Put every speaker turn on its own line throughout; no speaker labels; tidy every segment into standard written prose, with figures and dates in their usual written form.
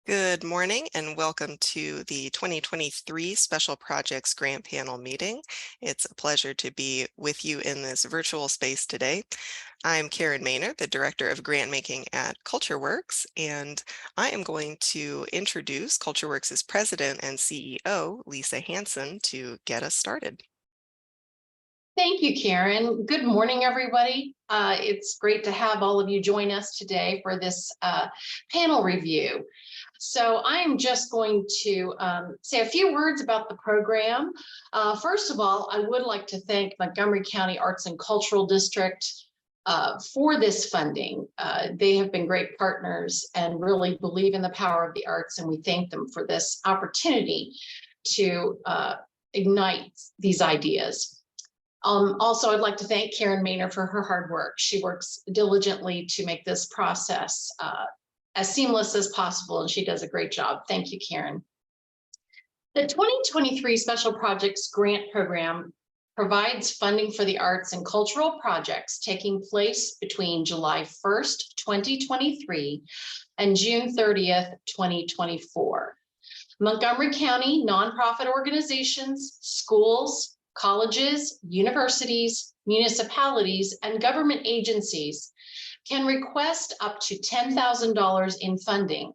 Good morning and welcome to the 2023 Special Projects Grant Panel meeting. It's a pleasure to be with you in this virtual space today. I'm Karen Maynard, the Director of Grant Making at CultureWorks, and I am going to introduce CultureWorks' President and CEO, Lisa Hanson, to get us started.
Thank you, Karen. Good morning, everybody. It's great to have all of you join us today for this panel review. So I'm just going to say a few words about the program. First of all, I would like to thank Montgomery County Arts and Cultural District for this funding. They have been great partners and really believe in the power of the arts, and we thank them for this opportunity to ignite these ideas. Also, I'd like to thank Karen Maynard for her hard work. She works diligently to make this process as seamless as possible, and she does a great job. Thank you, Karen. The 2023 Special Projects Grant Program provides funding for the arts and cultural projects taking place between July 1st, 2023 and June 30th, 2024. Montgomery County nonprofit organizations, schools, colleges, universities, municipalities, and government agencies can request up to $10,000 in funding.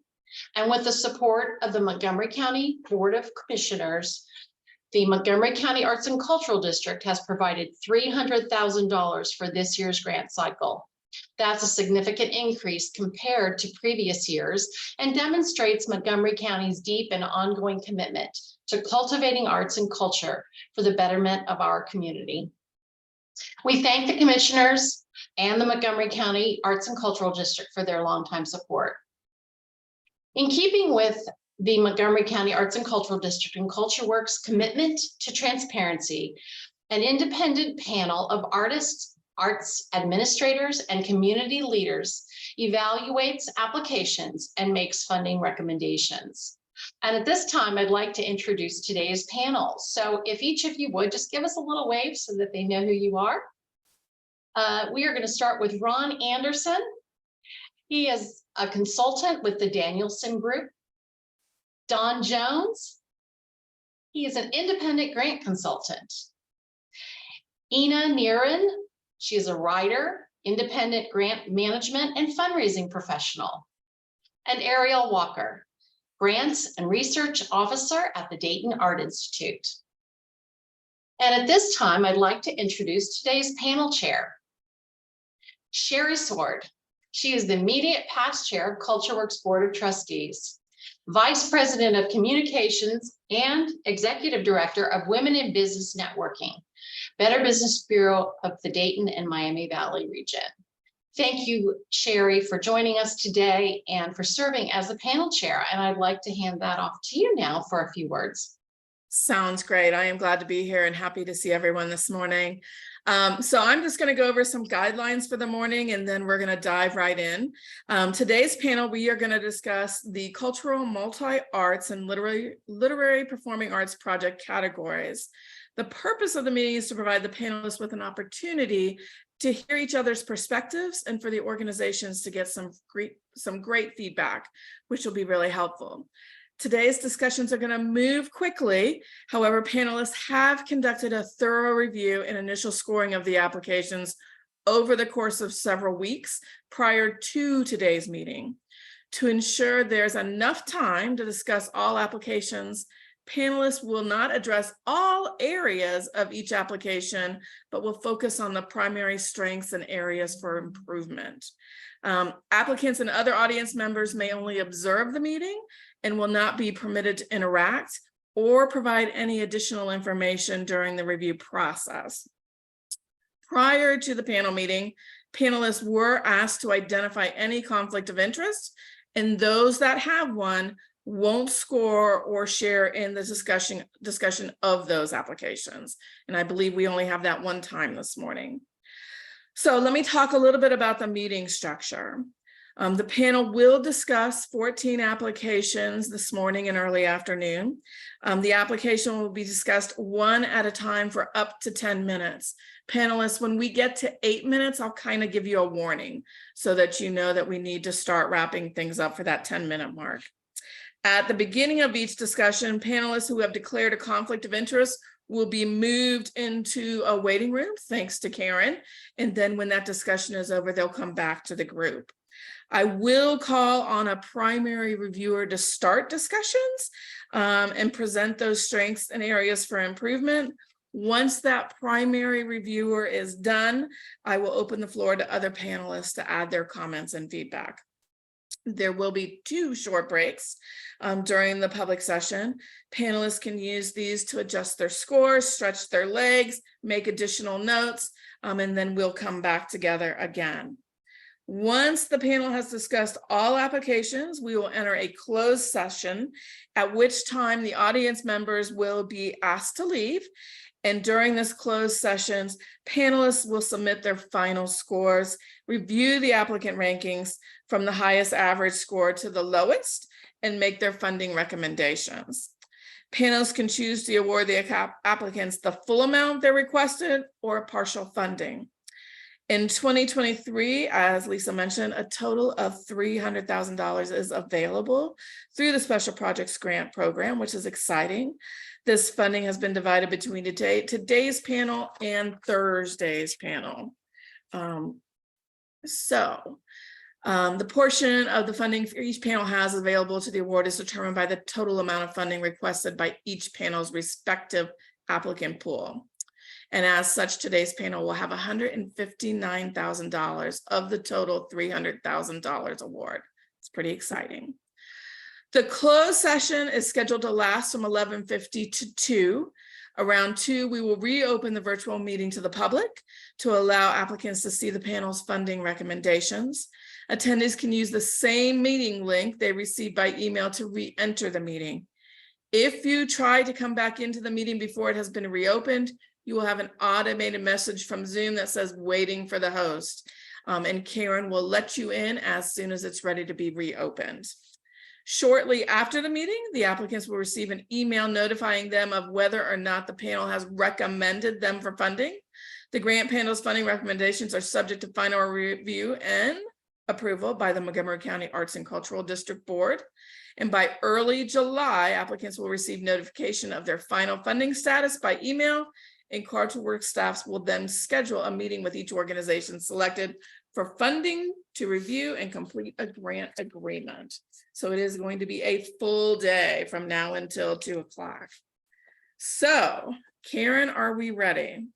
And with the support of the Montgomery County Board of Commissioners, the Montgomery County Arts and Cultural District has provided $300,000 for this year's grant cycle. That's a significant increase compared to previous years and demonstrates Montgomery County's deep and ongoing commitment to cultivating arts and culture for the betterment of our community. We thank the commissioners and the Montgomery County Arts and Cultural District for their longtime support. In keeping with the Montgomery County Arts and Cultural District and CultureWorks' commitment to transparency, an independent panel of artists, arts administrators, and community leaders evaluates applications and makes funding recommendations. And at this time, I'd like to introduce today's panel. So if each of you would just give us a little wave so that they know who you are. We are going to start with Ron Anderson. He is a consultant with the Danielson Group. Don Jones. He is an independent grant consultant. Ina Niren. She is a writer, independent grant management and fundraising professional. And Ariel Walker, Grants and Research Officer at the Dayton Art Institute. And at this time, I'd like to introduce today's panel chair, Sherry Sword. She is the immediate past chair of CultureWorks Board of Trustees, Vice President of Communications and Executive Director of Women in Business Networking, Better Business Bureau of the Dayton and Miami Valley region. Thank you, Sherry, for joining us today and for serving as the panel chair. And I'd like to hand that off to you now for a few words.
Sounds great. I am glad to be here and happy to see everyone this morning. So I'm just going to go over some guidelines for the morning, and then we're going to dive right in. Today's panel, we are going to discuss the cultural, multi-arts, and literary performing arts project categories. The purpose of the meeting is to provide the panelists with an opportunity to hear each other's perspectives and for the organizations to get some great feedback, which will be really helpful. Today's discussions are going to move quickly. However, panelists have conducted a thorough review and initial scoring of the applications over the course of several weeks prior to today's meeting. To ensure there's enough time to discuss all applications, panelists will not address all areas of each application, but will focus on the primary strengths and areas for improvement. Applicants and other audience members may only observe the meeting and will not be permitted to interact or provide any additional information during the review process. Prior to the panel meeting, panelists were asked to identify any conflict of interest, and those that have one won't score or share in the discussion of those applications. And I believe we only have that one time this morning. So let me talk a little bit about the meeting structure. The panel will discuss 14 applications this morning and early afternoon. The application will be discussed one at a time for up to 10 minutes. Panelists, when we get to 8 minutes, I'll kind of give you a warning so that you know that we need to start wrapping things up for that 10-minute mark. At the beginning of each discussion, panelists who have declared a conflict of interest will be moved into a waiting room, thanks to Karen. And then when that discussion is over, they'll come back to the group. I will call on a primary reviewer to start discussions and present those strengths and areas for improvement. Once that primary reviewer is done, I will open the floor to other panelists to add their comments and feedback. There will be 2 short breaks during the public session. Panelists can use these to adjust their scores, stretch their legs, make additional notes, and then we'll come back together again. Once the panel has discussed all applications, we will enter a closed session, at which time the audience members will be asked to leave. And during this closed sessions, panelists will submit their final scores, review the applicant rankings from the highest average score to the lowest, and make their funding recommendations. Panelists can choose to award the applicants the full amount they requested or partial funding. In 2023, as Lisa mentioned, a total of $300,000 is available through the Special Projects Grant Program, which is exciting. This funding has been divided between today's panel and Thursday's panel. The portion of the funding for each panel has available to the award is determined by the total amount of funding requested by each panel's respective applicant pool. And as such, today's panel will have $159,000 of the total $300,000 award. It's pretty exciting. The closed session is scheduled to last from 11:50 to 2. Around 2, we will reopen the virtual meeting to the public to allow applicants to see the panel's funding recommendations. Attendees can use the same meeting link they received by email to re-enter the meeting. If you try to come back into the meeting before it has been reopened, you will have an automated message from Zoom that says waiting for the host. And Karen will let you in as soon as it's ready to be reopened. Shortly after the meeting, the applicants will receive an email notifying them of whether or not the panel has recommended them for funding. The grant panel's funding recommendations are subject to final review and approval by the Montgomery County Arts and Cultural District Board. And by early July, applicants will receive notification of their final funding status by email, and CultureWorks staffs will then schedule a meeting with each organization selected for funding to review and complete a grant agreement. So it is going to be a full day from now until 2 o'clock. So, Karen, are we ready?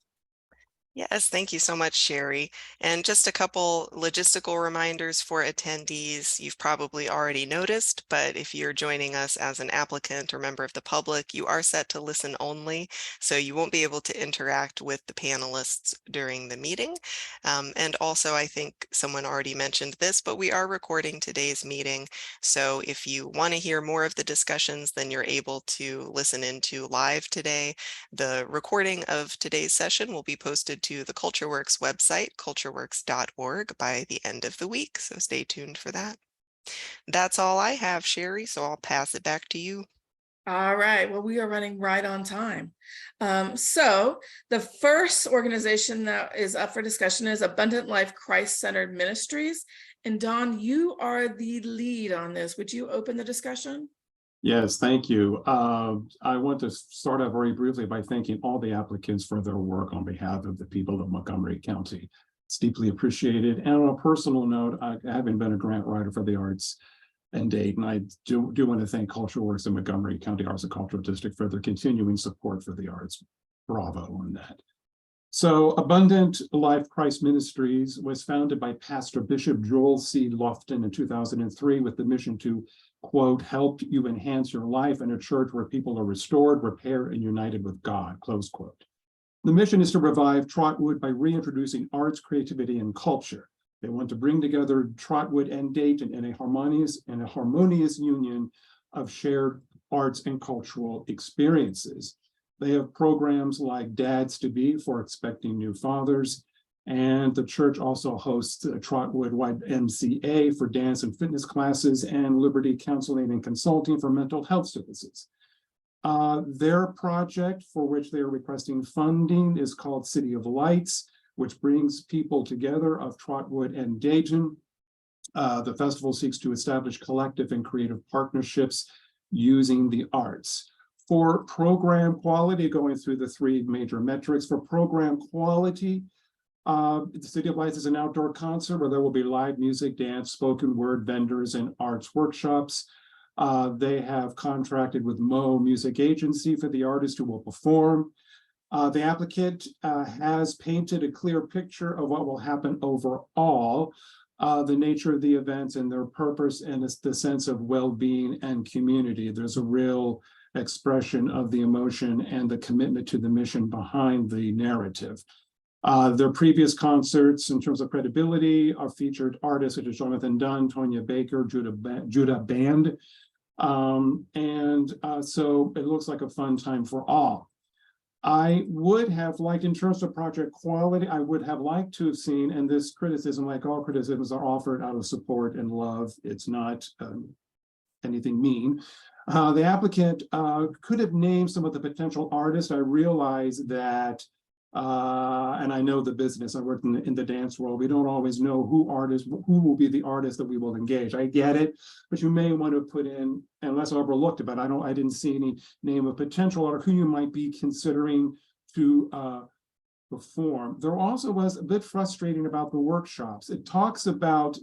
Yes, thank you so much, Sherry. And just a couple logistical reminders for attendees. You've probably already noticed, but if you're joining us as an applicant or member of the public, you are set to listen only, so you won't be able to interact with the panelists during the meeting. And also, I think someone already mentioned this, but we are recording today's meeting. So if you want to hear more of the discussions, then you're able to listen into live today. The recording of today's session will be posted to the CultureWorks website, cultureworks.org, by the end of the week. So stay tuned for that. That's all I have, Sherry, so I'll pass it back to you.
All right, well, we are running right on time. So the first organization that is up for discussion is Abundant Life Christ-Centered Ministries. And Don, you are the lead on this. Would you open the discussion?
Yes, thank you. I want to start out very briefly by thanking all the applicants for their work on behalf of the people of Montgomery County. It's deeply appreciated. And on a personal note, having been a grant writer for the arts in Dayton, I do want to thank CultureWorks and Montgomery County Arts and Cultural District for their continuing support for the arts. Bravo on that. So Abundant Life Christ Ministries was founded by Pastor Bishop Joel C. Lofton in 2003 with the mission to, quote, help you enhance your life in a church where people are restored, repaired, and united with God, close quote. The mission is to revive Trotwood by reintroducing arts, creativity, and culture. They want to bring together Trotwood and Dayton in a harmonious union of shared arts and cultural experiences. They have programs like Dads to Be for expecting new fathers, and the church also hosts Trotwood YMCA for dance and fitness classes and Liberty Counseling and Consulting for mental health services. Their project for which they are requesting funding is called City of Lights, which brings people together of Trotwood and Dayton. The festival seeks to establish collective and creative partnerships using the arts. For program quality, going through the three major metrics, for program quality, the City of Lights is an outdoor concert where there will be live music, dance, spoken word, vendors, and arts workshops. They have contracted with Mo Music Agency for the artists who will perform. The applicant has painted a clear picture of what will happen overall, the nature of the events and their purpose, and it's the sense of well-being and community. There's a real expression of the emotion and the commitment to the mission behind the narrative. Their previous concerts, in terms of credibility, are featured artists such as Jonathan Dunn, Tonya Baker, Judah Band. So it looks like a fun time for all. I would have liked, in terms of project quality, I would have liked to have seen, and this criticism, like all criticisms, are offered out of support and love. It's not anything mean. The applicant could have named some of the potential artists. I realize that, and I know the business, I work in the dance world, we don't always know who will be the artist that we will engage. I get it, but you may want to put in, unless I overlooked it, but I didn't see any name of potential or who you might be considering to perform. There also was a bit frustrating about the workshops. It talks about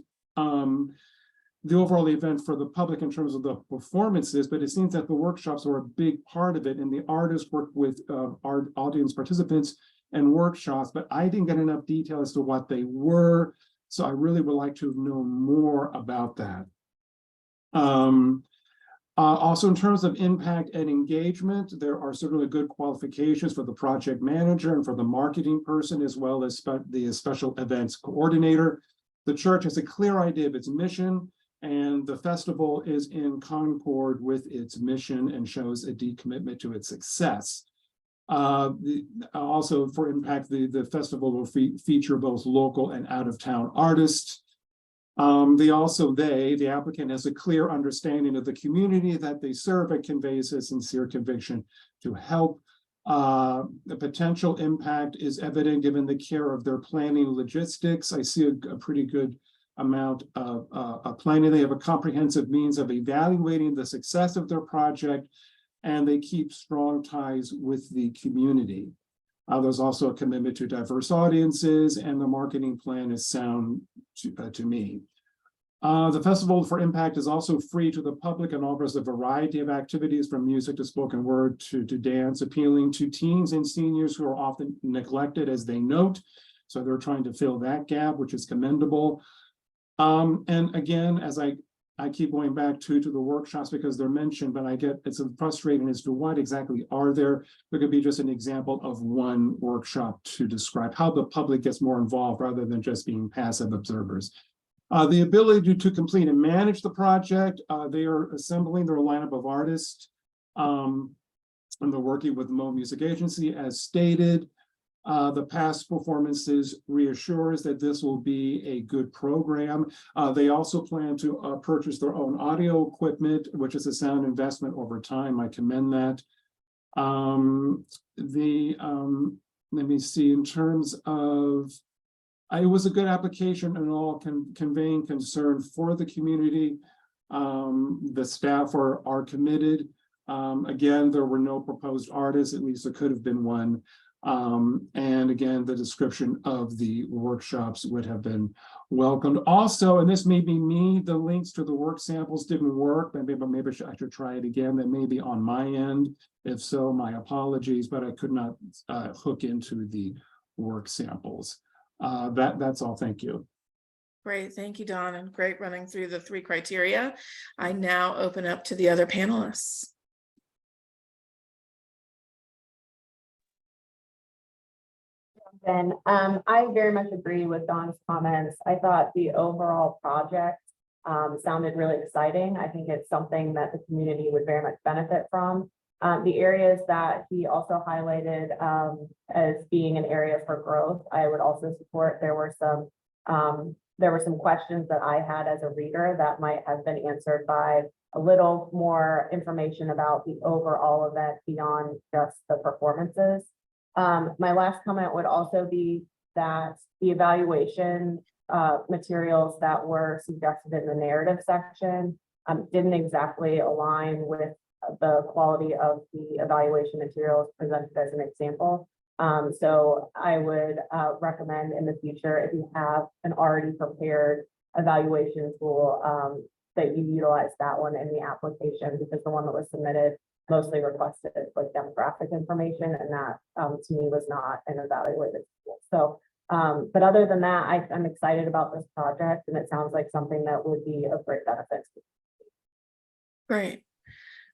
the overall event for the public in terms of the performances, but it seems that the workshops are a big part of it, and the artists work with our audience participants and workshops, but I didn't get enough detail as to what they were, so I really would like to know more about that. Also, in terms of impact and engagement, there are certainly good qualifications for the project manager and for the marketing person, as well as the special events coordinator. The church has a clear idea of its mission, and the festival is in concord with its mission and shows a deep commitment to its success. Also, for impact, the festival will feature both local and out-of-town artists. The applicant has a clear understanding of the community that they serve and conveys a sincere conviction to help. The potential impact is evident given the care of their planning logistics. I see a pretty good amount of planning. They have a comprehensive means of evaluating the success of their project, and they keep strong ties with the community. There's also a commitment to diverse audiences, and the marketing plan is sound to me. The Festival for Impact is also free to the public and offers a variety of activities from music to spoken word to dance, appealing to teens and seniors who are often neglected, as they note. So they're trying to fill that gap, which is commendable. And again, as I keep going back to the workshops because they're mentioned, but I get it's frustrating as to what exactly are there. There could be just an example of one workshop to describe how the public gets more involved rather than just being passive observers. The ability to complete and manage the project. They are assembling their lineup of artists, and they're working with Mo Music Agency as stated. The past performances reassures that this will be a good program. They also plan to purchase their own audio equipment, which is a sound investment over time. I commend that. Let me see, in terms of, it was a good application and all conveying concern for the community. The staff are committed. Again, there were no proposed artists, at least there could have been one. And again, the description of the workshops would have been welcomed. Also, and this may be me, the links to the work samples didn't work, but maybe I should try it again. That may be on my end. If so, my apologies, but I could not hook into the work samples. That's all. Thank you.
Great. Thank you, Don, and great running through the three criteria. I now open up to the other panelists.
Then I very much agree with Don's comments. I thought the overall project sounded really exciting. I think it's something that the community would very much benefit from. The areas that he also highlighted as being an area for growth, I would also support. There were some questions that I had as a reader that might have been answered by a little more information about the overall event beyond just the performances. My last comment would also be that the evaluation materials that were suggested in the narrative section didn't exactly align with the quality of the evaluation materials presented as an example. So I would recommend in the future, if you have an already prepared evaluation tool, that you utilize that one in the application, because the one that was submitted mostly requested like demographic information, and that to me was not an evaluated tool. So, but other than that, I'm excited about this project, and it sounds like something that would be of great benefit.
Great.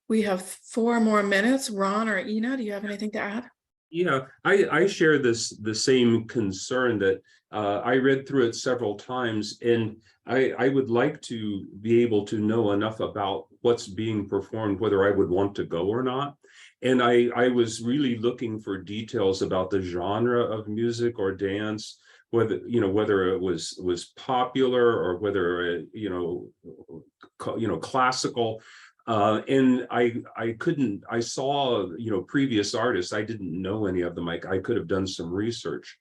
We have 4 more minutes. Ron or Ina, do you have anything to add?
Yeah, I share the same concern that I read through it several times, and I would like to be able to know enough about what's being performed, whether I would want to go or not. And I was really looking for details about the genre of music or dance, whether whether it was popular or whether classical. And I saw, previous artists, I didn't know any of them. I could have done some research,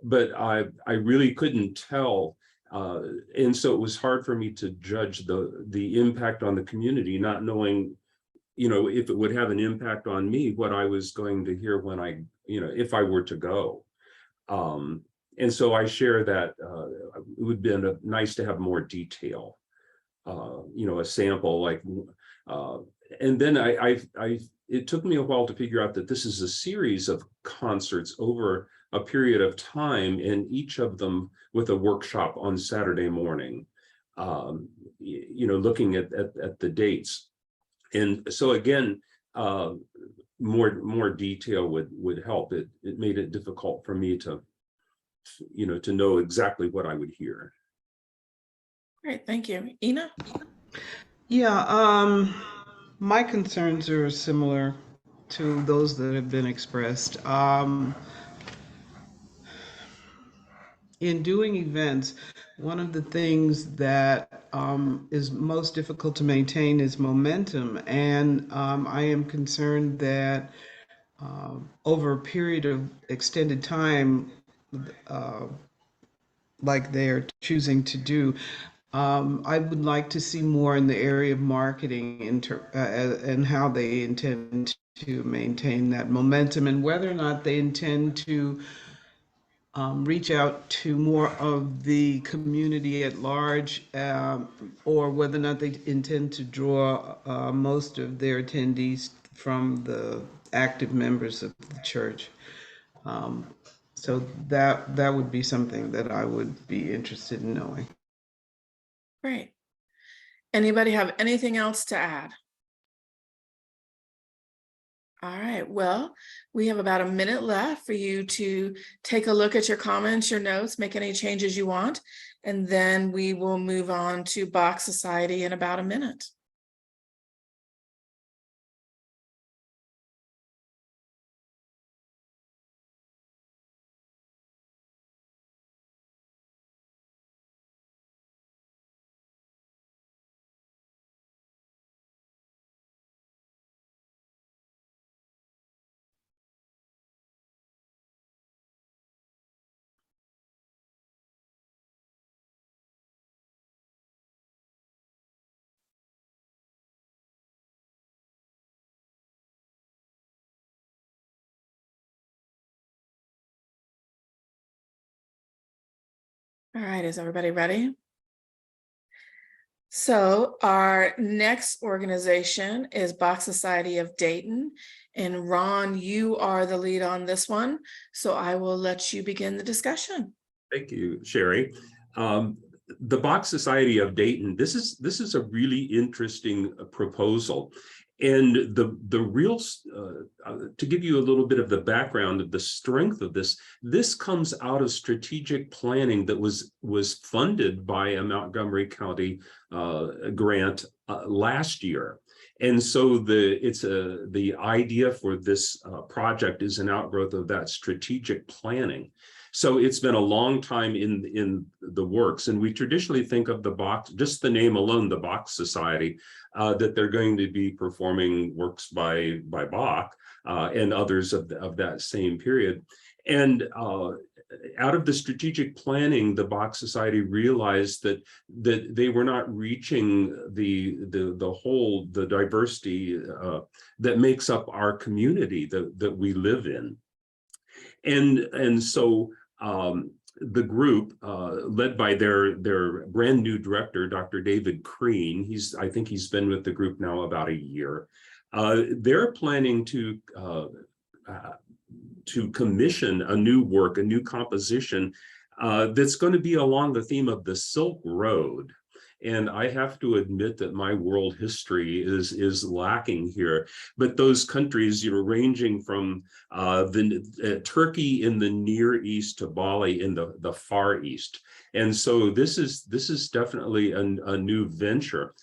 but I really couldn't tell. And so it was hard for me to judge the impact on the community, not knowing, if it would have an impact on me, what I was going to hear when if I were to go. And so I share that it would have been nice to have more detail, a sample like. And then it took me a while to figure out that this is a series of concerts over a period of time, and each of them with a workshop on Saturday morning, looking at the dates. And so again, more detail would help. It made it difficult for me to know exactly what I would hear.
Great, thank you. Ina?
Yeah, my concerns are similar to those that have been expressed. In doing events, one of the things that is most difficult to maintain is momentum. And I am concerned that over a period of extended time, like they're choosing to do, I would like to see more in the area of marketing and how they intend to maintain that momentum, and whether or not they intend to reach out to more of the community at large, or whether or not they intend to draw most of their attendees from the active members of the church. So that would be something that I would be interested in knowing.
Great. Anybody have anything else to add? All right, well, we have about a minute left for you to take a look at your comments, your notes, make any changes you want, and then we will move on to Bach Society in about a minute. All right, is everybody ready? So our next organization is Bach Society of Dayton. And Ron, you are the lead on this one. So I will let you begin the discussion.
Thank you, Sherry. The Bach Society of Dayton, this is a really interesting proposal. And the real, to give you a little bit of the background of the strength of this comes out of strategic planning that was funded by a Montgomery County grant last year. And so the idea for this project is an outgrowth of that strategic planning. So it's been a long time in the works, and we traditionally think of the Bach, just the name alone, the Bach Society, that they're going to be performing works by Bach and others of that same period. And out of the strategic planning, the Bach Society realized that they were not reaching the diversity that makes up our community that we live in, and so the group, led by their brand new director, Dr. David Crean, I think he's been with the group now about a year. They're planning to commission a new work, a new composition that's going to be along the theme of the Silk Road. And I have to admit that my world history is lacking here. But those countries, ranging from Turkey in the Near East to Bali in the Far East. And so this is definitely a new venture,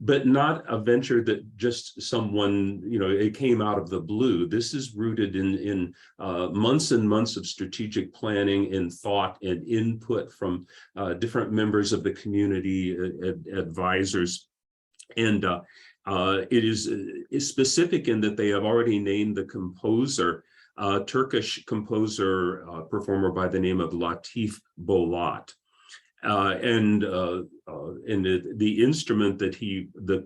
but not a venture that just someone, it came out of the blue. This is rooted in months and months of strategic planning and thought and input from different members of the community, advisors. And it is specific in that they have already named the composer, Turkish composer, performer by the name of Latif Bolat. And the instrument that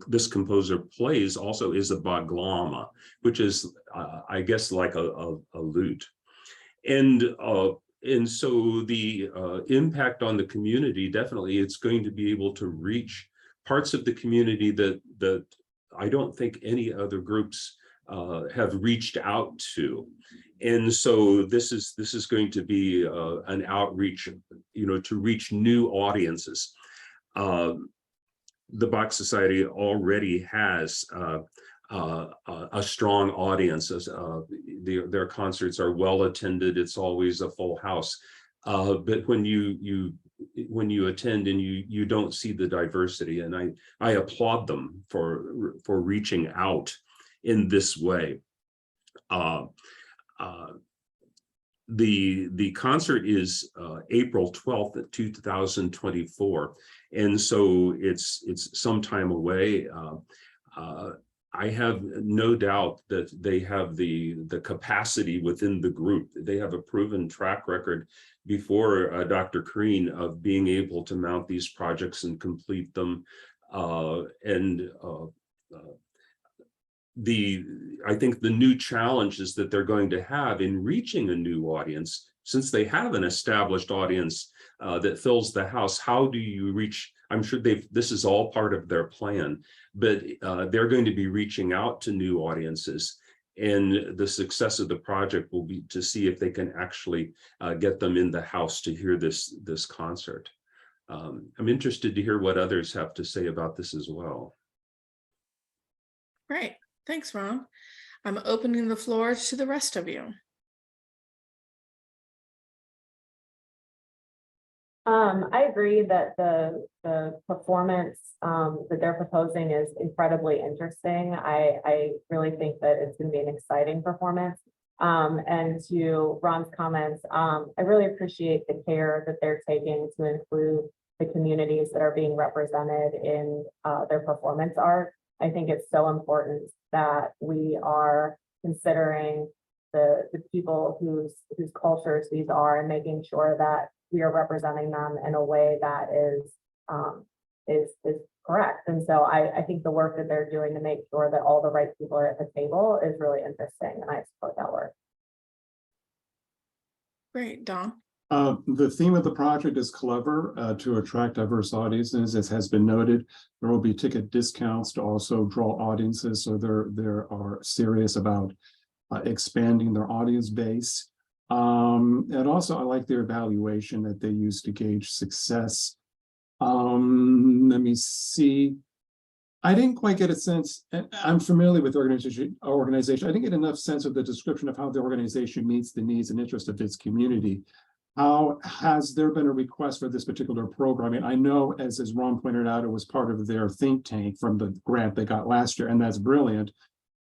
this composer plays also is a baglama, which is, I guess, like a lute. And so the impact on the community, definitely, it's going to be able to reach parts of the community that I don't think any other groups have reached out to. And so this is going to be an outreach, to reach new audiences. The Bach Society already has a strong audience. Their concerts are well attended. It's always a full house. But when you attend and you don't see the diversity, and I applaud them for reaching out in this way. The concert is April 12th, 2024, and so it's some time away. I have no doubt that they have the capacity within the group. They have a proven track record before Dr. Crean of being able to mount these projects and complete them, I think the new challenges that they're going to have in reaching a new audience, since they have an established audience that fills the house, how do you reach? I'm sure this is all part of their plan, but they're going to be reaching out to new audiences, and the success of the project will be to see if they can actually get them in the house to hear this concert. I'm interested to hear what others have to say about this as well.
Great. Thanks, Ron. I'm opening the floor to the rest of you.
I agree that the performance that they're proposing is incredibly interesting. I really think that it's going to be an exciting performance. And to Ron's comments, I really appreciate the care that they're taking to include the communities that are being represented in their performance art. I think it's so important that we are considering the people whose cultures these are, and making sure that we are representing them in a way that is correct. And so I think the work that they're doing to make sure that all the right people are at the table is really interesting, and I support that work.
Great, Don.
The theme of the project is clever to attract diverse audiences. As has been noted, there will be ticket discounts to also draw audiences. So they are serious about expanding their audience base. And also, I like their evaluation that they use to gauge success. Let me see. I didn't quite get a sense, and I'm familiar with organization. I didn't get enough sense of the description of how the organization meets the needs and interests of its community. How has there been a request for this particular programming? I know, as Ron pointed out, it was part of their think tank from the grant they got last year, and that's brilliant.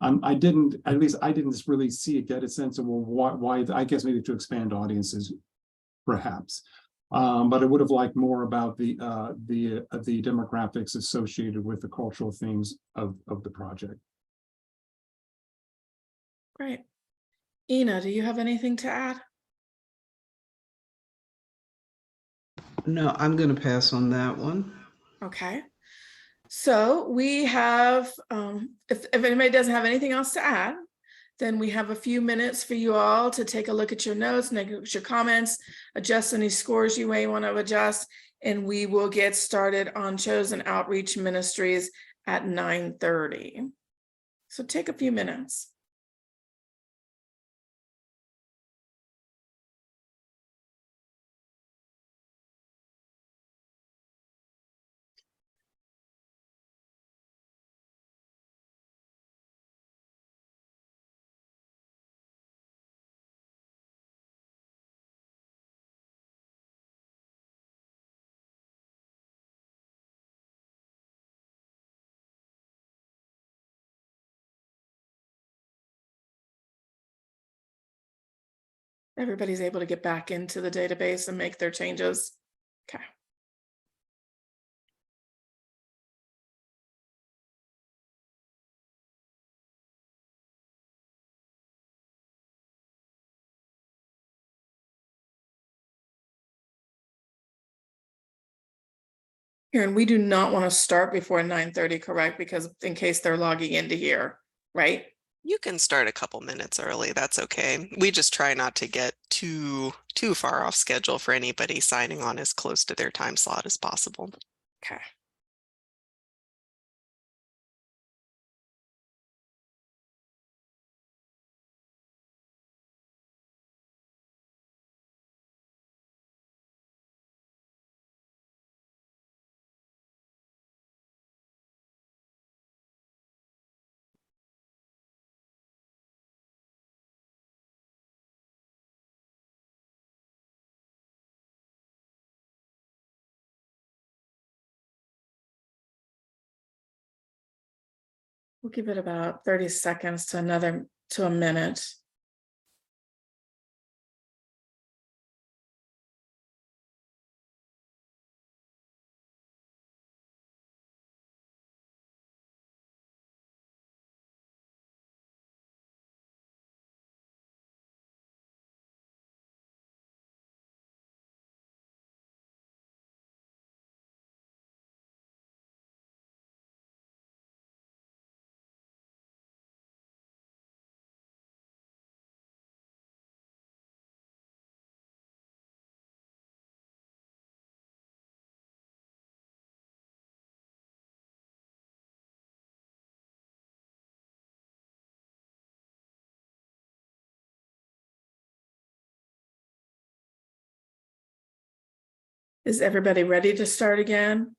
I didn't really get a sense of, well, why, I guess maybe to expand audiences, perhaps. But I would have liked more about the demographics associated with the cultural themes of the project.
Great. Ina, do you have anything to add?
No, I'm going to pass on that one.
Okay. So we have, if anybody doesn't have anything else to add, then we have a few minutes for you all to take a look at your notes, make your comments, adjust any scores you may want to adjust, and we will get started on Chosen Outreach Ministries at 9:30. So take a few minutes. Everybody's able to get back into the database and make their changes. Okay. Karen, we do not want to start before 9:30, correct? Because in case they're logging into here, right?
You can start a couple minutes early. That's okay. We just try not to get too far off schedule for anybody signing on as close to their time slot as possible.
Okay. We'll give it about 30 seconds to a minute. Is everybody ready to start again?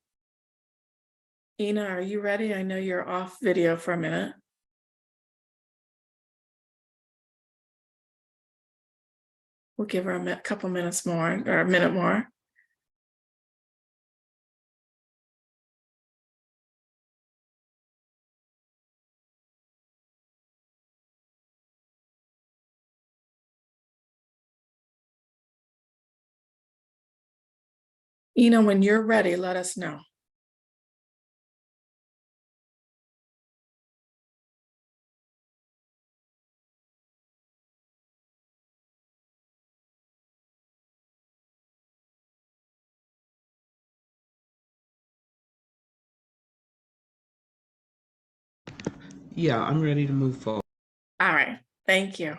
Ina, are you ready? I know you're off video for a minute. We'll give her a couple minutes more, or a minute more. Ina, when you're ready, let us know.
Yeah, I'm ready to move forward.
All right, thank you.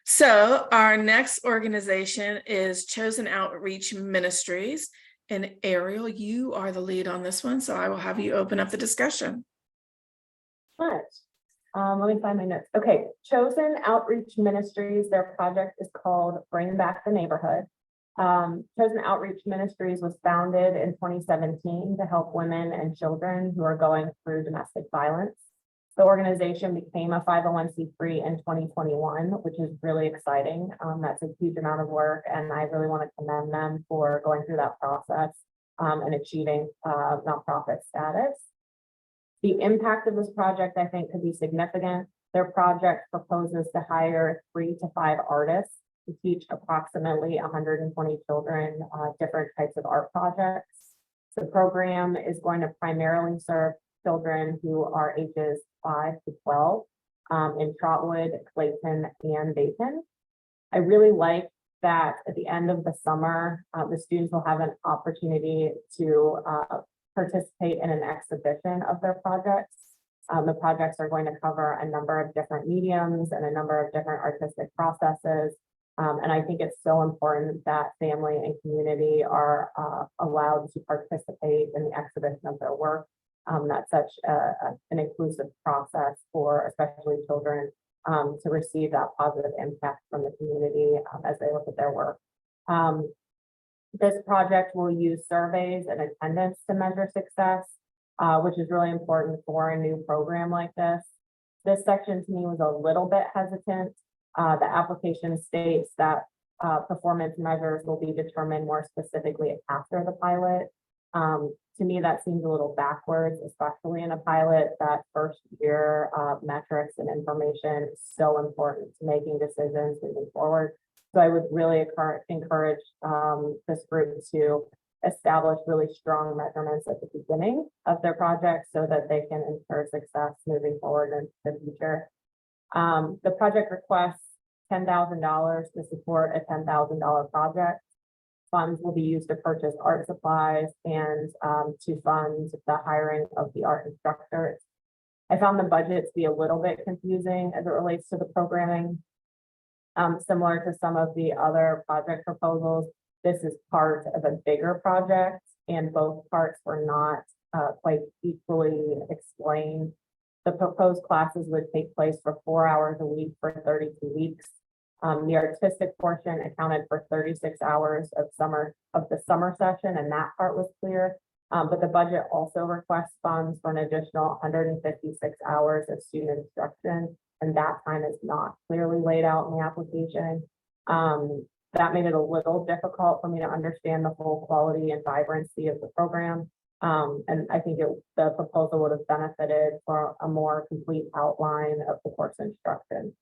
So our next organization is Chosen Outreach Ministries. And Ariel, you are the lead on this one, so I will have you open up the discussion.
Let me find my notes. Okay, Chosen Outreach Ministries, their project is called Bring Back the Neighborhood. Chosen Outreach Ministries was founded in 2017 to help women and children who are going through domestic violence. The organization became a 501c3 in 2021, which is really exciting. That's a huge amount of work, and I really want to commend them for going through that process and achieving nonprofit status. The impact of this project, I think, could be significant. Their project proposes to hire 3 to 5 artists to teach approximately 120 children different types of art projects. The program is going to primarily serve children who are ages 5 to 12 in Trotwood, Clayton, and Dayton. I really like that at the end of the summer, the students will have an opportunity to participate in an exhibition of their projects. The projects are going to cover a number of different mediums and a number of different artistic processes. And I think it's so important that family and community are allowed to participate in the exhibition of their work. That's such an inclusive process for especially children to receive that positive impact from the community as they look at their work. This project will use surveys and attendance to measure success, which is really important for a new program like this. This section to me was a little bit hesitant. The application states that performance measures will be determined more specifically after the pilot. To me, that seems a little backwards, especially in a pilot. That first year metrics and information is so important to making decisions moving forward. So I would really encourage this group to establish really strong measurements at the beginning of their project so that they can ensure success moving forward into the future. The project requests $10,000 to support a $10,000 project. Funds will be used to purchase art supplies and to fund the hiring of the art instructors. I found the budget to be a little bit confusing as it relates to the programming. Similar to some of the other project proposals, this is part of a bigger project and both parts were not quite equally explained. The proposed classes would take place for 4 hours a week for 32 weeks. The artistic portion accounted for 36 hours of the summer session, and that part was clear. But the budget also requests funds for an additional 156 hours of student instruction, and that time is not clearly laid out in the application. That made it a little difficult for me to understand the full quality and vibrancy of the program. And I think the proposal would have benefited for a more complete outline of the course instruction.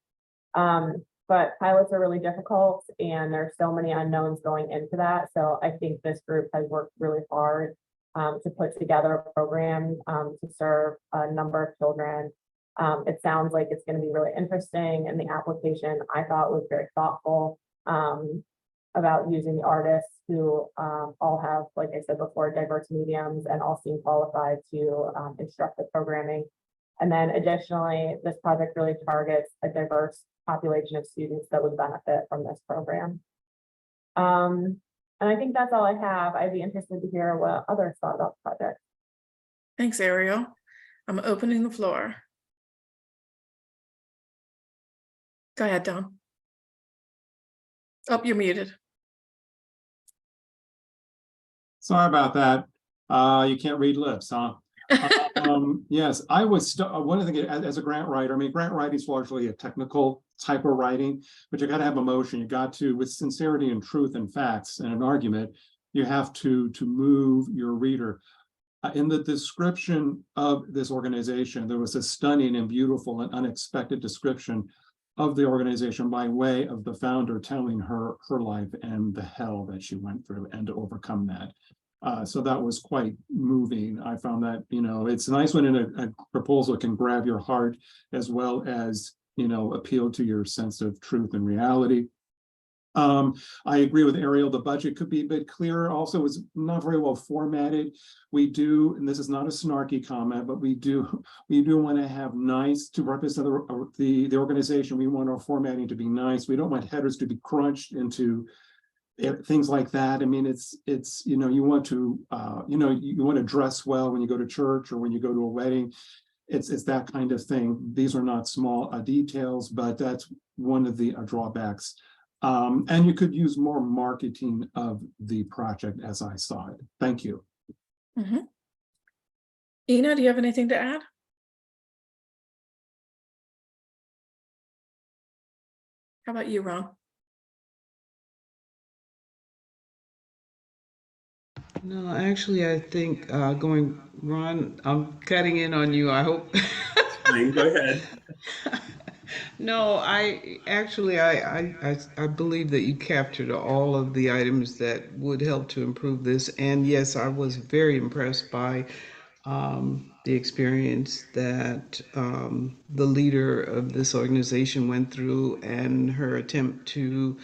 But pilots are really difficult and there's so many unknowns going into that. So I think this group has worked really hard to put together a program to serve a number of children. It sounds like it's going to be really interesting, and the application I thought was very thoughtful about using the artists who all have, like I said before, diverse mediums and all seem qualified to instruct the programming. And then additionally, this project really targets a diverse population of students that would benefit from this program. And I think that's all I have. I'd be interested to hear what others thought about the project.
Thanks, Ariel. I'm opening the floor. Go ahead, Don. Oh, you're muted.
Sorry about that. You can't read lips, huh? Yes, I was one of the things as a grant writer. I mean, grant writing is largely a technical type of writing, but you got to have emotion. You got to, with sincerity and truth and facts and an argument, you have to move your reader. In the description of this organization, there was a stunning and beautiful and unexpected description of the organization by way of the founder telling her life and the hell that she went through and to overcome that. So that was quite moving. I found that, it's nice when a proposal can grab your heart as well as, appeal to your sense of truth and reality. I agree with Ariel, the budget could be a bit clearer. Also, it's not very well formatted. We do, and this is not a snarky comment, but we do want to have nice to represent the organization. We want our formatting to be nice. We don't want headers to be crunched into things like that. I mean, it's you want to dress well when you go to church or when you go to a wedding. It's that kind of thing. These are not small details, but that's one of the drawbacks. And you could use more marketing of the project as I saw it. Thank you.
Mm-hmm. Ina, do you have anything to add? How about you, Ron?
No, actually, I think Ron, I'm cutting in on you, I hope.
Fine, go ahead.
No, I believe that you captured all of the items that would help to improve this. And yes, I was very impressed by the experience that the leader of this organization went through and her attempt to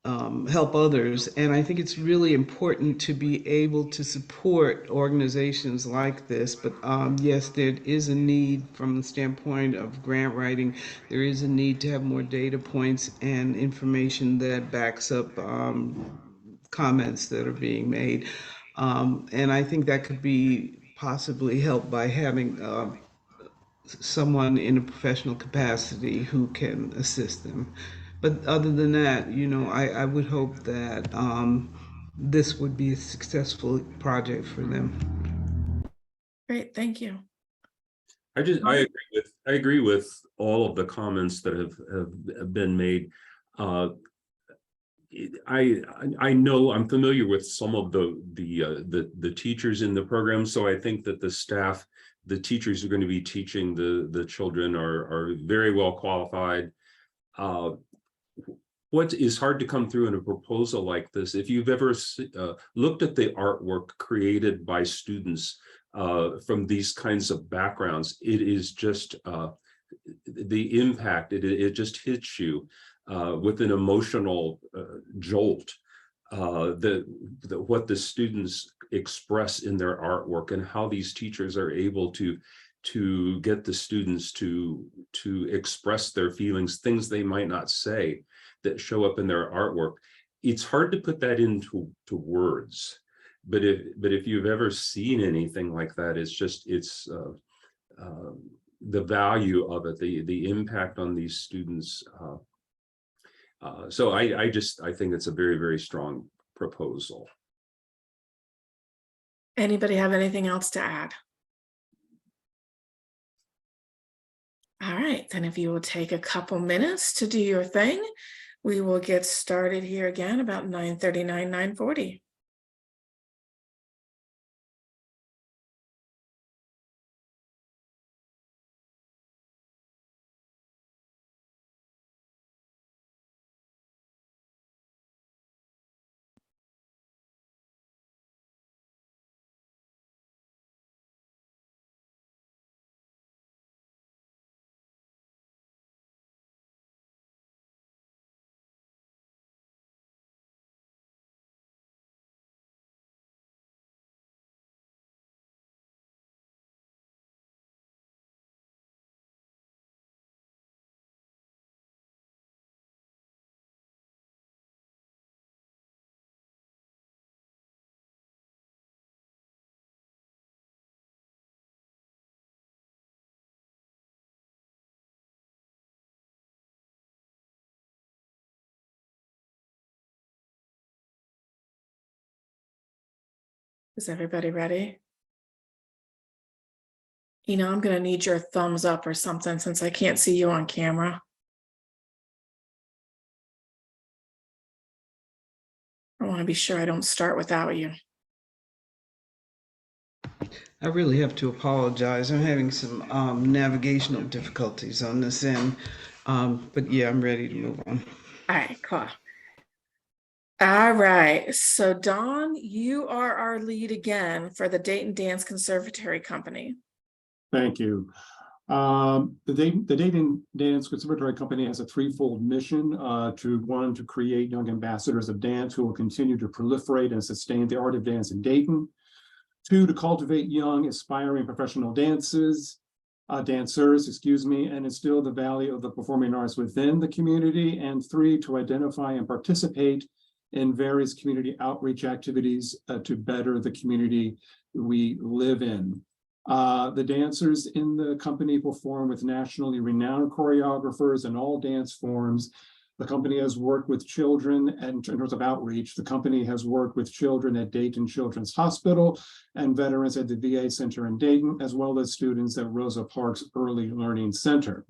help others. And I think it's really important to be able to support organizations like this. But yes, there is a need from the standpoint of grant writing. There is a need to have more data points and information that backs up comments that are being made. And I think that could be possibly helped by having someone in a professional capacity who can assist them. But other than that, I would hope that this would be a successful project for them.
Great, thank you.
I agree with all of the comments that have been made. I know I'm familiar with some of the teachers in the program, so I think that the staff, the teachers who are going to be teaching the children are very well qualified. What is hard to come through in a proposal like this, if you've ever looked at the artwork created by students from these kinds of backgrounds, it is just the impact, it just hits you with an emotional jolt. What the students express in their artwork and how these teachers are able to get the students to express their feelings, things they might not say, that show up in their artwork. It's hard to put that into words, but if you've ever seen anything like that, it's the value of it, the impact on these students. So I think it's a very, very strong proposal.
Anybody have anything else to add? All right, then if you will take a couple minutes to do your thing, we will get started here again about 9:39, 9:40. Is everybody ready? I'm going to need your thumbs up or something since I can't see you on camera. I want to be sure I don't start without you.
I really have to apologize. I'm having some navigational difficulties on this end. But yeah, I'm ready to move on.
All right, cool. All right, so Dawn, you are our lead again for the Dayton Dance Conservatory Company.
Thank you. The Dayton Dance Conservatory Company has a threefold mission: to create young ambassadors of dance who will continue to proliferate and sustain the art of dance in Dayton. 2, to cultivate young, aspiring professional dancers, and instill the value of the performing arts within the community. And 3, to identify and participate in various community outreach activities to better the community we live in. The dancers in the company perform with nationally renowned choreographers in all dance forms. The company has worked with children, and in terms of outreach, the company has worked with children at Dayton Children's Hospital and veterans at the VA Center in Dayton, as well as students at Rosa Parks Early Learning Center.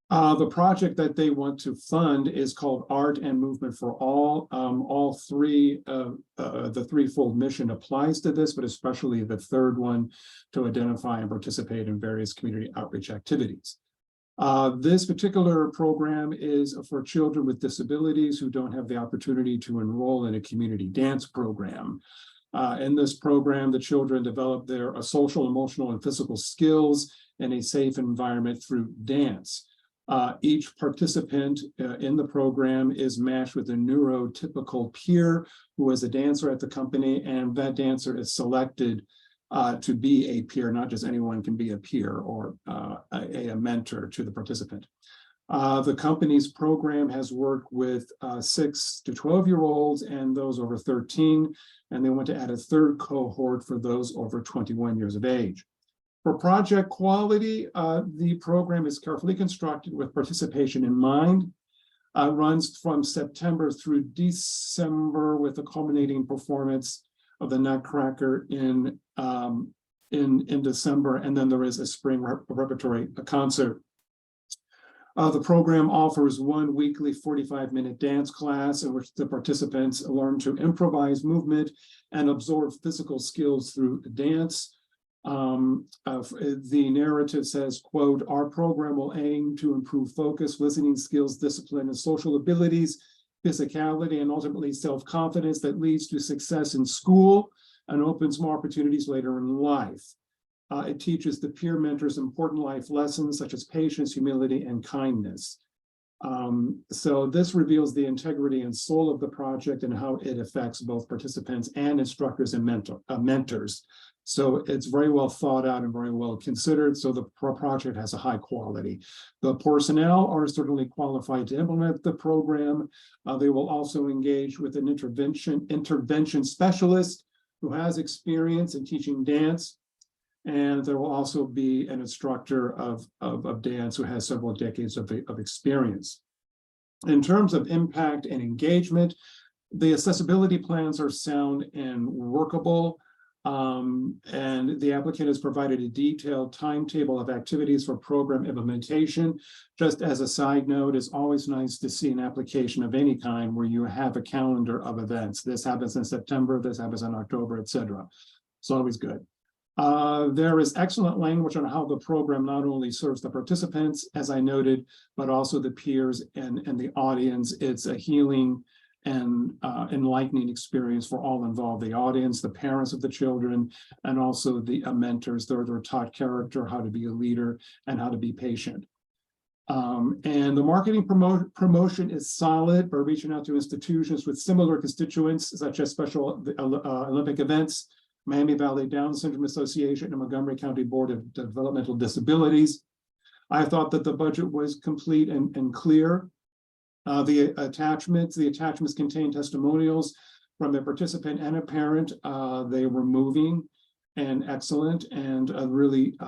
The project that they want to fund is called Art and Movement for All. All three, the threefold mission applies to this, but especially the third one, to identify and participate in various community outreach activities. This particular program is for children with disabilities who don't have the opportunity to enroll in a community dance program. In this program, the children develop their social, emotional, and physical skills in a safe environment through dance. Each participant in the program is matched with a neurotypical peer who is a dancer at the company, and that dancer is selected to be a peer. Not just anyone can be a peer or a mentor to the participant. The company's program has worked with 6 to 12-year-olds and those over 13, and they want to add a third cohort for those over 21 years of age. For project quality, the program is carefully constructed with participation in mind. Runs from September through December with a culminating performance of the Nutcracker in December, and then there is a spring repertory concert. The program offers one weekly 45-minute dance class in which the participants learn to improvise movement and absorb physical skills through dance. The narrative says, quote, "Our program will aim to improve focus, listening skills, discipline, and social abilities, physicality, and ultimately self-confidence that leads to success in school and opens more opportunities later in life. It teaches the peer mentors important life lessons such as patience, humility, and kindness." So this reveals the integrity and soul of the project and how it affects both participants and instructors and mentors. So it's very well thought out and very well considered. So the project has a high quality. The personnel are certainly qualified to implement the program. They will also engage with an intervention specialist who has experience in teaching dance. And there will also be an instructor of dance who has several decades of experience. In terms of impact and engagement, the accessibility plans are sound and workable. And the applicant has provided a detailed timetable of activities for program implementation. Just as a side note, it's always nice to see an application of any kind where you have a calendar of events. This happens in September, this happens in October, etc. It's always good. There is excellent language on how the program not only serves the participants, as I noted, but also the peers and the audience. It's a healing and enlightening experience for all involved, the audience, the parents of the children, and also the mentors. They're taught character, how to be a leader, and how to be patient. And the marketing promotion is solid by reaching out to institutions with similar constituents, such as special Olympic events, Miami Valley Down Syndrome Association, and Montgomery County Board of Developmental Disabilities. I thought that the budget was complete and clear. The attachments contain testimonials from a participant and a parent. They were moving and excellent and really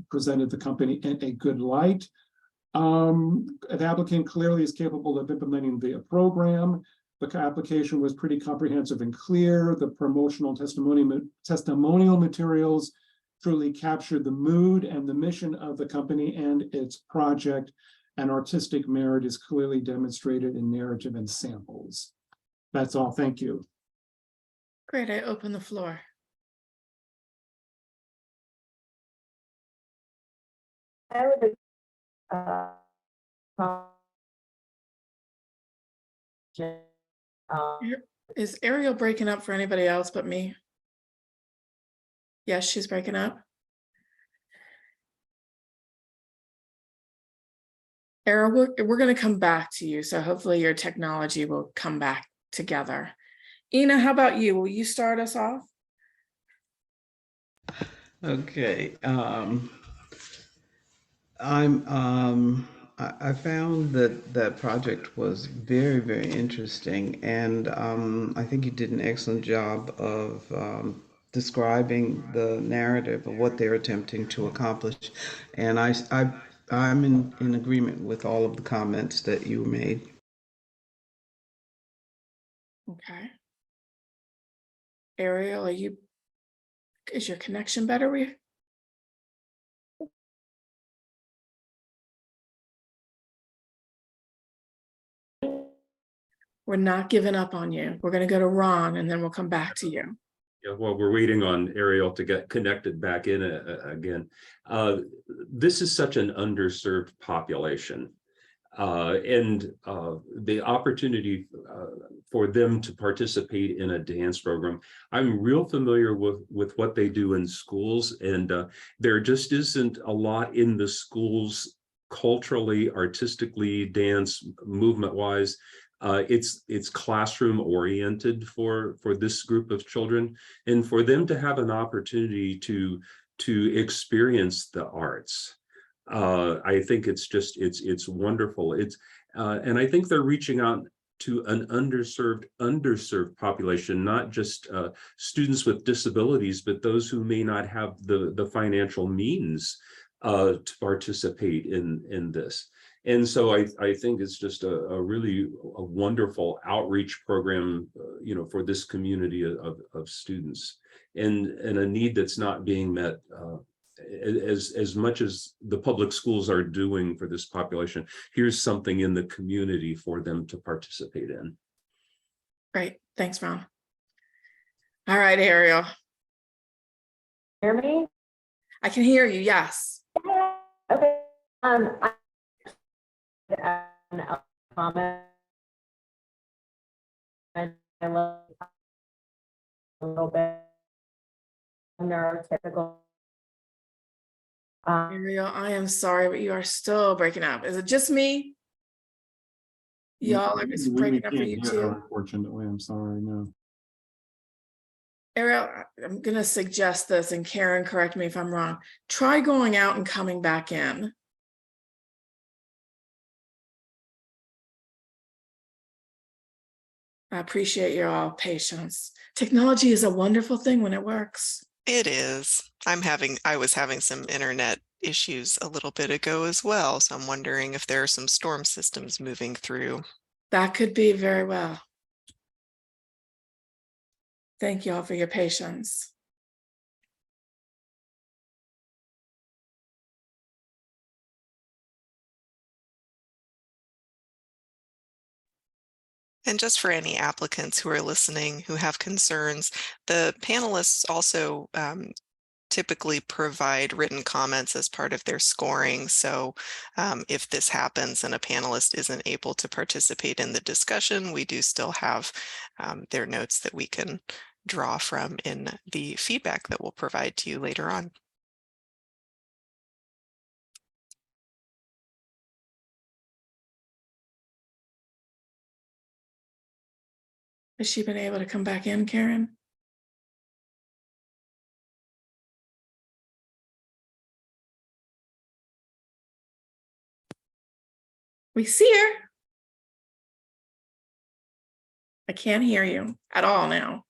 presented the company in a good light. The applicant clearly is capable of implementing the program. The application was pretty comprehensive and clear. The promotional testimonial materials truly captured the mood and the mission of the company and its project, and artistic merit is clearly demonstrated in narrative and samples. That's all. Thank you.
Great. I open the floor.
I would
Is Ariel breaking up for anybody else but me? Yes, she's breaking up. Ariel, we're going to come back to you, so hopefully your technology will come back together. Ina, how about you? Will you start us off?
Okay. I found that project was very, very interesting, and I think you did an excellent job of describing the narrative of what they're attempting to accomplish. And I'm in agreement with all of the comments that you made.
Okay. Ariel, is your connection better? We're not giving up on you. We're going to go to Ron and then we'll come back to you.
Yeah, well, we're waiting on Ariel to get connected back in again. This is such an underserved population. And the opportunity for them to participate in a dance program. I'm real familiar with what they do in schools, and there just isn't a lot in the schools culturally, artistically, dance, movement-wise. It's classroom oriented for this group of children, and for them to have an opportunity to experience the arts. I think it's wonderful. And I think they're reaching out to an underserved population, not just students with disabilities, but those who may not have the financial means to participate in this. And so I think it's just a really wonderful outreach program, for this community of students, and a need that's not being met as much as the public schools are doing for this population. Here's something in the community for them to participate in.
Great, thanks, Ron. All right, Ariel.
Hear me?
I can hear you, yes.
Okay. I comment. I love a little bit neurotypical.
Ariel, I am sorry, but you are still breaking up. Is it just me? Y'all are just breaking up for you too.
Unfortunately, I'm sorry, no.
Ariel, I'm gonna suggest this, and Karen, correct me if I'm wrong. Try going out and coming back in. I appreciate your all patience. Technology is a wonderful thing when it works.
It is. I was having some internet issues a little bit ago as well, so I'm wondering if there are some storm systems moving through.
That could be very well. Thank you all for your patience.
And just for any applicants who are listening who have concerns, the panelists also typically provide written comments as part of their scoring. So if this happens and a panelist isn't able to participate in the discussion, we do still have their notes that we can draw from in the feedback that we'll provide to you later on.
Has she been able to come back in, Karen? We see her. I can't hear you at all now.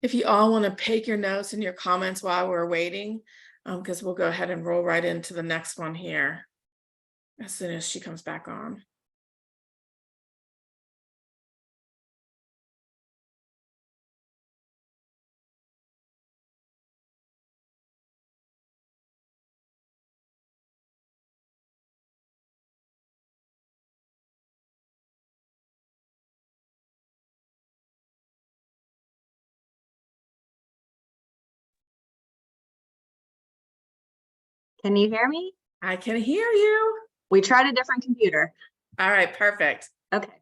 If you all want to take your notes and your comments while we're waiting, because we'll go ahead and roll right into the next one here as soon as she comes back on.
Can you hear me?
I can hear you.
We tried a different computer.
All right, perfect.
Okay.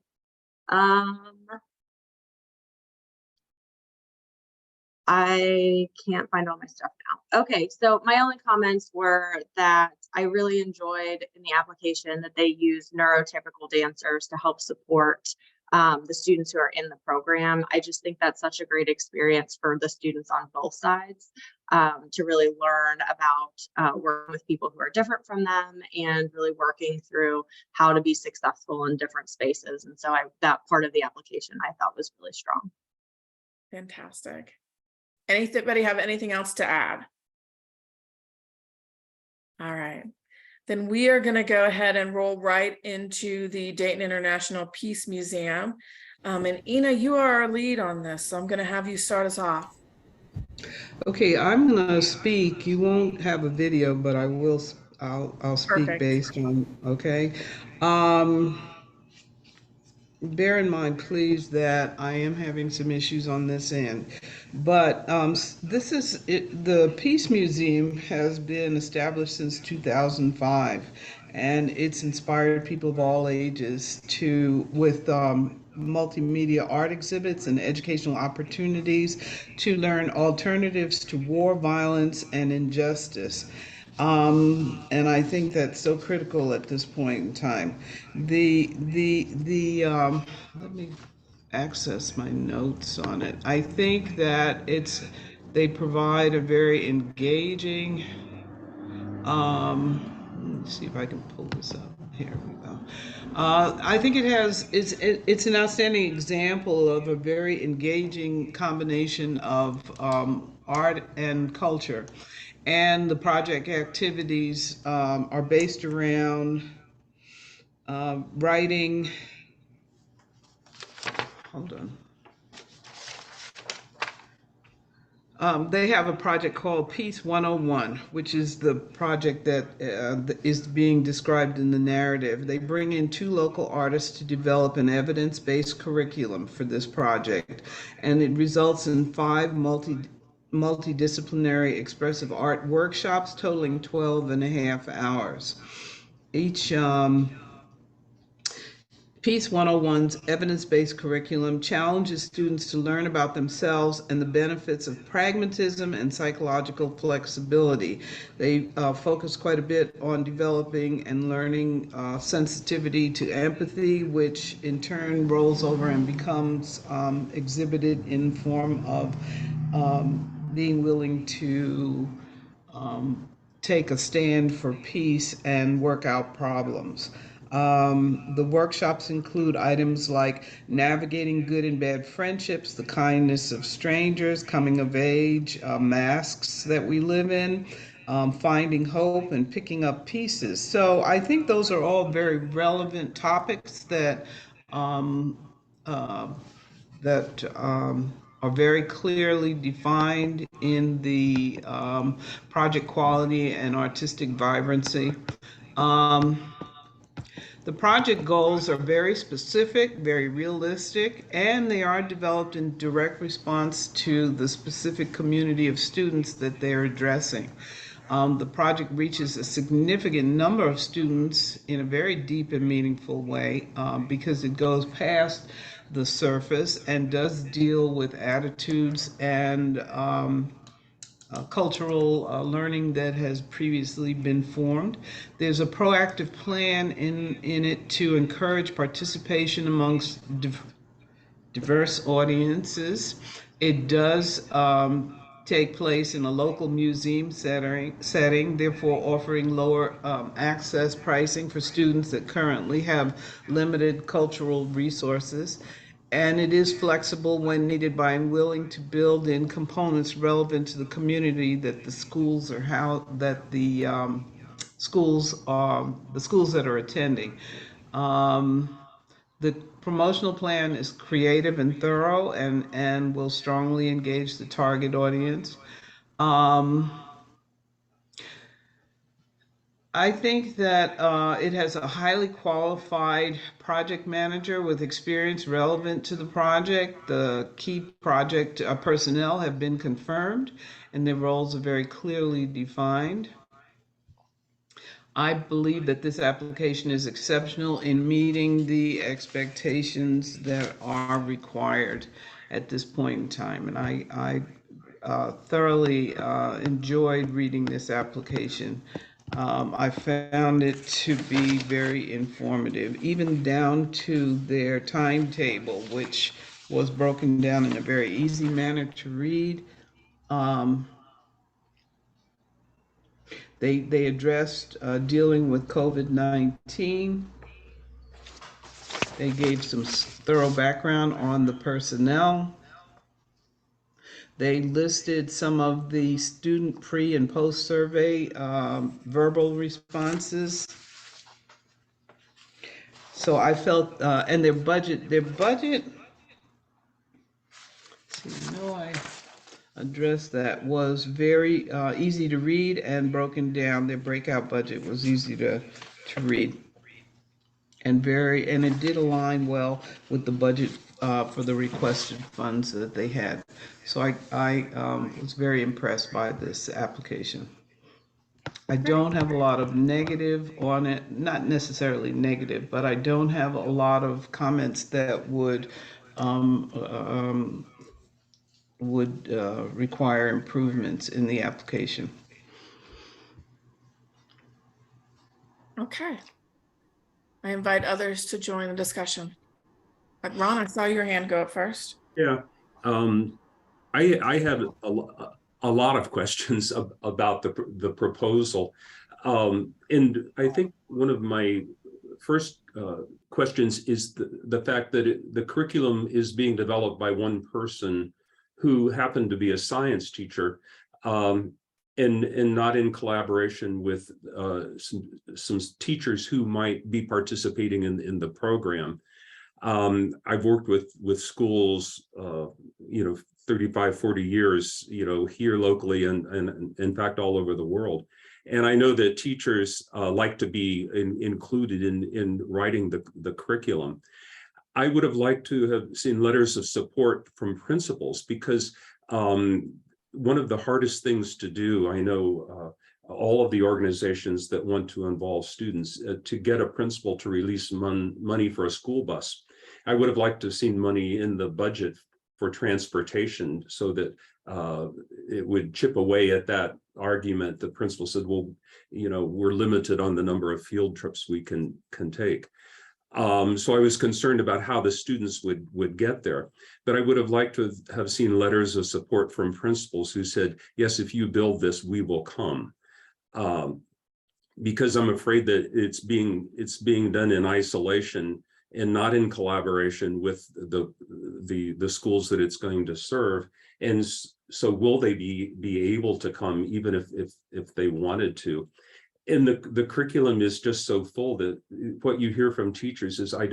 I can't find all my stuff now. Okay, so my only comments were that I really enjoyed in the application that they use neurotypical dancers to help support the students who are in the program. I just think that's such a great experience for the students on both sides to really learn about working with people who are different from them and really working through how to be successful in different spaces. And so that part of the application I thought was really strong.
Fantastic. Anybody have anything else to add? All right. Then we are going to go ahead and roll right into the Dayton International Peace Museum. And Ina, you are our lead on this, so I'm going to have you start us off.
Okay, I'm going to speak. You won't have a video, but I will. I'll speak
Perfect.
based on. Okay. bear in mind, please, that I am having some issues on this end. But this is it, the Peace Museum has been established since 2005, and it's inspired people of all ages with multimedia art exhibits and educational opportunities to learn alternatives to war, violence, and injustice. And I think that's so critical at this point in time. Let me access my notes on it. I think that they provide a very engaging, let me see if I can pull this up. Here we go. I think it's an outstanding example of a very engaging combination of art and culture. And the project activities are based around writing. Hold on. They have a project called Peace 101, which is the project that is being described in the narrative. They bring in 2 local artists to develop an evidence-based curriculum for this project, and it results in 5 multidisciplinary expressive art workshops totaling 12 and a half hours. Each Peace 101's evidence-based curriculum challenges students to learn about themselves and the benefits of pragmatism and psychological flexibility. They focus quite a bit on developing and learning sensitivity to empathy, which in turn rolls over and becomes exhibited in form of being willing to take a stand for peace and work out problems. The workshops include items like navigating good and bad friendships, the kindness of strangers, coming of age, masks that we live in, finding hope, and picking up pieces. So I think those are all very relevant topics that are very clearly defined in the project quality and artistic vibrancy. The project goals are very specific, very realistic, and they are developed in direct response to the specific community of students that they're addressing. The project reaches a significant number of students in a very deep and meaningful way because it goes past the surface and does deal with attitudes and cultural learning that has previously been formed. There's a proactive plan in it to encourage participation amongst diverse audiences. It does take place in a local museum setting, therefore offering lower access pricing for students that currently have limited cultural resources. And it is flexible when needed by and willing to build in components relevant to the community that the schools are the schools that are attending. The promotional plan is creative and thorough and will strongly engage the target audience. I think that it has a highly qualified project manager with experience relevant to the project. The key project personnel have been confirmed and their roles are very clearly defined. I believe that this application is exceptional in meeting the expectations that are required at this point in time. And I thoroughly enjoyed reading this application. I found it to be very informative, even down to their timetable, which was broken down in a very easy manner to read. They addressed dealing with COVID-19. They gave some thorough background on the personnel. They listed some of the student pre and post survey verbal responses. So I felt, and their budget, see, I addressed that, was very easy to read and broken down. Their breakout budget was easy to read. and it did align well with the budget for the requested funds that they had. So I was very impressed by this application. I don't have a lot of negative on it, not necessarily negative, but I don't have a lot of comments that would require improvements in the application.
Okay. I invite others to join the discussion. Ron, I saw your hand go up first.
Yeah, I had a lot of questions about the proposal. And I think one of my first questions is the fact that the curriculum is being developed by one person who happened to be a science teacher, and not in collaboration with some teachers who might be participating in the program. I've worked with schools, 35, 40 years, here locally and in fact, all over the world. And I know that teachers like to be included in writing the curriculum. I would have liked to have seen letters of support from principals, because one of the hardest things to do, I know all of the organizations that want to involve students, to get a principal to release money for a school bus. I would have liked to have seen money in the budget for transportation, so that it would chip away at that argument. The principal said, well, we're limited on the number of field trips we can take. So I was concerned about how the students would get there, but I would have liked to have seen letters of support from principals who said, yes, if you build this, we will come. Because I'm afraid that it's being done in isolation and not in collaboration with the schools that it's going to serve. And so will they be able to come, even if they wanted to? And the curriculum is just so full that what you hear from teachers is, I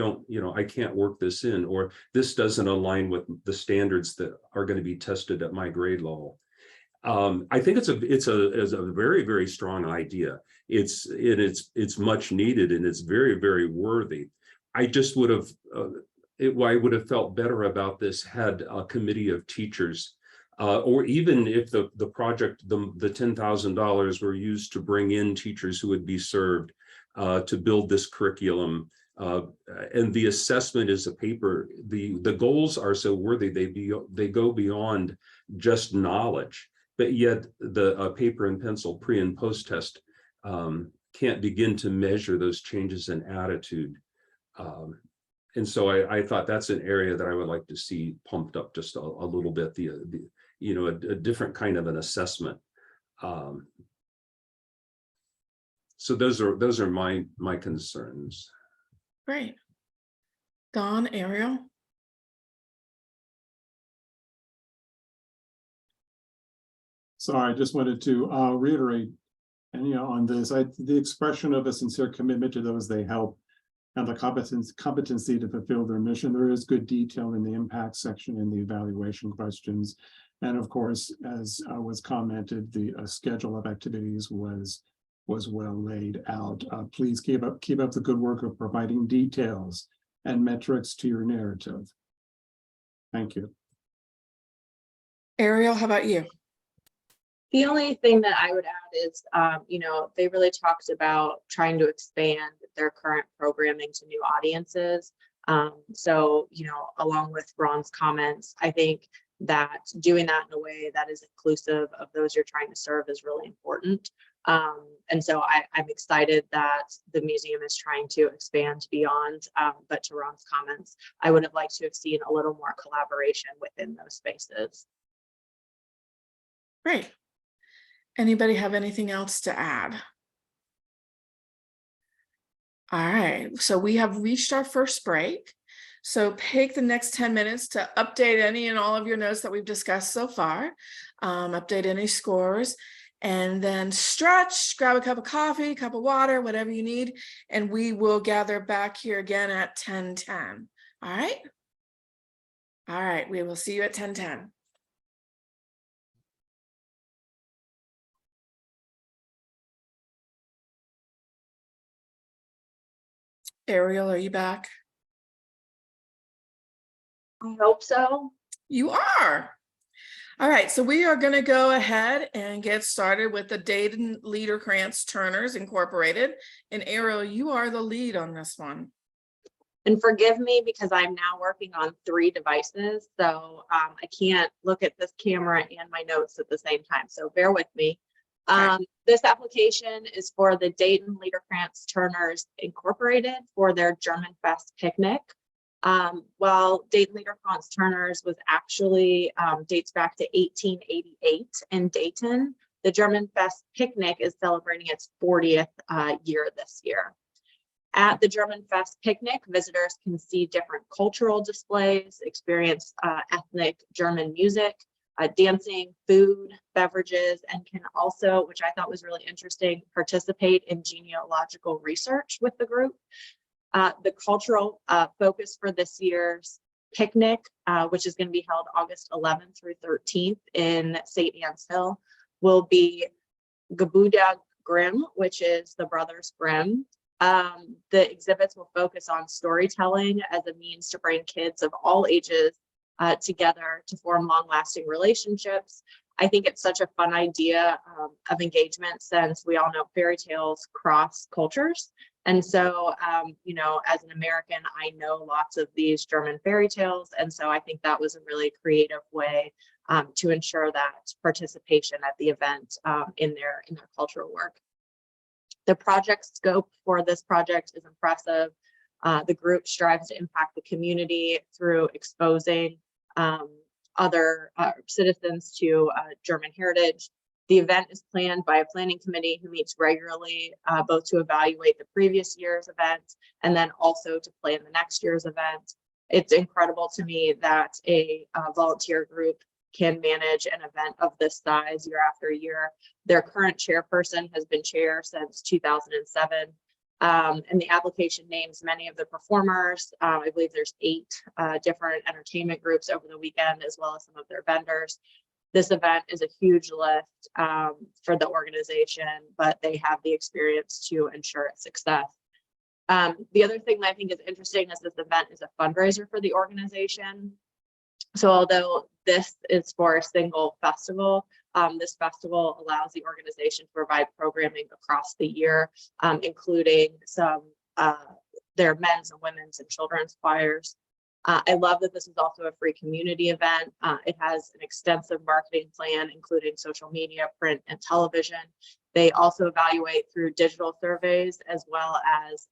can't work this in, or this doesn't align with the standards that are going to be tested at my grade level. I think it's a very, very strong idea. It's much needed, and it's very, very worthy. I just would have, I would have felt better about this had a committee of teachers, or even if the project, the $10,000 were used to bring in teachers who would be served to build this curriculum. And the assessment is a paper. The goals are so worthy, they go beyond just knowledge, but yet the paper and pencil pre and post test can't begin to measure those changes in attitude. And so I thought that's an area that I would like to see pumped up just a little bit, a different kind of an assessment. So those are my concerns.
Great. Don, Ariel?
Sorry, I just wanted to reiterate, and on this, the expression of a sincere commitment to those they help and the competency to fulfill their mission. There is good detail in the impact section in the evaluation questions. And of course, as was commented, the schedule of activities was well laid out. Please keep up the good work of providing details and metrics to your narrative. Thank you.
Ariel, how about you?
The only thing that I would add is, they really talked about trying to expand their current programming to new audiences. So, along with Ron's comments, I think that doing that in a way that is inclusive of those you're trying to serve is really important. And so I'm excited that the museum is trying to expand beyond, but to Ron's comments, I would have liked to have seen a little more collaboration within those spaces.
Great. Anybody have anything else to add? All right, so we have reached our first break. So take the next 10 minutes to update any and all of your notes that we've discussed so far, update any scores, and then stretch, grab a cup of coffee, cup of water, whatever you need, and we will gather back here again at 10:10. All right? All right, we will see you at 10:10. Ariel, are you back?
I hope so.
You are. All right, so we are going to go ahead and get started with the Dayton Liederkranz-Turners Incorporated. And Ariel, you are the lead on this one.
And forgive me because I'm now working on 3 devices, so I can't look at this camera and my notes at the same time, so bear with me. This application is for the Dayton Liederkranz-Turners Incorporated for their German Fest picnic. While Dayton Liederkranz-Turners was actually dates back to 1888 in Dayton, the German Fest picnic is celebrating its 40th year this year. At the German Fest picnic, visitors can see different cultural displays, experience ethnic German music, dancing, food, beverages, and can also, which I thought was really interesting, participate in genealogical research with the group. The cultural focus for this year's picnic, which is going to be held August 11th through 13th in St. Anne's Hill, will be Gebrüder Grimm, which is the Brothers Grimm. The exhibits will focus on storytelling as a means to bring kids of all ages together to form long-lasting relationships. I think it's such a fun idea of engagement, since we all know fairy tales cross cultures. And so, you know, as an American, I know lots of these German fairy tales. And so I think that was a really creative way to ensure that participation at the event in their cultural work. The project scope for this project is impressive. The group strives to impact the community through exposing other citizens to German heritage. The event is planned by a planning committee who meets regularly, both to evaluate the previous year's event and then also to plan the next year's event. It's incredible to me that a volunteer group can manage an event of this size year after year. Their current chairperson has been chair since 2007. And the application names many of the performers. I believe there's 8 different entertainment groups over the weekend, as well as some of their vendors. This event is a huge lift for the organization, but they have the experience to ensure its success. The other thing that I think is interesting is this event is a fundraiser for the organization. So although this is for a single festival, this festival allows the organization to provide programming across the year, including some their men's and women's and children's choirs. I love that this is also a free community event. It has an extensive marketing plan, including social media, print, and television. They also evaluate through digital surveys, as well as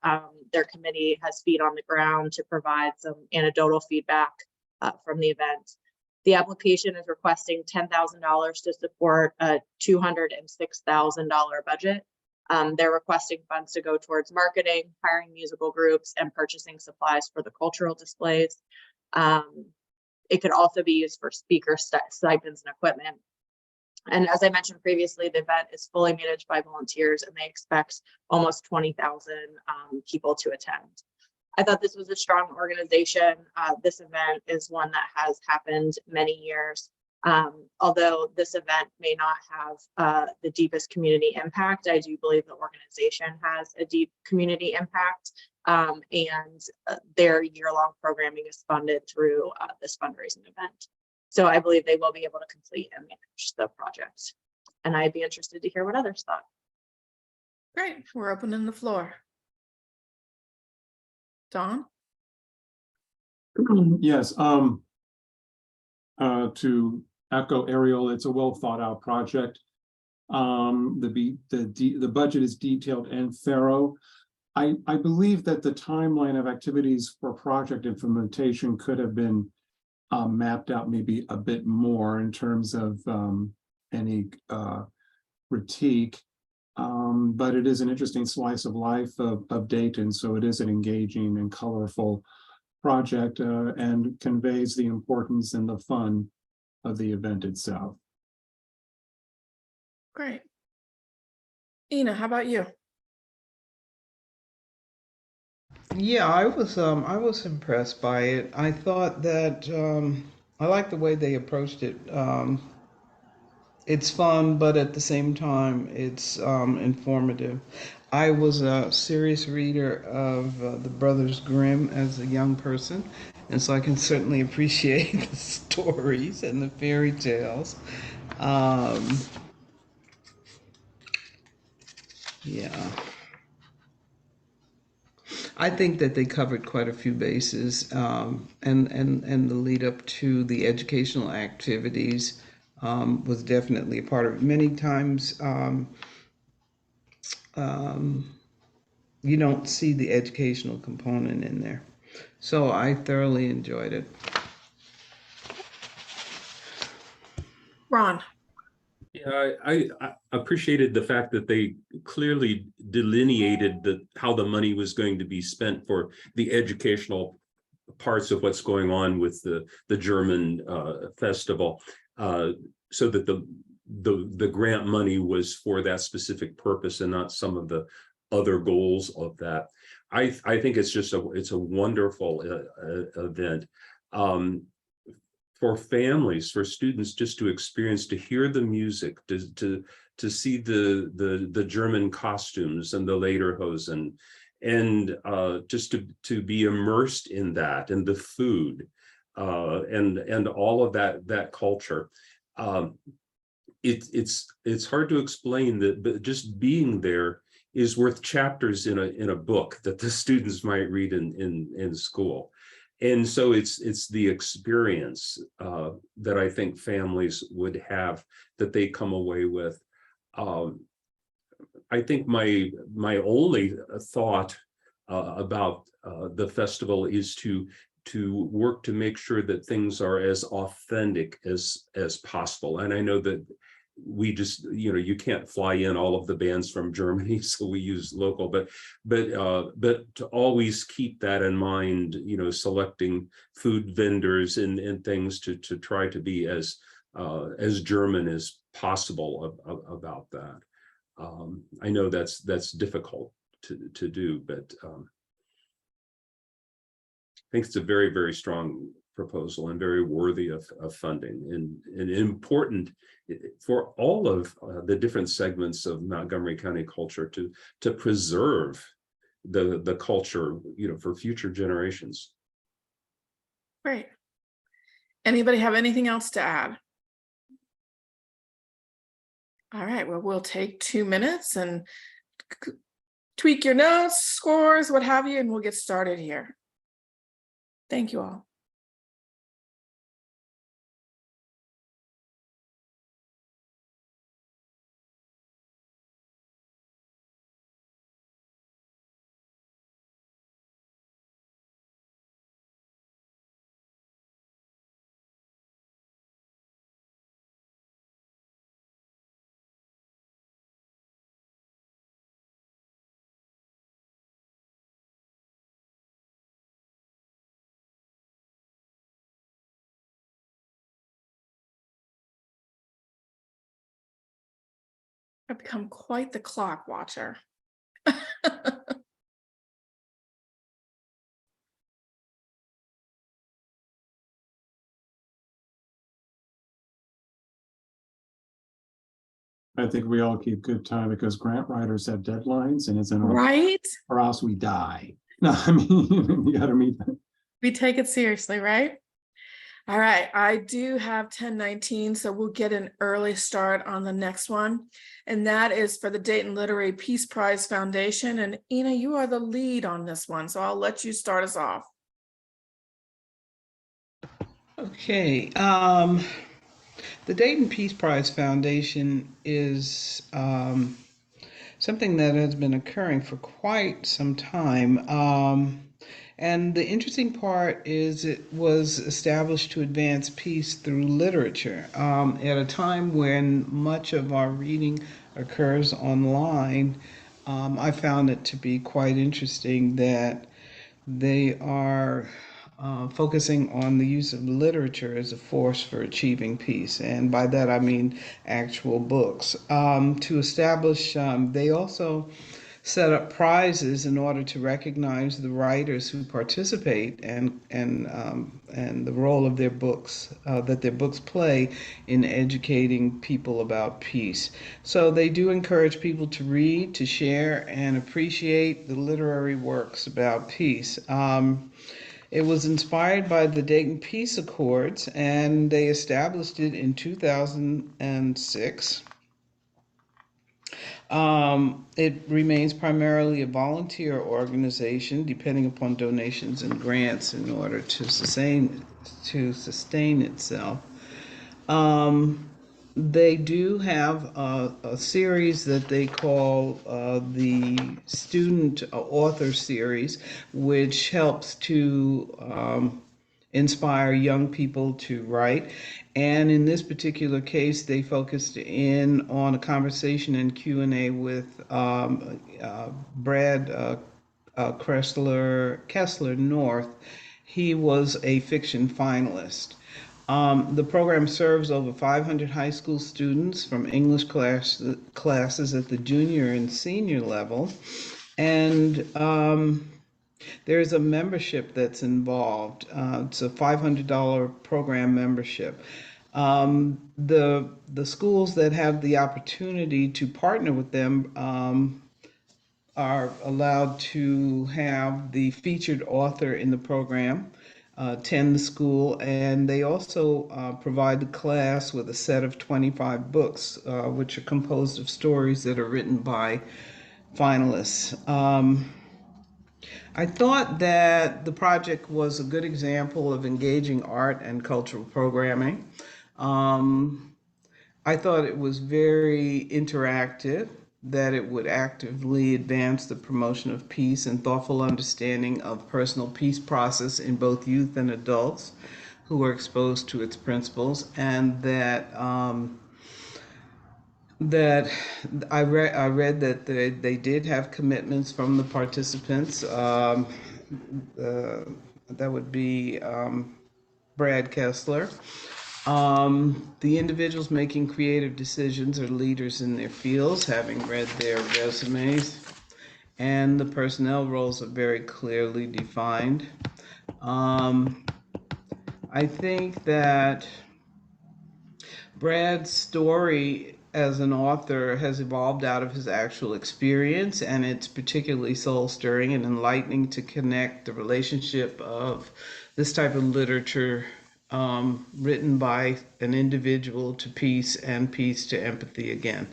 their committee has feet on the ground to provide some anecdotal feedback from the event. The application is requesting $10,000 to support a $206,000 budget. They're requesting funds to go towards marketing, hiring musical groups, and purchasing supplies for the cultural displays. It could also be used for speaker stipends and equipment. And as I mentioned previously, the event is fully managed by volunteers, and they expect almost 20,000 people to attend. I thought this was a strong organization. This event is one that has happened many years. Although this event may not have the deepest community impact, I do believe the organization has a deep community impact, and their year-long programming is funded through this fundraising event. So I believe they will be able to complete and manage the project. And I'd be interested to hear what others thought.
Great, we're opening the floor. Don?
Yes, to echo Ariel, it's a well thought out project. The budget is detailed and thorough. I believe that the timeline of activities for project implementation could have been mapped out maybe a bit more in terms of any critique. But it is an interesting slice of life of Dayton, so it is an engaging and colorful project and conveys the importance and the fun of the event itself.
Great. Ina, how about you?
Yeah, I was impressed by it. I thought that I like the way they approached it. It's fun, but at the same time, it's informative. I was a serious reader of the Brothers Grimm as a young person, and so I can certainly appreciate the stories and the fairy tales. Yeah. I think that they covered quite a few bases, and the lead up to the educational activities was definitely a part of it. Many times, you don't see the educational component in there. So I thoroughly enjoyed it.
Ron.
Yeah, I appreciated the fact that they clearly delineated how the money was going to be spent for the educational parts of what's going on with the German festival, so that the grant money was for that specific purpose and not some of the other goals of that. I think it's a wonderful event. For families, for students, just to experience, to hear the music, to see the German costumes and the lederhosen, and just to be immersed in that, and the food, and all of that culture. It's hard to explain that, but just being there is worth chapters in a book that the students might read in school. And so it's the experience that I think families would have, that they come away with. I think my only thought about the festival is to work to make sure that things are as authentic as possible. And I know that we just, you can't fly in all of the bands from Germany, so we use local, but to always keep that in mind, selecting food vendors and things to try to be as German as possible about that. I know that's difficult to do, but I think it's a very, very strong proposal and very worthy of funding, and important for all of the different segments of Montgomery County culture to preserve the culture, for future generations.
Great. Anybody have anything else to add? All right, well, we'll take 2 minutes and tweak your notes, scores, what have you, and we'll get started here. Thank you all. I've become quite the clock watcher.
I think we all keep good time because grant writers have deadlines, and it's in our,
Right?
or else we die. No, I mean, you gotta meet them.
We take it seriously, right? All right, I do have 10:19, so we'll get an early start on the next one. And that is for the Dayton Literary Peace Prize Foundation. And Ina, you are the lead on this one, so I'll let you start us off.
Okay, the Dayton Peace Prize Foundation is something that has been occurring for quite some time. And the interesting part is it was established to advance peace through literature at a time when much of our reading occurs online. I found it to be quite interesting that they are focusing on the use of literature as a force for achieving peace. And by that, I mean actual books. To establish, they also set up prizes in order to recognize the writers who participate and the role of their books that their books play in educating people about peace. So they do encourage people to read, to share, and appreciate the literary works about peace. It was inspired by the Dayton Peace Accords, and they established it in 2006. It remains primarily a volunteer organization, depending upon donations and grants in order to sustain itself. They do have a series that they call the Student Author Series, which helps to inspire young people to write. And in this particular case, they focused in on a conversation and Q&A with Brad Kessler North. He was a fiction finalist. The program serves over 500 high school students from English classes at the junior and senior level. And there's a membership that's involved. It's a $500 program membership. The schools that have the opportunity to partner with them are allowed to have the featured author in the program attend the school, and they also provide the class with a set of 25 books, which are composed of stories that are written by finalists. I thought that the project was a good example of engaging art and cultural programming. I thought it was very interactive, that it would actively advance the promotion of peace and thoughtful understanding of personal peace process in both youth and adults who are exposed to its principles, and that I read that they did have commitments from the participants. That would be Brad Kessler. The individuals making creative decisions are leaders in their fields, having read their resumes, and the personnel roles are very clearly defined. I think that Brad's story as an author has evolved out of his actual experience, and it's particularly soul-stirring and enlightening to connect the relationship of this type of literature written by an individual to peace and peace to empathy again.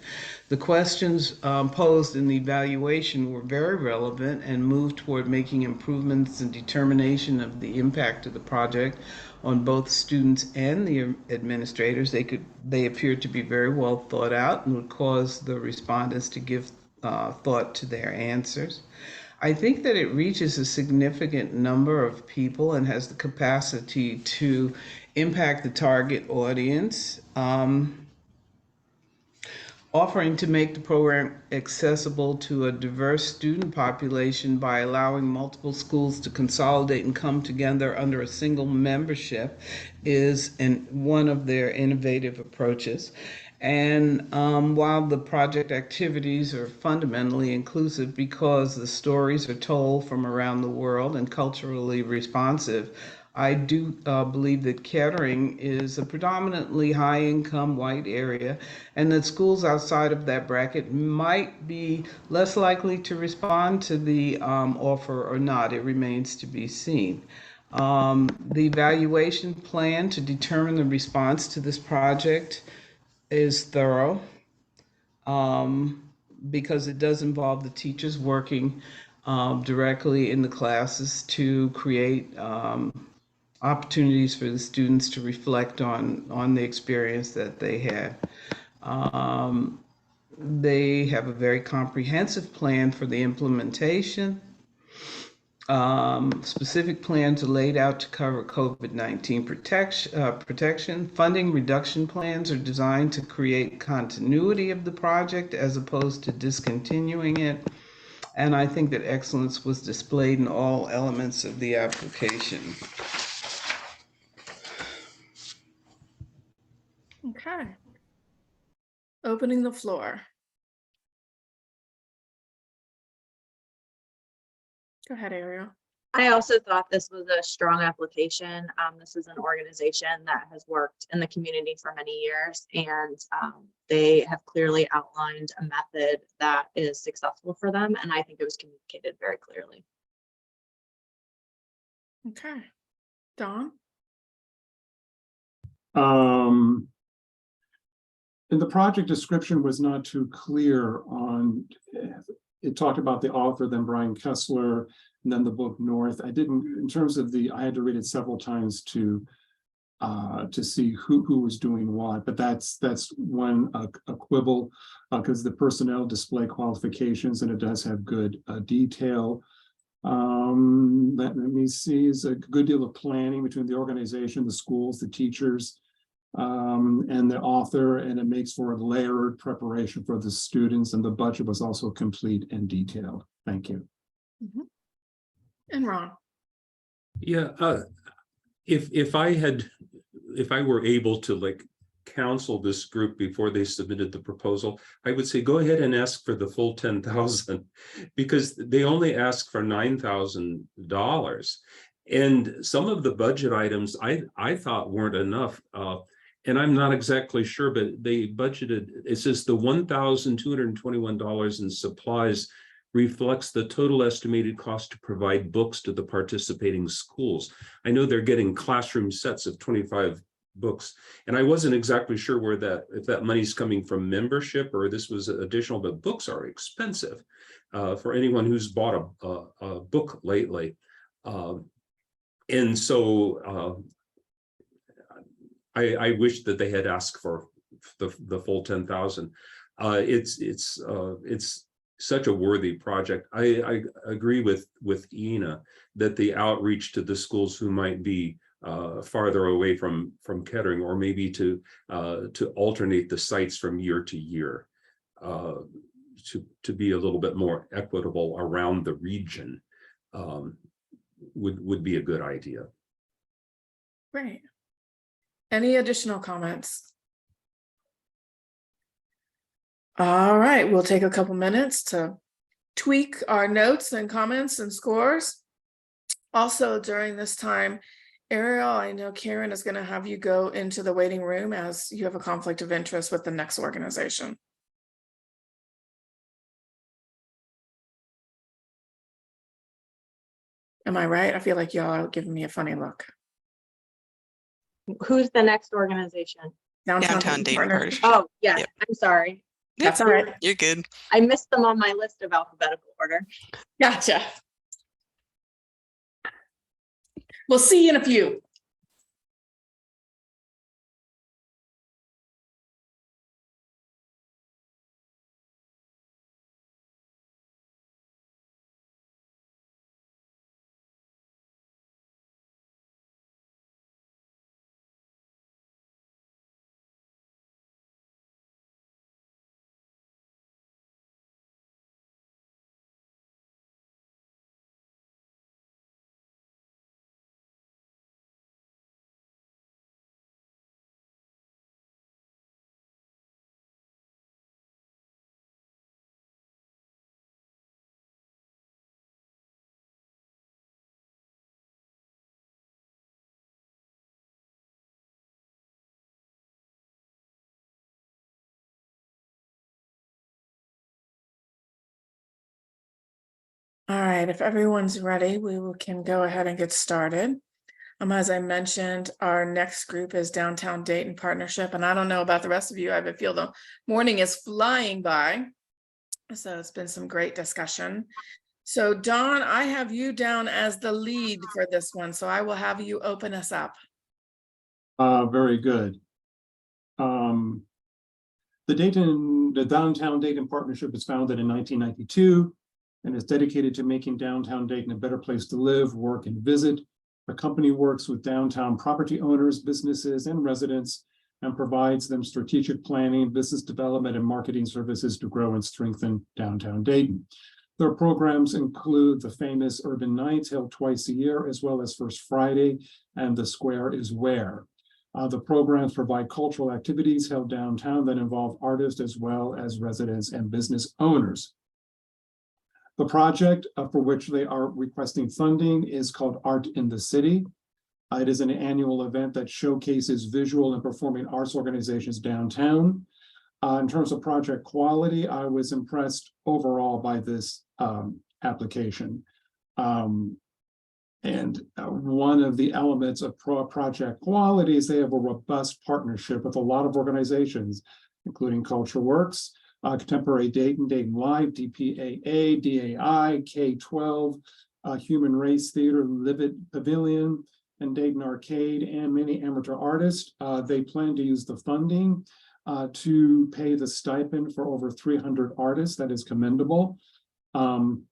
The questions posed in the evaluation were very relevant and moved toward making improvements in determination of the impact of the project on both students and the administrators. They appeared to be very well thought out and would cause the respondents to give thought to their answers. I think that it reaches a significant number of people and has the capacity to impact the target audience, offering to make the program accessible to a diverse student population by allowing multiple schools to consolidate and come together under a single membership is one of their innovative approaches. And while the project activities are fundamentally inclusive because the stories are told from around the world and culturally responsive, I do believe that Kettering is a predominantly high-income white area, and that schools outside of that bracket might be less likely to respond to the offer or not. It remains to be seen. The evaluation plan to determine the response to this project is thorough because it does involve the teachers working directly in the classes to create opportunities for the students to reflect on the experience that they had. They have a very comprehensive plan for the implementation. Specific plans are laid out to cover COVID-19 protection. Funding reduction plans are designed to create continuity of the project as opposed to discontinuing it. And I think that excellence was displayed in all elements of the application.
Okay. Opening the floor. Go ahead, Ariel.
I also thought this was a strong application. This is an organization that has worked in the community for many years, and they have clearly outlined a method that is successful for them, and I think it was communicated very clearly.
Okay. Dawn?
And the project description was not too clear on, it talked about the author, then Brian Kessler, and then the book North. I didn't, in terms of I had to read it several times to see who was doing what, but that's one a quibble, because the personnel display qualifications and it does have good detail. Let me see, is a good deal of planning between the organization, the schools, the teachers, and the author, and it makes for a layered preparation for the students, and the budget was also complete and detailed. Thank you.
Mm-hmm. And Ron?
Yeah, if I were able to like counsel this group before they submitted the proposal, I would say go ahead and ask for the full 10,000, because they only asked for $9,000, and some of the budget items I thought weren't enough. And I'm not exactly sure, but they budgeted, it says the $1,221 in supplies reflects the total estimated cost to provide books to the participating schools. I know they're getting classroom sets of 25 books, and I wasn't exactly sure where if that money's coming from membership or this was additional, but books are expensive for anyone who's bought a book lately. And so I wish that they had asked for the full 10,000. It's such a worthy project. I agree with Ina that the outreach to the schools who might be farther away from Kettering, or maybe to alternate the sites from year to year, to be a little bit more equitable around the region, would be a good idea.
Great. Any additional comments? All right, we'll take a couple minutes to tweak our notes and comments and scores. Also, during this time, Ariel, I know Karen is going to have you go into the waiting room as you have a conflict of interest with the next organization. Am I right? I feel like y'all are giving me a funny look.
Who's the next organization?
Downtown Dayton Partnership.
Oh, yes,
Yep.
I'm sorry.
That's all right.
You're good.
I missed them on my list of alphabetical order.
Gotcha. We'll see you in a few. All right, if everyone's ready, can go ahead and get started. As I mentioned, our next group is Downtown Dayton Partnership, and I don't know about the rest of you. I feel the morning is flying by, so it's been some great discussion. So Dawn, I have you down as the lead for this one, so I will have you open us up.
Very good. The Downtown Dayton Partnership was founded in 1992 and is dedicated to making downtown Dayton a better place to live, work, and visit. The company works with downtown property owners, businesses, and residents, and provides them strategic planning, business development, and marketing services to grow and strengthen downtown Dayton. Their programs include the famous Urban Nights, held twice a year, as well as First Friday and The Square is Where. The programs provide cultural activities held downtown that involve artists as well as residents and business owners. The project for which they are requesting funding is called Art in the City. It is an annual event that showcases visual and performing arts organizations downtown. In terms of project quality, I was impressed overall by this application. And one of the elements of project quality is they have a robust partnership with a lot of organizations, including Culture Works, Contemporary Dayton, Dayton Live, DPAA, DAI, K-12, Human Race Theater, Livid Pavilion, and Dayton Arcade, and many amateur artists. They plan to use the funding to pay the stipend for over 300 artists. That is commendable. So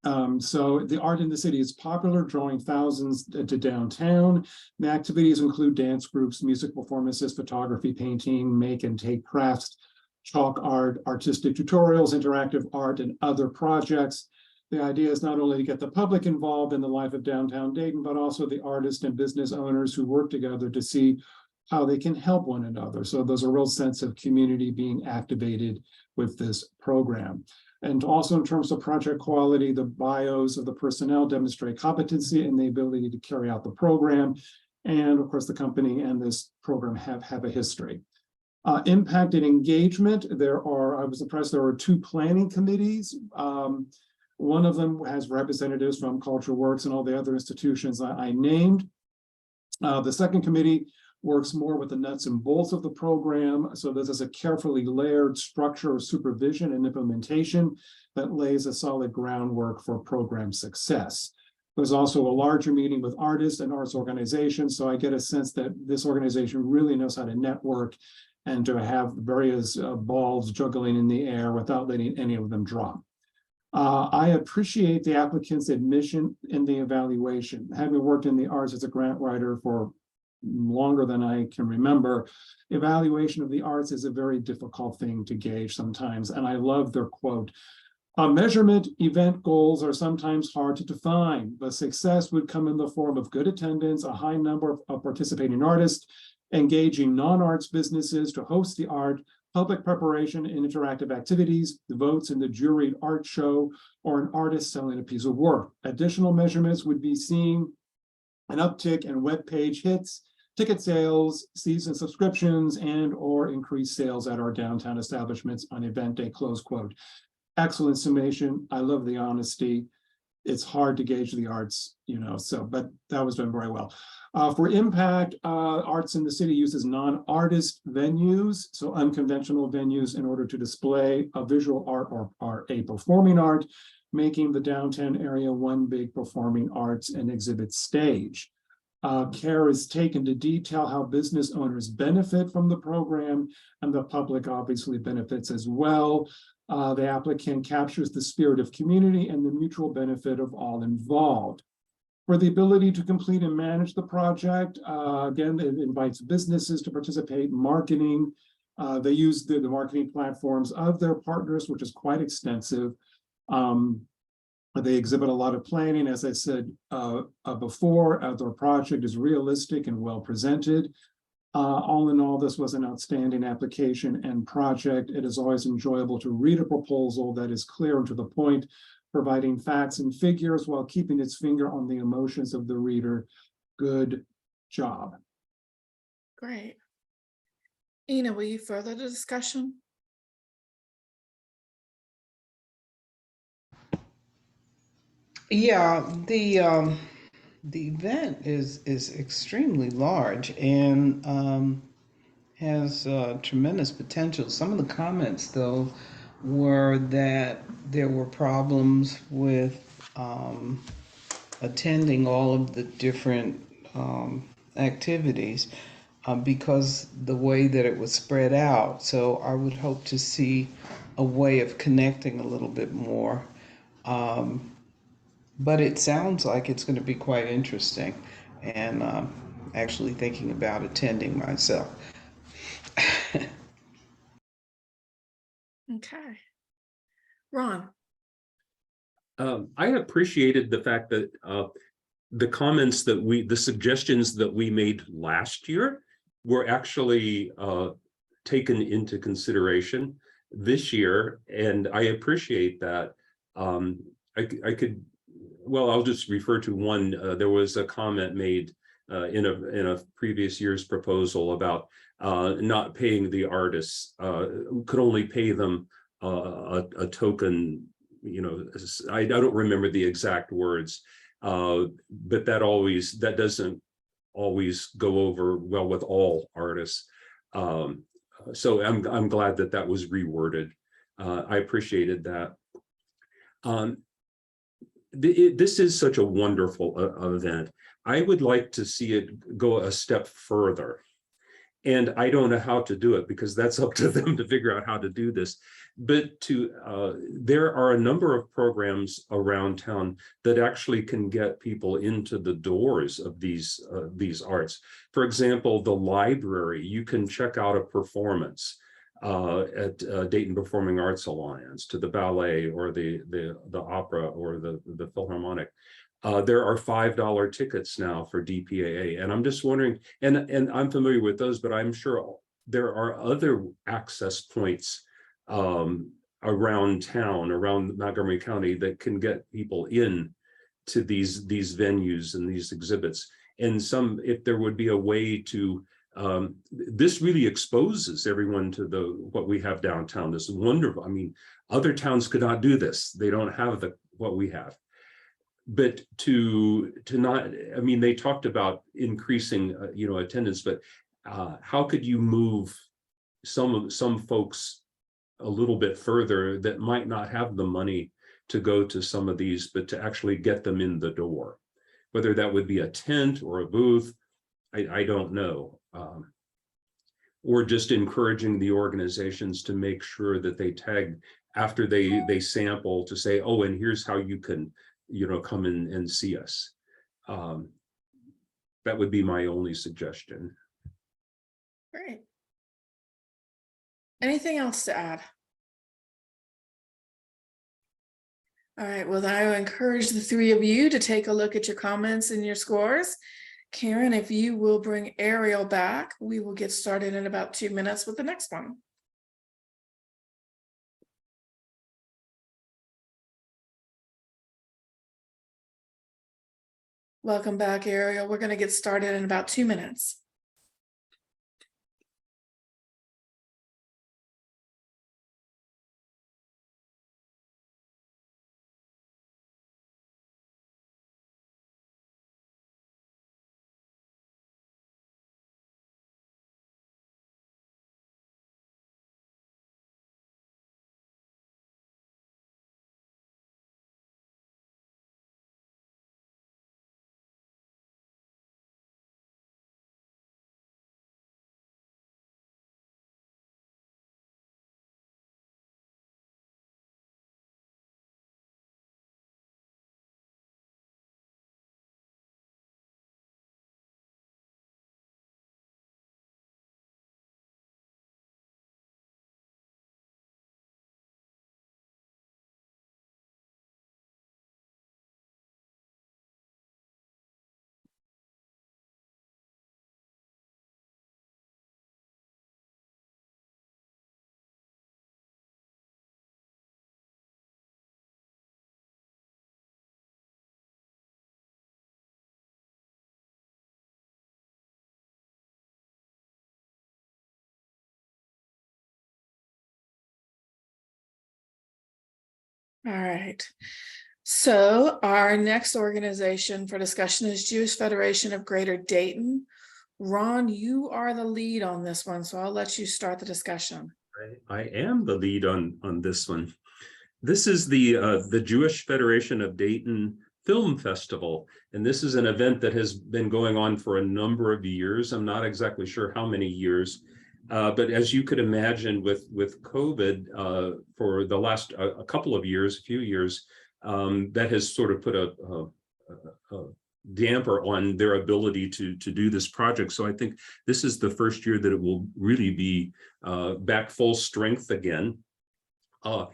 the Art in the City is popular, drawing thousands to downtown. The activities include dance groups, music performances, photography, painting, make and take crafts, chalk art, artistic tutorials, interactive art, and other projects. The idea is not only to get the public involved in the life of downtown Dayton, but also the artists and business owners who work together to see how they can help one another. So there's a real sense of community being activated with this program. And also in terms of project quality, the bios of the personnel demonstrate competency and the ability to carry out the program. And of course, the company and this program have a history. Impact and engagement, I was impressed, there are 2 planning committees. One of them has representatives from Culture Works and all the other institutions I named. The second committee works more with the nuts and bolts of the program. So this is a carefully layered structure of supervision and implementation that lays a solid groundwork for program success. There's also a larger meeting with artists and arts organizations. So I get a sense that this organization really knows how to network and to have various balls juggling in the air without letting any of them drop. I appreciate the applicant's admission in the evaluation. Having worked in the arts as a grant writer for longer than I can remember, evaluation of the arts is a very difficult thing to gauge sometimes. And I love their quote, measurement event goals are sometimes hard to define, but success would come in the form of good attendance, a high number of participating artists, engaging non-arts businesses to host the art, public preparation and interactive activities, the votes in the juried art show, or an artist selling a piece of work. Additional measurements would be seeing an uptick in web page hits, ticket sales, season subscriptions, and or increased sales at our downtown establishments on event day, close quote. Excellent summation. I love the honesty. It's hard to gauge the arts, but that was done very well. For impact, Arts in the City uses non-artist venues, so unconventional venues in order to display a visual art or a performing art, making the downtown area one big performing arts and exhibit stage. Care is taken to detail how business owners benefit from the program, and the public obviously benefits as well. The applicant captures the spirit of community and the mutual benefit of all involved. For the ability to complete and manage the project, again, it invites businesses to participate in marketing. They use the marketing platforms of their partners, which is quite extensive. They exhibit a lot of planning. As I said before, their project is realistic and well presented. All in all, this was an outstanding application and project. It is always enjoyable to read a proposal that is clear and to the point, providing facts and figures while keeping its finger on the emotions of the reader. Good job.
Great. Ina, will you further the discussion?
Yeah, the event is extremely large and has tremendous potential. Some of the comments, though, were that there were problems with attending all of the different activities because the way that it was spread out. So I would hope to see a way of connecting a little bit more. But it sounds like it's going to be quite interesting, and actually thinking about attending myself.
Okay. Ron.
I appreciated the fact that the suggestions that we made last year were actually taken into consideration this year, and I appreciate that. I could, well, I'll just refer to one. There was a comment made in a previous year's proposal about not paying the artists, could only pay them a token. You know, I don't remember the exact words, but that doesn't always go over well with all artists. So I'm glad that was reworded. I appreciated that. This is such a wonderful event. I would like to see it go a step further. And I don't know how to do it because that's up to them to figure out how to do this. But there are a number of programs around town that actually can get people into the doors of these arts. For example, the library, you can check out a performance at Dayton Performing Arts Alliance, to the ballet or the opera or the Philharmonic. There are $5 tickets now for DPAA, and I'm just wondering, and I'm familiar with those, but I'm sure there are other access points around town, around Montgomery County, that can get people in to these venues and these exhibits. And if there would be a way to, this really exposes everyone to what we have downtown. This is wonderful. I mean, other towns could not do this. They don't have what we have. But to not, I mean, they talked about increasing, attendance, but how could you move some folks a little bit further that might not have the money to go to some of these, but to actually get them in the door, whether that would be a tent or a booth, I don't know. Or just encouraging the organizations to make sure that they tag after they sample to say, oh, and here's how you can, come in and see us. That would be my only suggestion.
Great. Anything else to add? All right, well, then I will encourage the three of you to take a look at your comments and your scores. Karen, if you will bring Ariel back, we will get started in about 2 minutes with the next one. Welcome back, Ariel. We're going to get started in about 2 minutes. All right. So our next organization for discussion is Jewish Federation of Greater Dayton. Ron, you are the lead on this one, so I'll let you start the discussion.
I am the lead on this one. This is the Jewish Federation of Dayton Film Festival, and this is an event that has been going on for a number of years. I'm not exactly sure how many years, but as you could imagine, with COVID for the last a couple of years, a few years, that has sort of put a damper on their ability to do this project. So I think this is the first year that it will really be back full strength again. What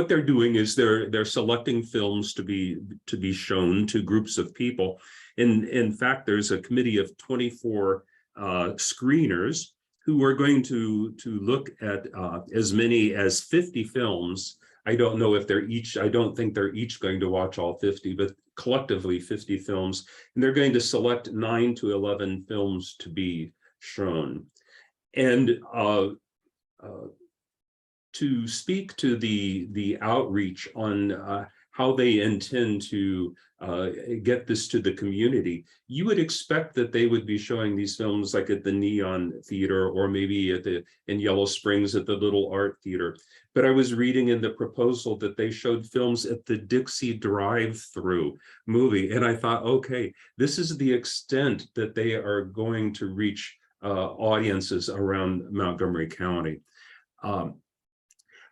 they're doing is they're selecting films to be shown to groups of people. In fact, there's a committee of 24 screeners who are going to look at as many as 50 films. I don't know if I don't think they're each going to watch all 50, but collectively 50 films. And they're going to select 9 to 11 films to be shown. And to speak to the outreach on how they intend to get this to the community, you would expect that they would be showing these films like at the Neon Theater, or maybe in Yellow Springs at the Little Art Theater. But I was reading in the proposal that they showed films at the Dixie Drive-Through movie, and I thought, okay, this is the extent that they are going to reach audiences around Montgomery County.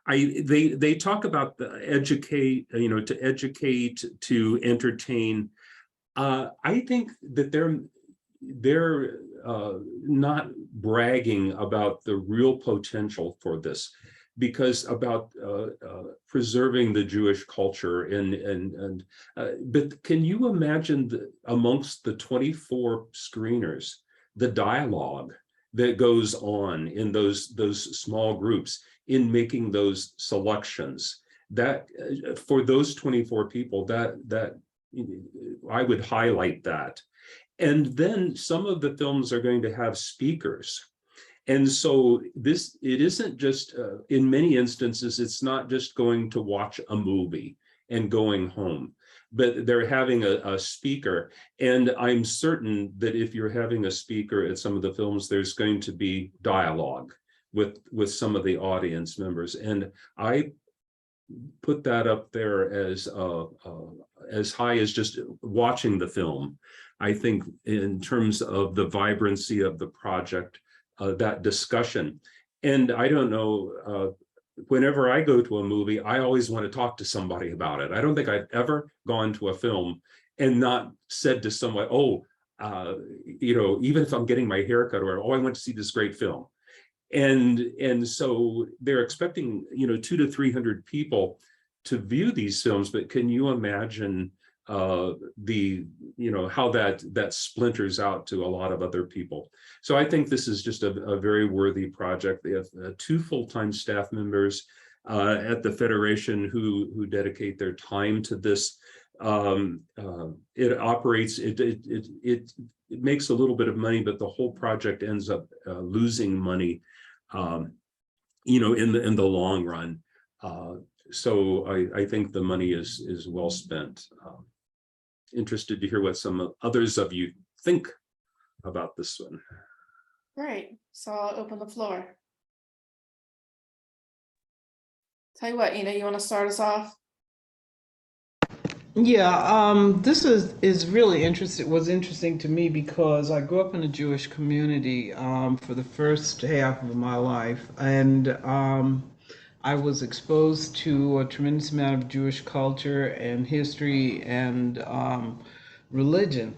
They talk about the educate, to educate, to entertain. I think that they're not bragging about the real potential for this, because about preserving the Jewish culture but can you imagine amongst the 24 screeners, the dialogue that goes on in those small groups in making those selections, that for those 24 people, that I would highlight that. And then some of the films are going to have speakers. And so it isn't just, in many instances, it's not just going to watch a movie and going home, but they're having a speaker. And I'm certain that if you're having a speaker at some of the films, there's going to be dialogue with some of the audience members. And I put that up there as high as just watching the film. I think in terms of the vibrancy of the project, that discussion. And I don't know, whenever I go to a movie, I always want to talk to somebody about it. I don't think I've ever gone to a film and not said to someone, even if I'm getting my hair cut, or, I went to see this great film. And so they're expecting, 200 to 300 people to view these films, but can you imagine how that splinters out to a lot of other people? So I think this is just a very worthy project. They have 2 full-time staff members at the Federation who dedicate their time to this. It operates, it makes a little bit of money, but the whole project ends up losing money, in the long run. So I think the money is well spent. Interested to hear what some others of you think about this one.
Great, so I'll open the floor. Tell you what, you want to start us off?
Yeah, this is really interesting. Was interesting to me because I grew up in a Jewish community for the first half of my life, and I was exposed to a tremendous amount of Jewish culture and history and religion.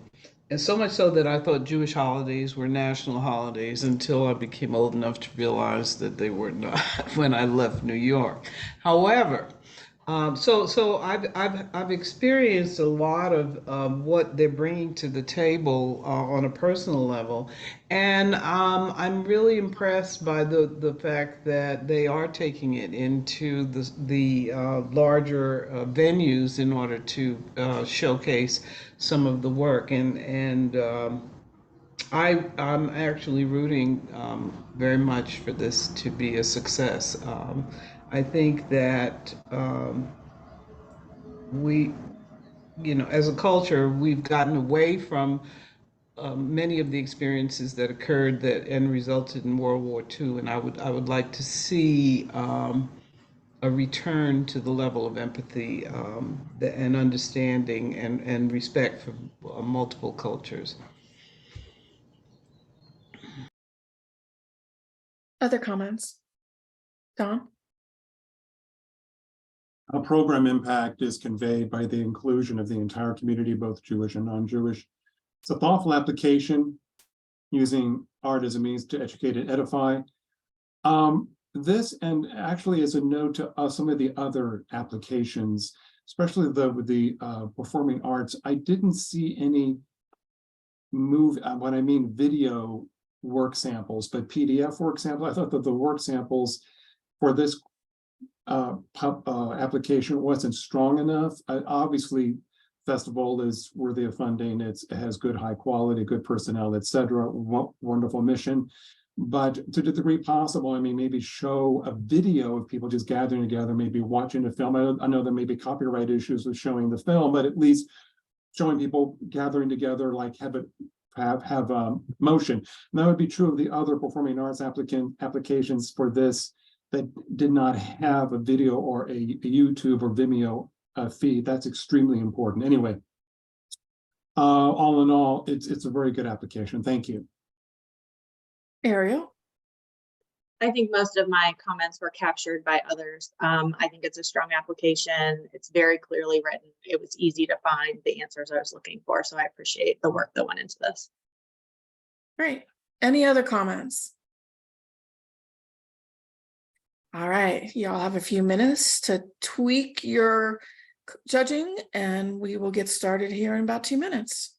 And so much so that I thought Jewish holidays were national holidays until I became old enough to realize that they were not when I left New York. However, so I've experienced a lot of what they're bringing to the table on a personal level, and I'm really impressed by the fact that they are taking it into the larger venues in order to showcase some of the work, and I'm actually rooting very much for this to be a success. I think that we, as a culture, we've gotten away from many of the experiences that occurred and resulted in World War II, and I would like to see a return to the level of empathy and understanding and respect for multiple cultures.
Other comments? Don?
A program impact is conveyed by the inclusion of the entire community, both Jewish and non-Jewish. It's a thoughtful application using art as a means to educate and edify. This, and actually as a note to some of the other applications, especially with the performing arts, I didn't see any when I mean video work samples, but PDF work samples. I thought that the work samples for this application wasn't strong enough. Obviously, festival is worthy of funding. It has good, high quality, good personnel, etc. Wonderful mission. But to the degree possible, I mean, maybe show a video of people just gathering together, maybe watching a film. I know there may be copyright issues with showing the film, but at least showing people gathering together, like have motion. And that would be true of the other performing arts applications for this that did not have a video or a YouTube or Vimeo feed. That's extremely important. Anyway, all in all, it's a very good application. Thank you.
Ariel?
I think most of my comments were captured by others. I think it's a strong application. It's very clearly written. It was easy to find the answers I was looking for. So I appreciate the work that went into this.
Great. Any other comments? All right, y'all have a few minutes to tweak your judging, and we will get started here in about 2 minutes.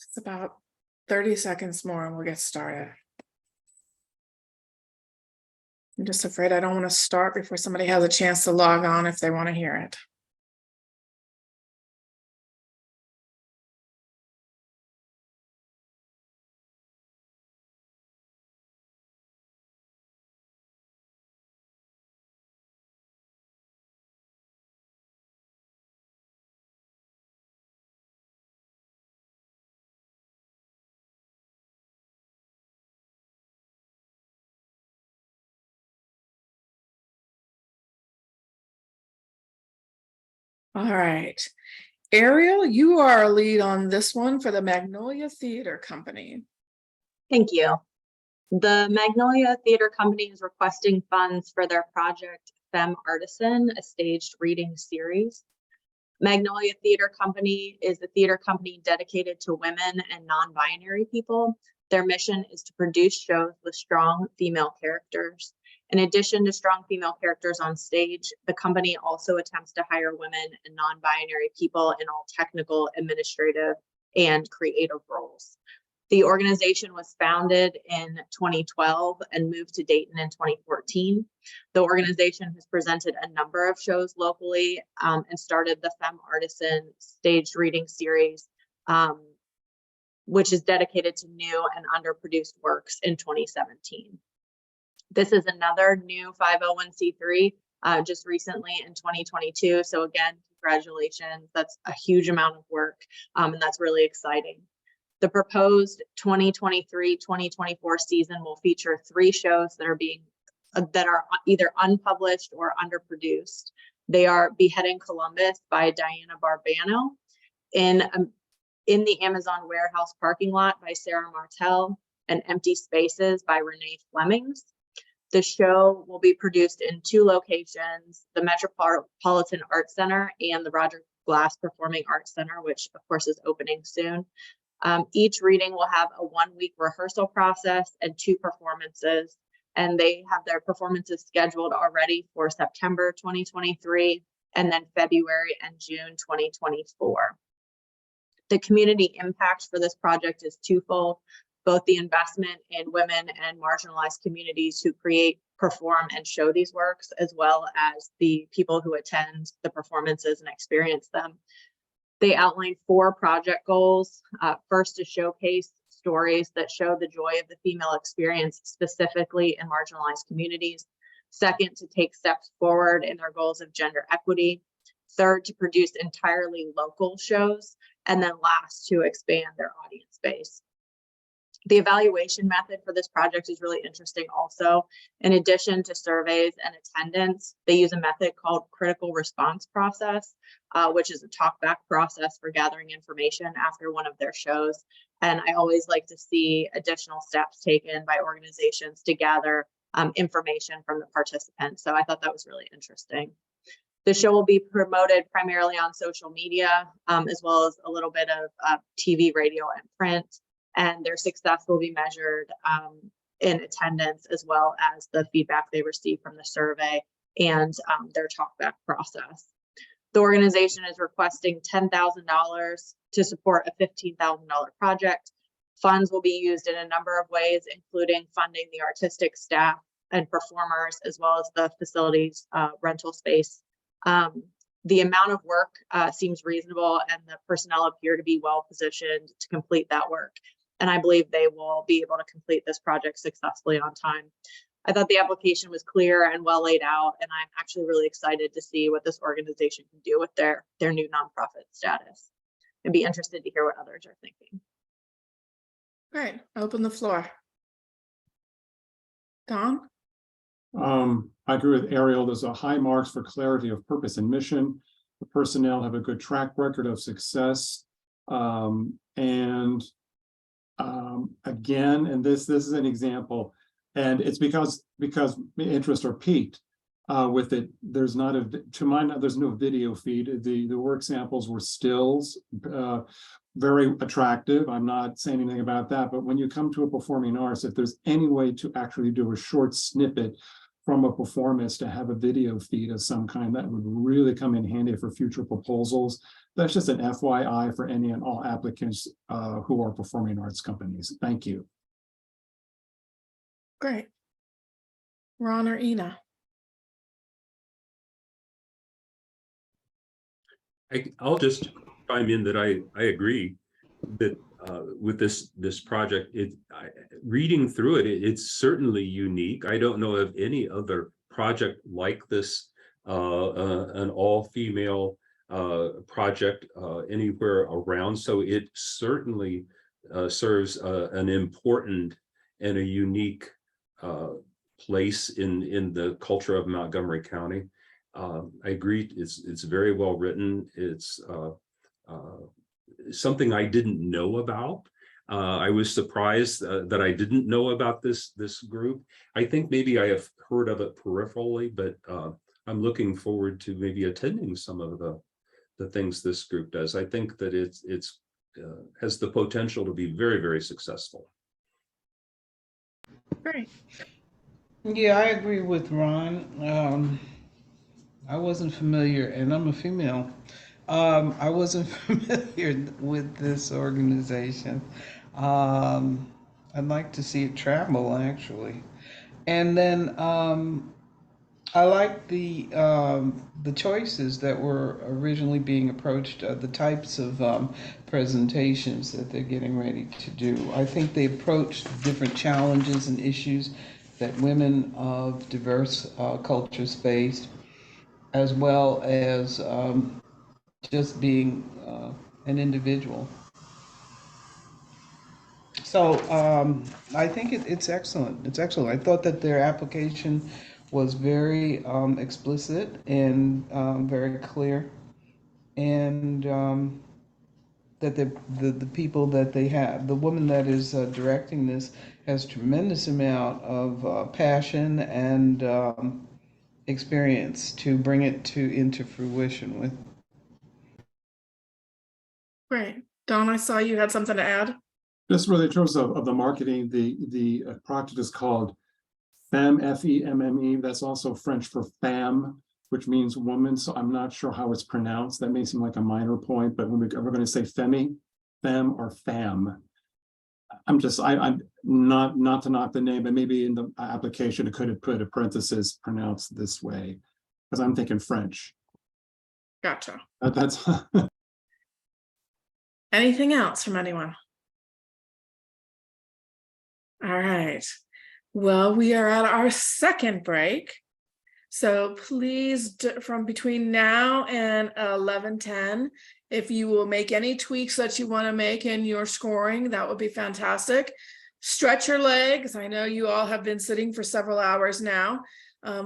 It's about 30 seconds more and we'll get started. I'm just afraid I don't want to start before somebody has a chance to log on if they want to hear it. All right. Ariel, you are a lead on this one for the Magnolia Theater Company.
Thank you. The Magnolia Theater Company is requesting funds for their project Femme Artisan, a staged reading series. Magnolia Theater Company is a theater company dedicated to women and non-binary people. Their mission is to produce shows with strong female characters. In addition to strong female characters on stage, the company also attempts to hire women and non-binary people in all technical, administrative, and creative roles. The organization was founded in 2012 and moved to Dayton in 2014. The organization has presented a number of shows locally and started the Femme Artisan staged reading series, which is dedicated to new and underproduced works in 2017. This is another new 501c3 just recently in 2022. So again, congratulations. That's a huge amount of work, and that's really exciting. The proposed 2023-2024 season will feature 3 shows that are either unpublished or underproduced. They are Beheading Columbus by Diana Barbano, in the Amazon Warehouse Parking Lot by Sarah Martel, and Empty Spaces by Renee Flemings. The show will be produced in 2 locations, the Metropolitan Art Center and the Roger Glass Performing Arts Center, which of course is opening soon. Each reading will have a 1-week rehearsal process and 2 performances, and they have their performances scheduled already for September 2023 and then February and June 2024. The community impact for this project is twofold, both the investment in women and marginalized communities who create, perform, and show these works, as well as the people who attend the performances and experience them. They outlined 4 project goals. First, to showcase stories that show the joy of the female experience, specifically in marginalized communities. Second, to take steps forward in their goals of gender equity. Third, to produce entirely local shows. And then last, to expand their audience base. The evaluation method for this project is really interesting also. In addition to surveys and attendance, they use a method called critical response process, which is a talkback process for gathering information after one of their shows. And I always like to see additional steps taken by organizations to gather information from the participants. So I thought that was really interesting. The show will be promoted primarily on social media, as well as a little bit of TV, radio, and print. And their success will be measured in attendance, as well as the feedback they receive from the survey and their talkback process. The organization is requesting $10,000 to support a $15,000 project. Funds will be used in a number of ways, including funding the artistic staff and performers, as well as the facilities rental space. The amount of work seems reasonable, and the personnel appear to be well positioned to complete that work. And I believe they will be able to complete this project successfully on time. I thought the application was clear and well laid out, and I'm actually really excited to see what this organization can do with their new nonprofit status. I'd be interested to hear what others are thinking.
Great, open the floor. Don?
I agree with Ariel. There's a high marks for clarity of purpose and mission. The personnel have a good track record of success. Again, and this is an example, and it's because interests are piqued with it. There's not there's no video feed. The work samples were stills, very attractive. I'm not saying anything about that, but when you come to a performing arts, if there's any way to actually do a short snippet from a performance to have a video feed of some kind, that would really come in handy for future proposals. That's just an FYI for any and all applicants who are performing arts companies. Thank you.
Great. Ron or Ina?
I'll just chime in that I agree that with this project, reading through it, it's certainly unique. I don't know of any other project like this, an all-female project anywhere around. So it certainly serves an important and a unique place in the culture of Montgomery County. I agree. It's very well written. It's something I didn't know about. I was surprised that I didn't know about this group. I think maybe I have heard of it peripherally, but I'm looking forward to maybe attending some of the things this group does. I think that it's has the potential to be very, very successful.
Great.
Yeah, I agree with Ron. I wasn't familiar, and I'm a female. I wasn't familiar with this organization. I'd like to see it travel, actually. And then I like the choices that were originally being approached, the types of presentations that they're getting ready to do. I think they approached different challenges and issues that women of diverse cultures faced. as well as just being an individual. So I think it's excellent. It's excellent. I thought that their application was very explicit and very clear, and that the people that they have, the woman that is directing this has tremendous amount of passion and experience to bring it into fruition with.
Great. Don, I saw you had something to add.
Just really in terms of the marketing, the project is called FEMME, F-E-M-M-E. That's also French for femme, which means woman. So I'm not sure how it's pronounced. That may seem like a minor point, but when we're going to say femme or femme, I'm not to knock the name, but maybe in the application it could have put a parenthesis pronounced this way, because I'm thinking French.
Gotcha.
That's
Anything else from anyone? All right. Well, we are at our second break. So please, from between now and 11:10, if you will make any tweaks that you want to make in your scoring, that would be fantastic. Stretch your legs. I know you all have been sitting for several hours now.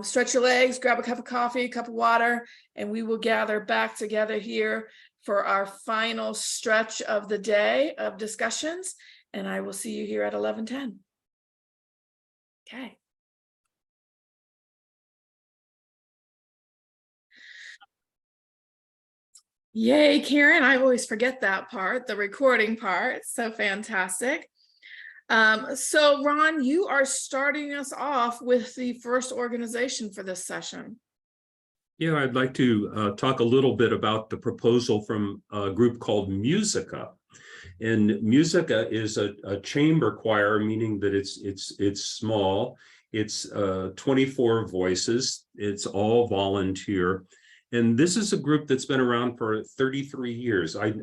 Stretch your legs, grab a cup of coffee, a cup of water, and we will gather back together here for our final stretch of the day of discussions. And I will see you here at 11:10. Okay. Yay, Karen. I always forget that part, the recording part. So fantastic. So Ron, you are starting us off with the first organization for this session.
Yeah, I'd like to talk a little bit about the proposal from a group called MUSICA. And MUSICA is a chamber choir, meaning that it's small. It's 24 voices. It's all volunteer. And this is a group that's been around for 33 years. I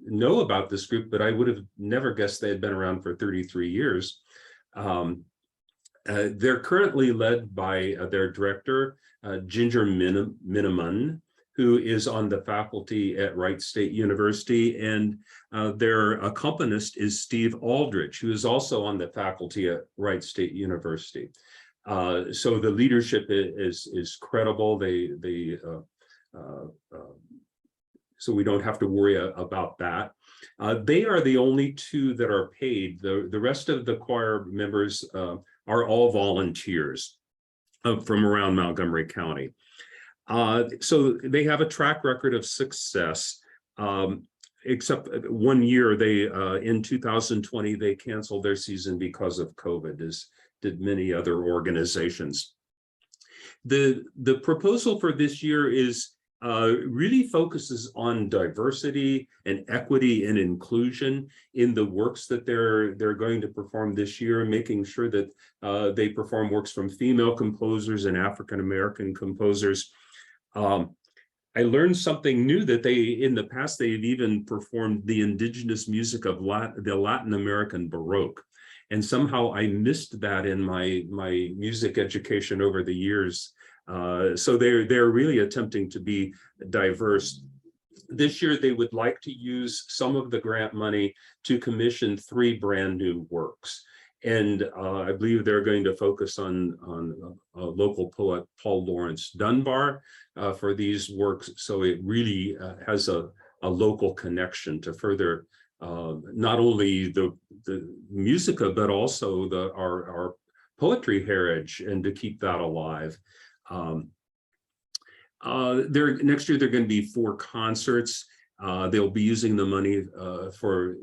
know about this group, but I would have never guessed they had been around for 33 years. They're currently led by their director, Ginger Miniman, who is on the faculty at Wright State University, and their accompanist is Steve Aldrich, who is also on the faculty at Wright State University. So the leadership is credible. So we don't have to worry about that. They are the only two that are paid. The rest of the choir members are all volunteers from around Montgomery County. So they have a track record of success, except 1 year, in 2020, they canceled their season because of COVID, as did many other organizations. The proposal for this year is really focuses on diversity and equity and inclusion in the works that they're going to perform this year, making sure that they perform works from female composers and African-American composers. I learned something new, that in the past, they've even performed the indigenous music of the Latin American Baroque. And somehow I missed that in my music education over the years. So they're really attempting to be diverse. This year, they would like to use some of the grant money to commission 3 brand new works. And I believe they're going to focus on local poet Paul Lawrence Dunbar for these works. So it really has a local connection to further not only the MUSICA, but also our poetry heritage, and to keep that alive. Next year, there are going to be 4 concerts. They'll be using the money for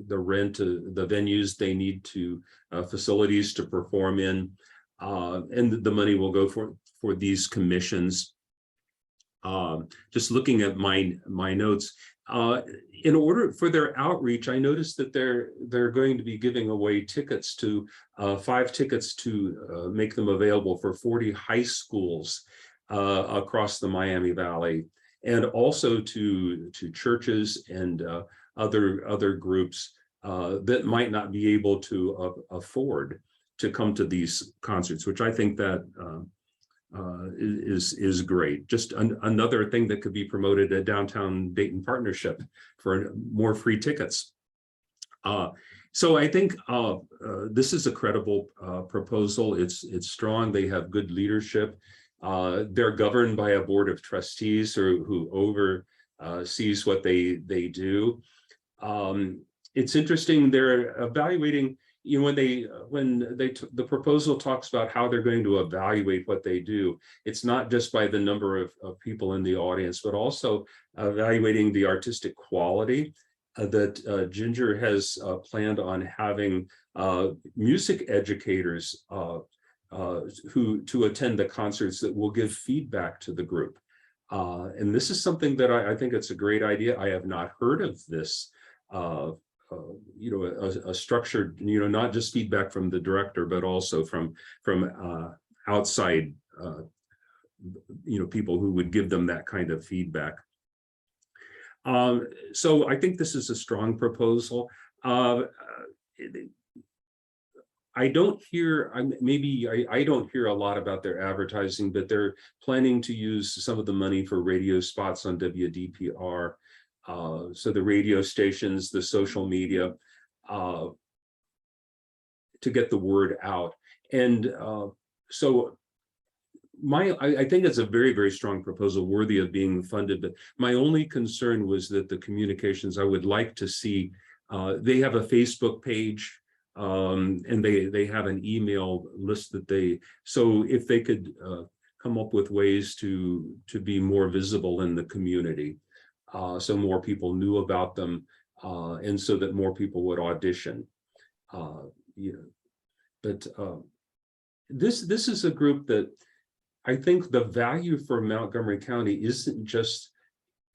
the rent, the venues they need to facilities to perform in, and the money will go for these commissions. Just looking at my notes, in order for their outreach, I noticed that they're going to be giving away tickets to 5 tickets to make them available for 40 high schools across the Miami Valley, and also to churches and other groups that might not be able to afford to come to these concerts, which I think that is great. Just another thing that could be promoted at Downtown Dayton Partnership for more free tickets. So I think this is a credible proposal. It's strong. They have good leadership. They're governed by a board of trustees who oversees what they do. It's interesting. They're evaluating. You know, when the proposal talks about how they're going to evaluate what they do, it's not just by the number of people in the audience, but also evaluating the artistic quality that Ginger has planned on having music educators who to attend the concerts that will give feedback to the group. And this is something that I think it's a great idea. I have not heard of this. You know, a structured, you know, not just feedback from the director, but also from outside, you know, people who would give them that kind of feedback. So I think this is a strong proposal. I don't hear, I don't hear a lot about their advertising, but they're planning to use some of the money for radio spots on WDPR. So the radio stations, the social media, to get the word out. And so I think it's a very, very strong proposal worthy of being funded. But my only concern was that the communications, I would like to see, they have a Facebook page and they have an email list that so if they could come up with ways to be more visible in the community. So more people knew about them, and so that more people would audition. You know, but this is a group that I think the value for Montgomery County isn't just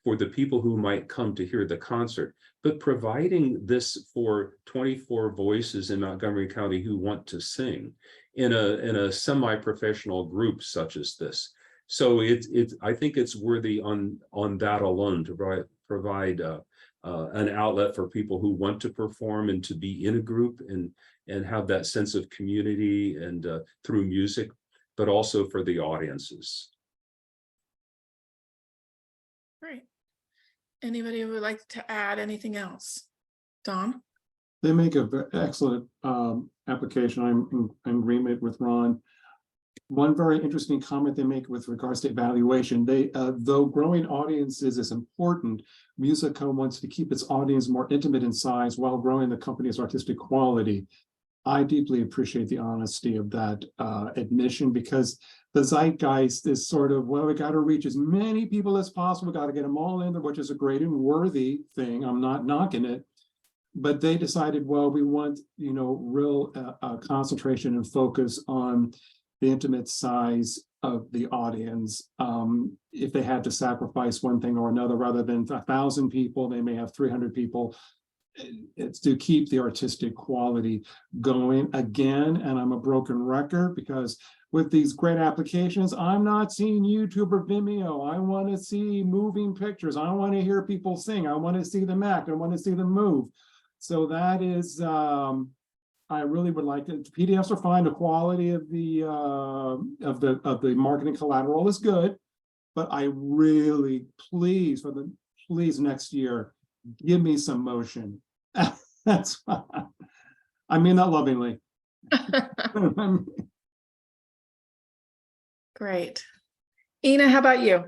for the people who might come to hear the concert, but providing this for 24 voices in Montgomery County who want to sing in a semi-professional group such as this. So I think it's worthy on that alone to provide an outlet for people who want to perform and to be in a group and have that sense of community and through music, but also for the audiences.
Great. Anybody who would like to add anything else? Don?
They make an excellent application. I'm in agreement with Ron. One very interesting comment they make with regards to evaluation, though growing audiences is important, MUSICA wants to keep its audience more intimate in size while growing the company's artistic quality. I deeply appreciate the honesty of that admission, because the zeitgeist is sort of, well, we got to reach as many people as possible, got to get them all in there, which is a great and worthy thing. I'm not knocking it. But they decided, well, we want, you know, real concentration and focus on the intimate size of the audience. If they had to sacrifice one thing or another, rather than 1,000 people, they may have 300 people. It's to keep the artistic quality going again. And I'm a broken record, because with these great applications, I'm not seeing YouTube or Vimeo. I want to see moving pictures. I want to hear people sing. I want to see them act. I want to see them move. So that is, I really would like it. PDFs are fine. The quality of the marketing collateral is good, but I really, please next year, give me some motion. That's fine. I mean that lovingly.
Great. Ina, how about you?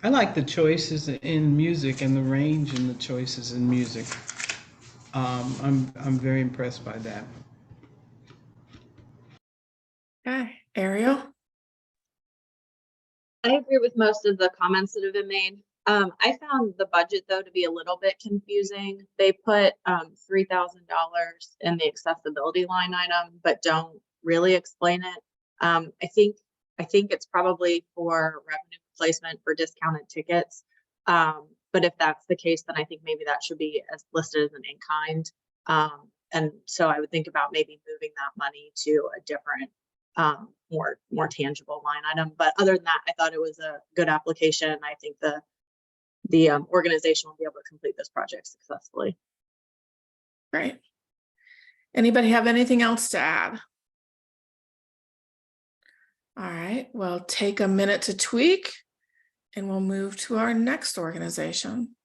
I like the choices in music and the range in the choices in music. I'm very impressed by that.
Okay, Ariel?
I agree with most of the comments that have been made. I found the budget, though, to be a little bit confusing. They put $3,000 in the accessibility line item, but don't really explain it. I think it's probably for revenue replacement for discounted tickets. But if that's the case, then I think maybe that should be listed as an in-kind. And so I would think about maybe moving that money to a different, more tangible line item. But other than that, I thought it was a good application. I think the organization will be able to complete this project successfully.
Great. Anybody have anything else to add? All right, well, take a minute to tweak and we'll move to our next organization.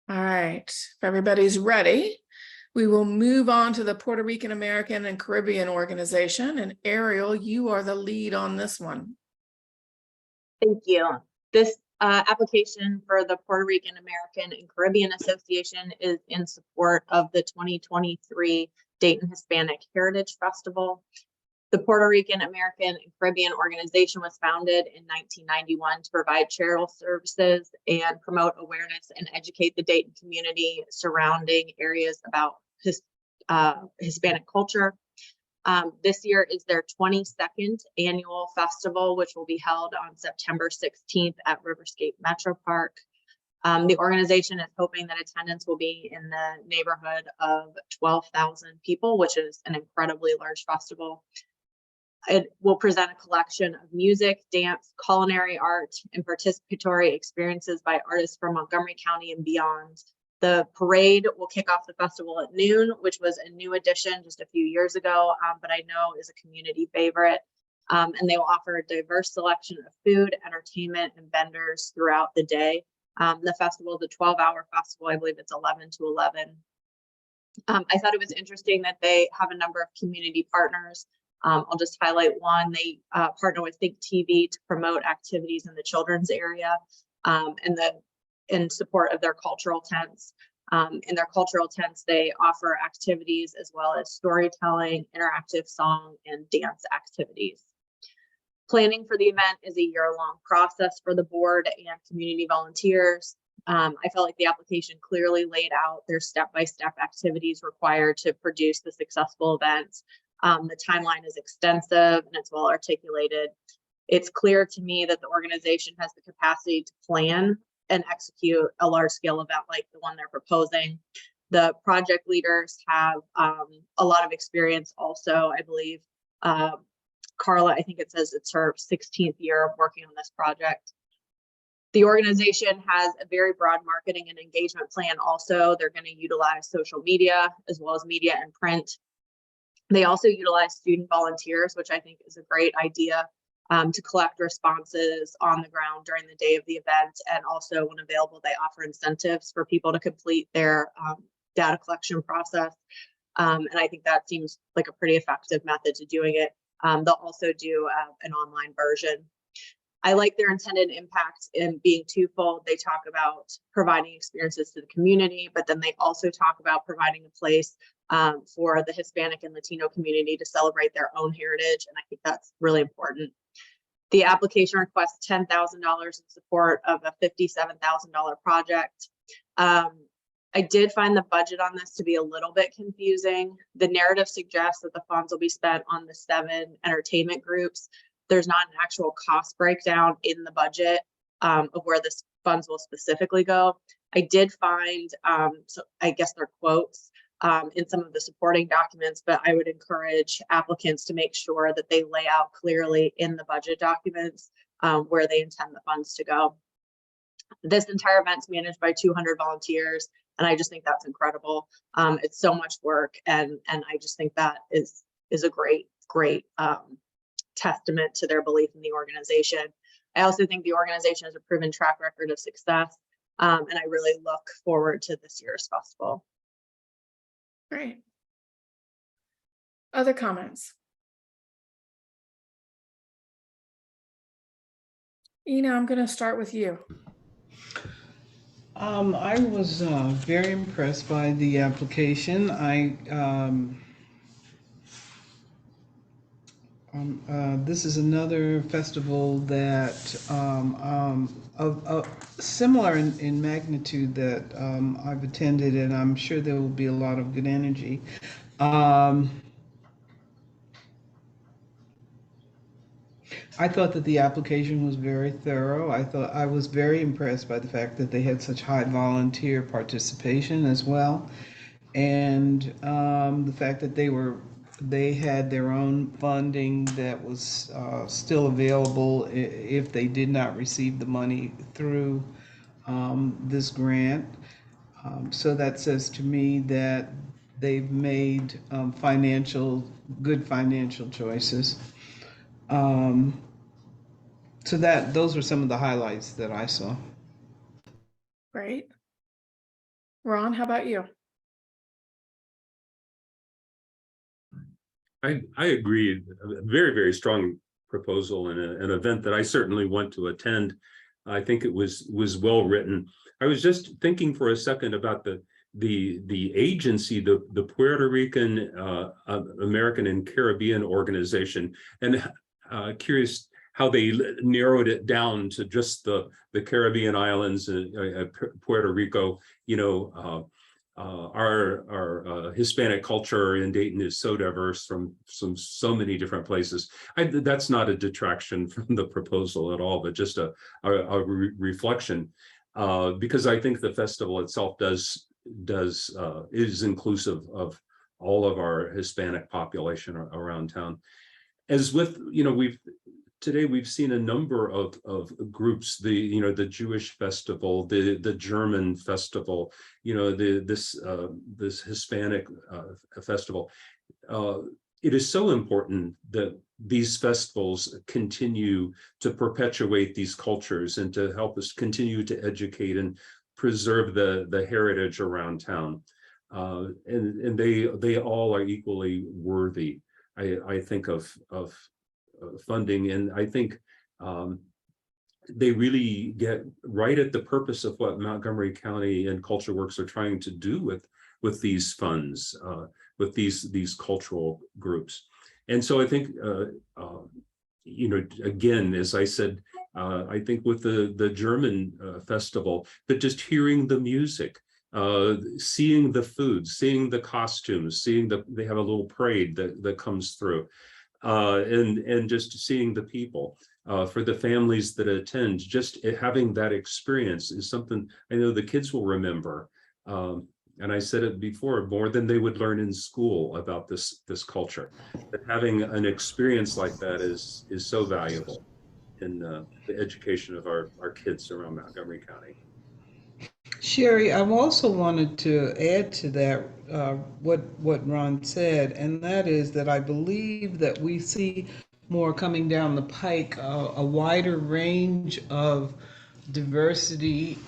All right, if everybody's ready, we will move on to the Puerto Rican American and Caribbean organization. And Ariel, you are the lead on this one.
Thank you. This application for the Puerto Rican American and Caribbean Association is in support of the 2023 Dayton Hispanic Heritage Festival. The Puerto Rican American and Caribbean organization was founded in 1991 to provide charitable services and promote awareness and educate the Dayton community surrounding areas about Hispanic culture. This year is their 22nd annual festival, which will be held on September 16th at Riverscape Metro Park. The organization is hoping that attendance will be in the neighborhood of 12,000 people, which is an incredibly large festival. It will present a collection of music, dance, culinary art, and participatory experiences by artists from Montgomery County and beyond. The parade will kick off the festival at noon, which was a new addition just a few years ago, but I know is a community favorite. And they will offer a diverse selection of food, entertainment, and vendors throughout the day. The festival is a 12-hour festival. I believe it's 11 to 11. I thought it was interesting that they have a number of community partners. I'll just highlight one. They partner with Think TV to promote activities in the children's area in support of their cultural tents. In their cultural tents, they offer activities as well as storytelling, interactive song, and dance activities. Planning for the event is a year-long process for the board and community volunteers. I felt like the application clearly laid out their step-by-step activities required to produce the successful event. The timeline is extensive and it's well articulated. It's clear to me that the organization has the capacity to plan and execute a large-scale event like the one they're proposing. The project leaders have a lot of experience also. I believe Carla, I think it says it's her 16th year of working on this project. The organization has a very broad marketing and engagement plan also. They're going to utilize social media as well as media and print. They also utilize student volunteers, which I think is a great idea, to collect responses on the ground during the day of the event. And also when available, they offer incentives for people to complete their data collection process. And I think that seems like a pretty effective method to doing it. They'll also do an online version. I like their intended impact in being twofold. They talk about providing experiences to the community, but then they also talk about providing a place for the Hispanic and Latino community to celebrate their own heritage. And I think that's really important. The application requests $10,000 in support of a $57,000 project. I did find the budget on this to be a little bit confusing. The narrative suggests that the funds will be spent on the 7 entertainment groups. There's not an actual cost breakdown in the budget of where the funds will specifically go. I did find, so I guess they're quotes in some of the supporting documents, but I would encourage applicants to make sure that they lay out clearly in the budget documents where they intend the funds to go. This entire event's managed by 200 volunteers, and I just think that's incredible. It's so much work, and I just think that is a great testament to their belief in the organization. I also think the organization has a proven track record of success, and I really look forward to this year's festival.
Great. Other comments? Ina, I'm going to start with you.
I was very impressed by the application. This is another festival that similar in magnitude that I've attended, and I'm sure there will be a lot of good energy. I thought that the application was very thorough. I was very impressed by the fact that they had such high volunteer participation as well. And the fact that they had their own funding that was still available if they did not receive the money through this grant. So that says to me that they've made good financial choices. So those were some of the highlights that I saw.
Great. Ron, how about you?
I agree. A very, very strong proposal and an event that I certainly want to attend. I think it was well written. I was just thinking for a second about the agency, the Puerto Rican American and Caribbean organization, and curious how they narrowed it down to just the Caribbean islands, Puerto Rico. You know, our Hispanic culture in Dayton is so diverse from so many different places. That's not a detraction from the proposal at all, but just a reflection, because I think the festival itself is inclusive of all of our Hispanic population around town. As with, you know, today we've seen a number of groups, the Jewish festival, the German festival, you know, this Hispanic festival. It is so important that these festivals continue to perpetuate these cultures and to help us continue to educate and preserve the heritage around town. And they all are equally worthy, I think, of funding. And I think they really get right at the purpose of what Montgomery County and Culture Works are trying to do with these funds, with these cultural groups. And so I think, you know, again, as I said, I think with the German festival, but just hearing the music, seeing the food, seeing the costumes, they have a little parade that comes through. And just seeing the people, for the families that attend, just having that experience is something I know the kids will remember. And I said it before, more than they would learn in school about this culture. But having an experience like that is so valuable in the education of our kids around Montgomery County.
Sherry, I've also wanted to add to that what Ron said, and that is that I believe that we see more coming down the pike, a wider range of diversity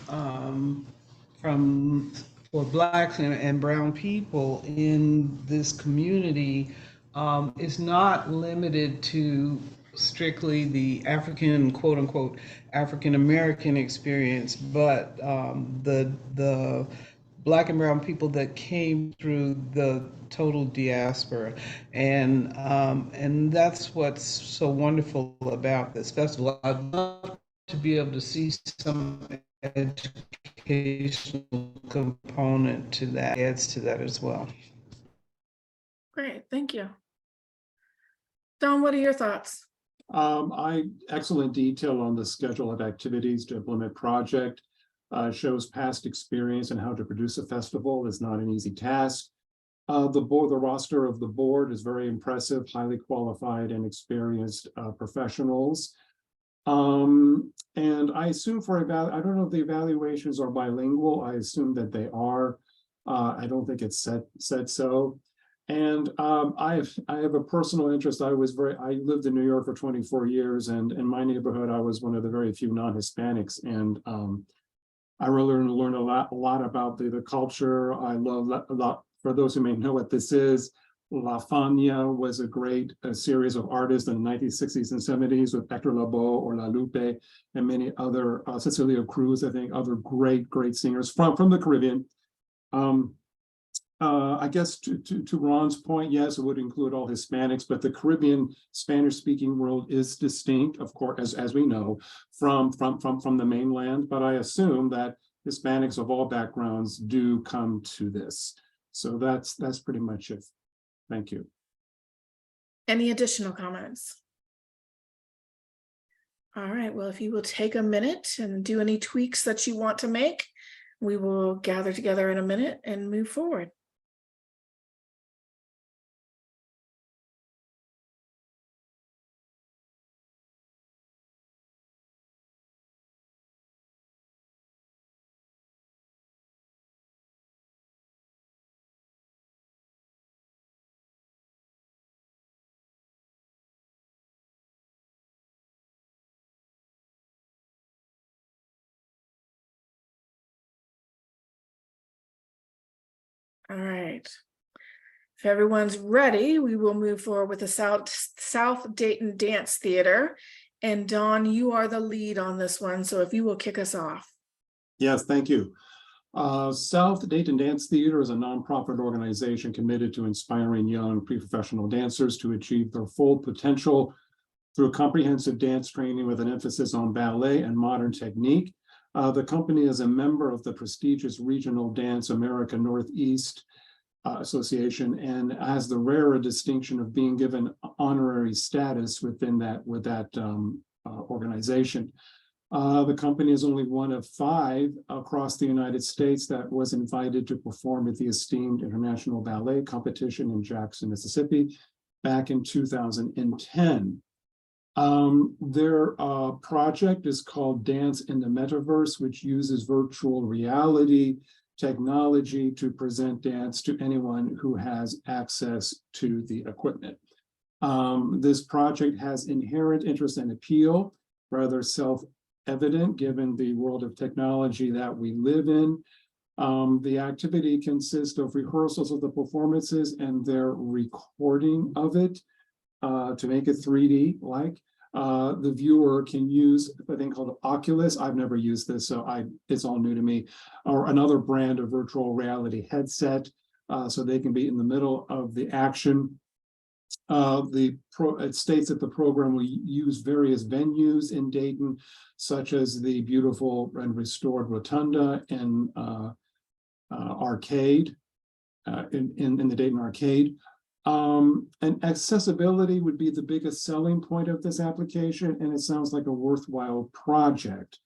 for Blacks and brown people in this community is not limited to strictly the African, quote unquote, African American experience, but the Black and brown people that came through the total diaspora, and that's what's so wonderful about this festival. I'd love to be able to see some educational component to that, adds to that as well.
Great, thank you. Don, what are your thoughts?
Excellent detail on the schedule of activities to implement project, shows past experience and how to produce a festival is not an easy task. The roster of the board is very impressive, highly qualified and experienced professionals. And I assume I don't know if the evaluations are bilingual. I assume that they are. I don't think it's said so. And I have a personal interest. I lived in New York for 24 years, and in my neighborhood, I was one of the very few non-Hispanics. And I really learned a lot about the culture. I love a lot. For those who may know what this is, La Fania was a series of artists in the 1960s and 70s with Hector Lavoe or La Lupe and many other, Cecilia Cruz, I think, other great singers from the Caribbean. I guess to Ron's point, yes, it would include all Hispanics, but the Caribbean Spanish-speaking world is distinct, of course, as we know, from the mainland. But I assume that Hispanics of all backgrounds do come to this. So that's pretty much it. Thank you.
Any additional comments? All right, well, if you will take a minute and do any tweaks that you want to make, we will gather together in a minute and move forward. All right. If everyone's ready, we will move forward with the South Dayton Dance Theater. And Dawn, you are the lead on this one, so if you will kick us off.
Yes, thank you. South Dayton Dance Theater is a nonprofit organization committed to inspiring young pre-professional dancers to achieve their full potential through comprehensive dance training with an emphasis on ballet and modern technique. The company is a member of the prestigious Regional Dance America Northeast Association and has the rare distinction of being given honorary status within that organization. The company is only one of 5 across the United States that was invited to perform at the esteemed International Ballet Competition in Jackson, Mississippi, back in 2010. Their project is called Dance in the Metaverse, which uses virtual reality technology to present dance to anyone who has access to the equipment. This project has inherent interest and appeal, rather self-evident given the world of technology that we live in. The activity consists of rehearsals of the performances and their recording of it to make it 3D-like. The viewer can use a thing called Oculus. I've never used this, so it's all new to me, or another brand of virtual reality headset, so they can be in the middle of the action. It states that the program will use various venues in Dayton, such as the beautiful and restored Rotunda and Arcade, in the Dayton Arcade. And accessibility would be the biggest selling point of this application, and it sounds like a worthwhile project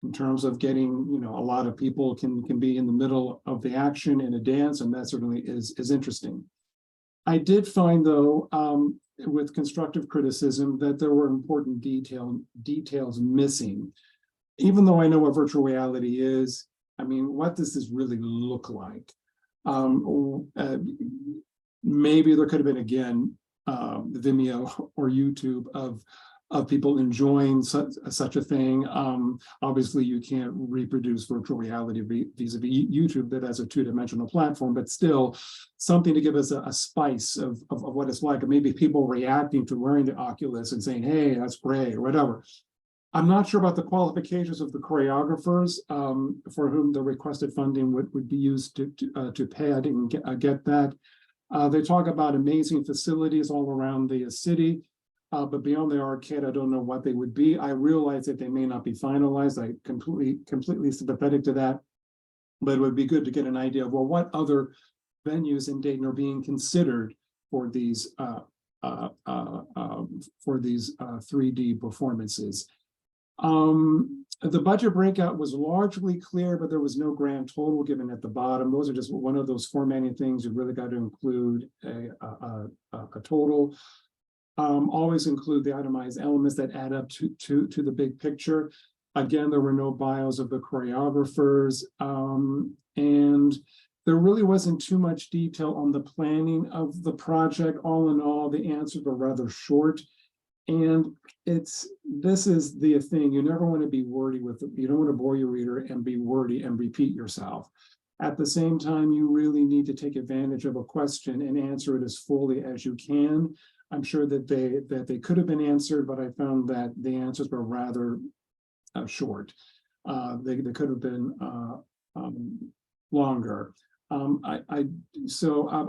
in terms of getting, a lot of people can be in the middle of the action in a dance, and that certainly is interesting. I did find, though, with constructive criticism, that there were important details missing. Even though I know what virtual reality is, what does this really look like? Maybe there could have been, again, Vimeo or YouTube of people enjoying such a thing. Obviously, you can't reproduce virtual reality vis-a-vis YouTube that has a 2-dimensional platform, but still something to give us a spice of what it's like. And maybe people reacting to wearing the Oculus and saying, hey, that's great, or whatever. I'm not sure about the qualifications of the choreographers for whom the requested funding would be used to pay. I didn't get that. They talk about amazing facilities all around the city, but beyond the arcade, I don't know what they would be. I realize that they may not be finalized. I completely sympathetic to that, but it would be good to get an idea of, well, what other venues in Dayton are being considered for these 3D performances. The budget breakout was largely clear, but there was no grand total given at the bottom. Those are just one of those formatting things. You really got to include a total. Always include the itemized elements that add up to the big picture. Again, there were no bios of the choreographers, and there really wasn't too much detail on the planning of the project. All in all, the answers were rather short. And this is the thing, you never want to be wordy you don't want to bore your reader and be wordy and repeat yourself. At the same time, you really need to take advantage of a question and answer it as fully as you can. I'm sure that they could have been answered, but I found that the answers were rather short. They could have been longer. I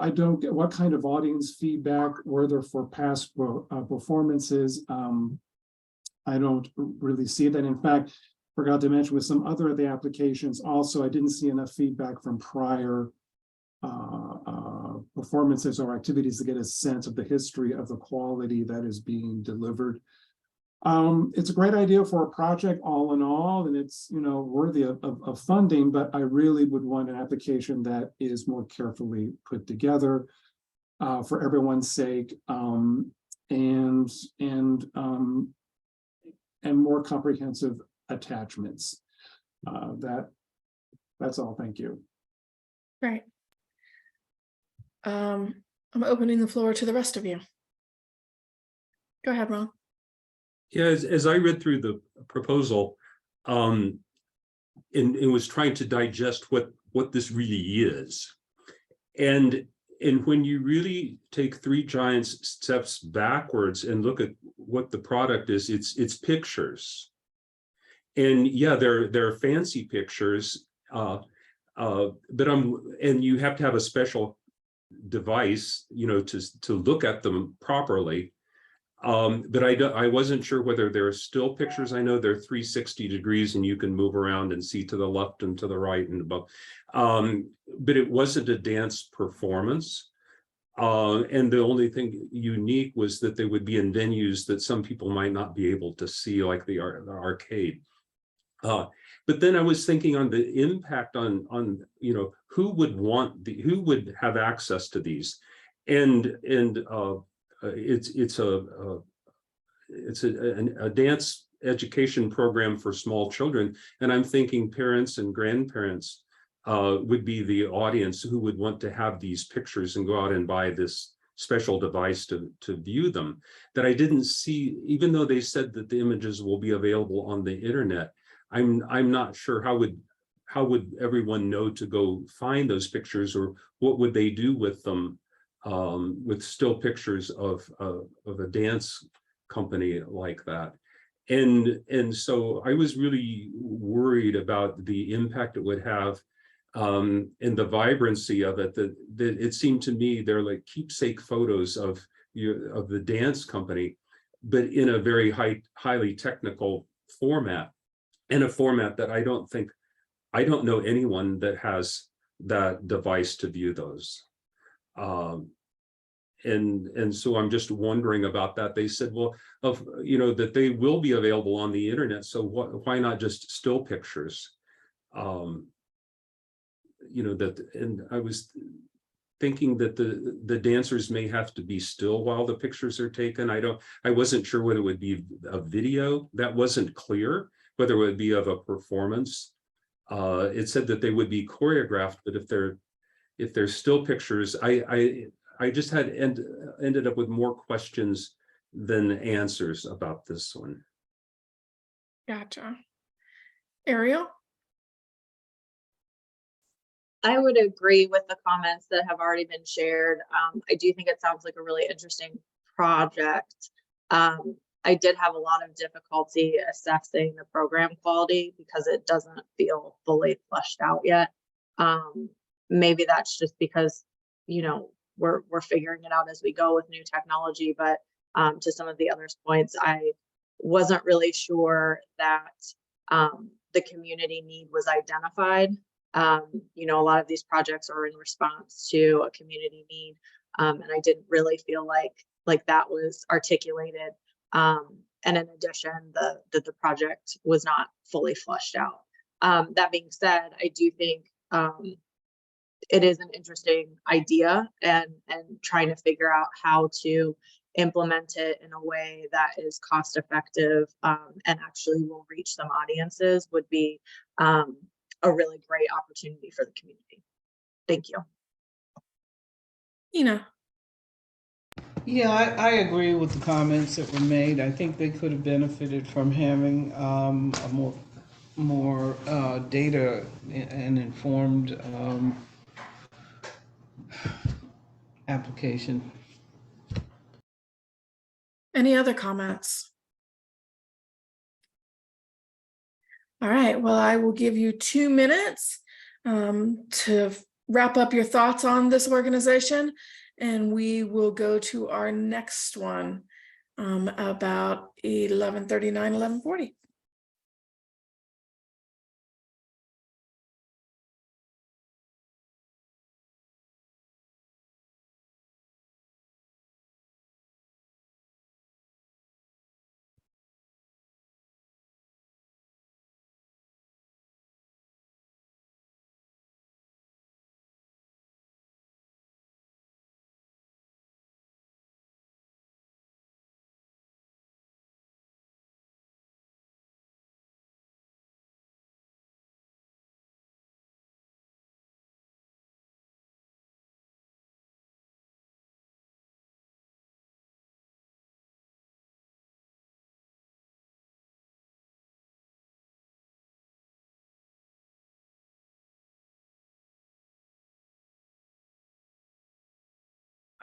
don't get what kind of audience feedback were there for past performances. I don't really see that. In fact, forgot to mention with some other of the applications also, I didn't see enough feedback from prior performances or activities to get a sense of the history of the quality that is being delivered. It's a great idea for a project all in all, and it's, you know, worthy of funding, but I really would want an application that is more carefully put together for everyone's sake, and more comprehensive attachments. That's all. Thank you.
Right. I'm opening the floor to the rest of you. Go ahead, Ron.
Yeah, as I read through the proposal, and was trying to digest what this really is. And when you really take 3 giant steps backwards and look at what the product is, it's pictures. And yeah, they're fancy pictures, but and you have to have a special device, you know, to look at them properly. But I wasn't sure whether they're still pictures. I know they're 360 degrees and you can move around and see to the left and to the right and above. But it wasn't a dance performance. And the only thing unique was that they would be in venues that some people might not be able to see, like the arcade. But then I was thinking on the impact on you know, who would have access to these, and it's a dance education program for small children, and I'm thinking parents and grandparents would be the audience who would want to have these pictures and go out and buy this special device to view them. That I didn't see, even though they said that the images will be available on the internet. I'm not sure how would everyone know to go find those pictures, or what would they do with them, with still pictures of a dance company like that. And so I was really worried about the impact it would have, and the vibrancy of it. That it seemed to me they're like keepsake photos of the dance company, but in a very highly technical format, in a format that I don't know anyone that has that device to view those. And so I'm just wondering about that. They said, well, you know, that they will be available on the internet, so why not just still pictures? You know, that, and I was thinking that the dancers may have to be still while the pictures are taken. I wasn't sure whether it would be a video. That wasn't clear, whether it would be of a performance. It said that they would be choreographed, but if they're still pictures, I just ended up with more questions than answers about this one.
Gotcha. Ariel?
I would agree with the comments that have already been shared. I do think it sounds like a really interesting project. I did have a lot of difficulty assessing the program quality because it doesn't feel fully fleshed out yet. Maybe that's just because, you know, we're figuring it out as we go with new technology, but to some of the others' points, I wasn't really sure that the community need was identified. You know, a lot of these projects are in response to a community need, and I didn't really feel like that was articulated. And in addition, the project was not fully fleshed out. That being said, I do think it is an interesting idea, and trying to figure out how to implement it in a way that is cost effective and actually will reach some audiences would be a really great opportunity for the community. Thank you.
Ina?
Yeah, I agree with the comments that were made. I think they could have benefited from having a more data and informed application.
Any other comments? All right, well, I will give you 2 minutes to wrap up your thoughts on this organization, and we will go to our next one about 11:39, 11:40.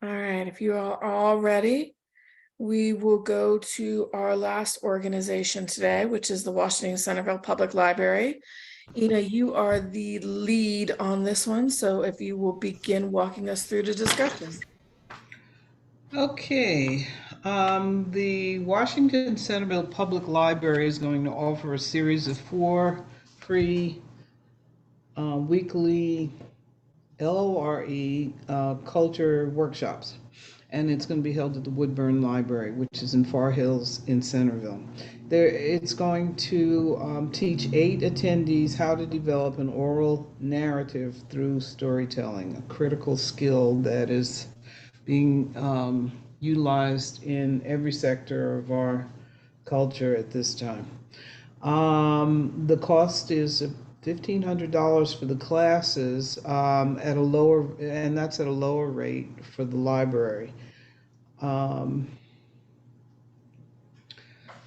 All right, if you are all ready, we will go to our last organization today, which is the Washington-Centerville Public Library. Ina, you are the lead on this one, so if you will begin walking us through the discussion.
Okay, the Washington-Centerville Public Library is going to offer a series of 4 free weekly LORE culture workshops. And it's going to be held at the Woodburn Library, which is in Far Hills in Centerville. It's going to teach 8 attendees how to develop an oral narrative through storytelling, a critical skill that is being utilized in every sector of our culture at this time. The cost is $1,500 for the classes at a lower, and that's at a lower rate for the library.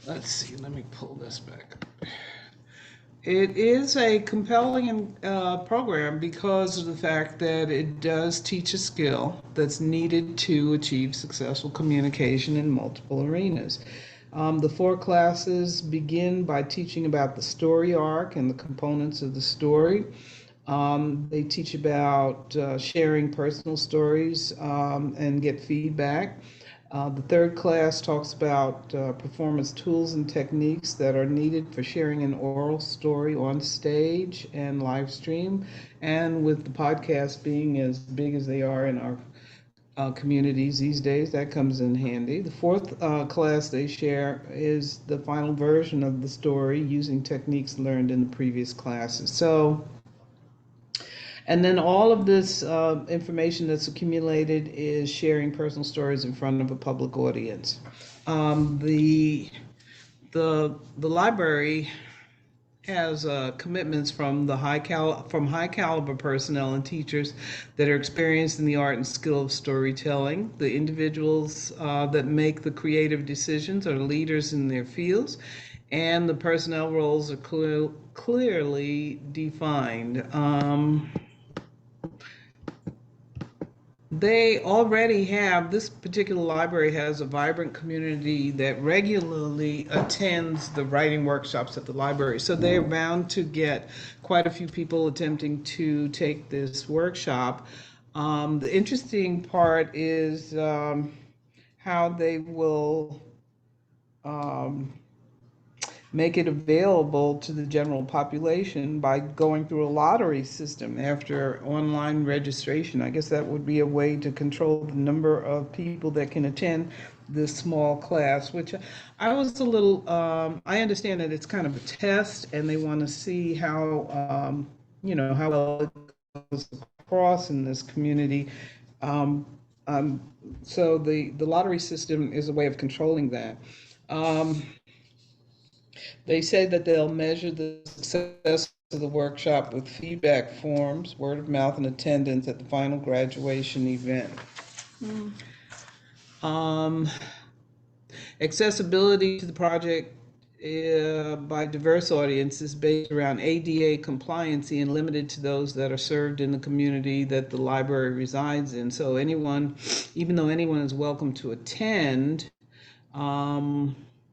Let's see, let me pull this back up. It is a compelling program because of the fact that it does teach a skill that's needed to achieve successful communication in multiple arenas. The 4 classes begin by teaching about the story arc and the components of the story. They teach about sharing personal stories and get feedback. The 3rd class talks about performance tools and techniques that are needed for sharing an oral story on stage and live stream. And with the podcast being as big as they are in our communities these days, that comes in handy. The 4th class they share is the final version of the story using techniques learned in the previous classes. So, and then all of this information that's accumulated is sharing personal stories in front of a public audience. The library has commitments from high caliber personnel and teachers that are experienced in the art and skill of storytelling. The individuals that make the creative decisions are leaders in their fields, and the personnel roles are clearly defined. They already have, this particular library has a vibrant community that regularly attends the writing workshops at the library. So they're bound to get quite a few people attempting to take this workshop. The interesting part is how they will make it available to the general population by going through a lottery system after online registration. I guess that would be a way to control the number of people that can attend this small class, which I was a little, I understand that it's kind of a test and they want to see how, how well it goes across in this community. So the lottery system is a way of controlling that. They say that they'll measure the success of the workshop with feedback forms, word of mouth, and attendance at the final graduation event. Accessibility to the project by diverse audiences based around ADA compliancy and limited to those that are served in the community that the library resides in. So anyone, even though anyone is welcome to attend,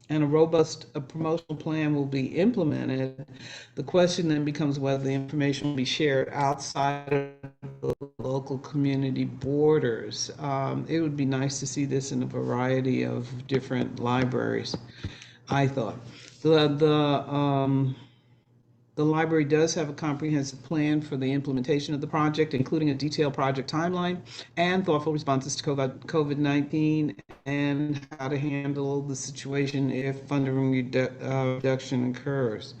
and a robust promotional plan will be implemented, the question then becomes whether the information will be shared outside of the local community borders. It would be nice to see this in a variety of different libraries, I thought. The library does have a comprehensive plan for the implementation of the project, including a detailed project timeline and thoughtful responses to COVID-19 and how to handle the situation if funding reduction occurs.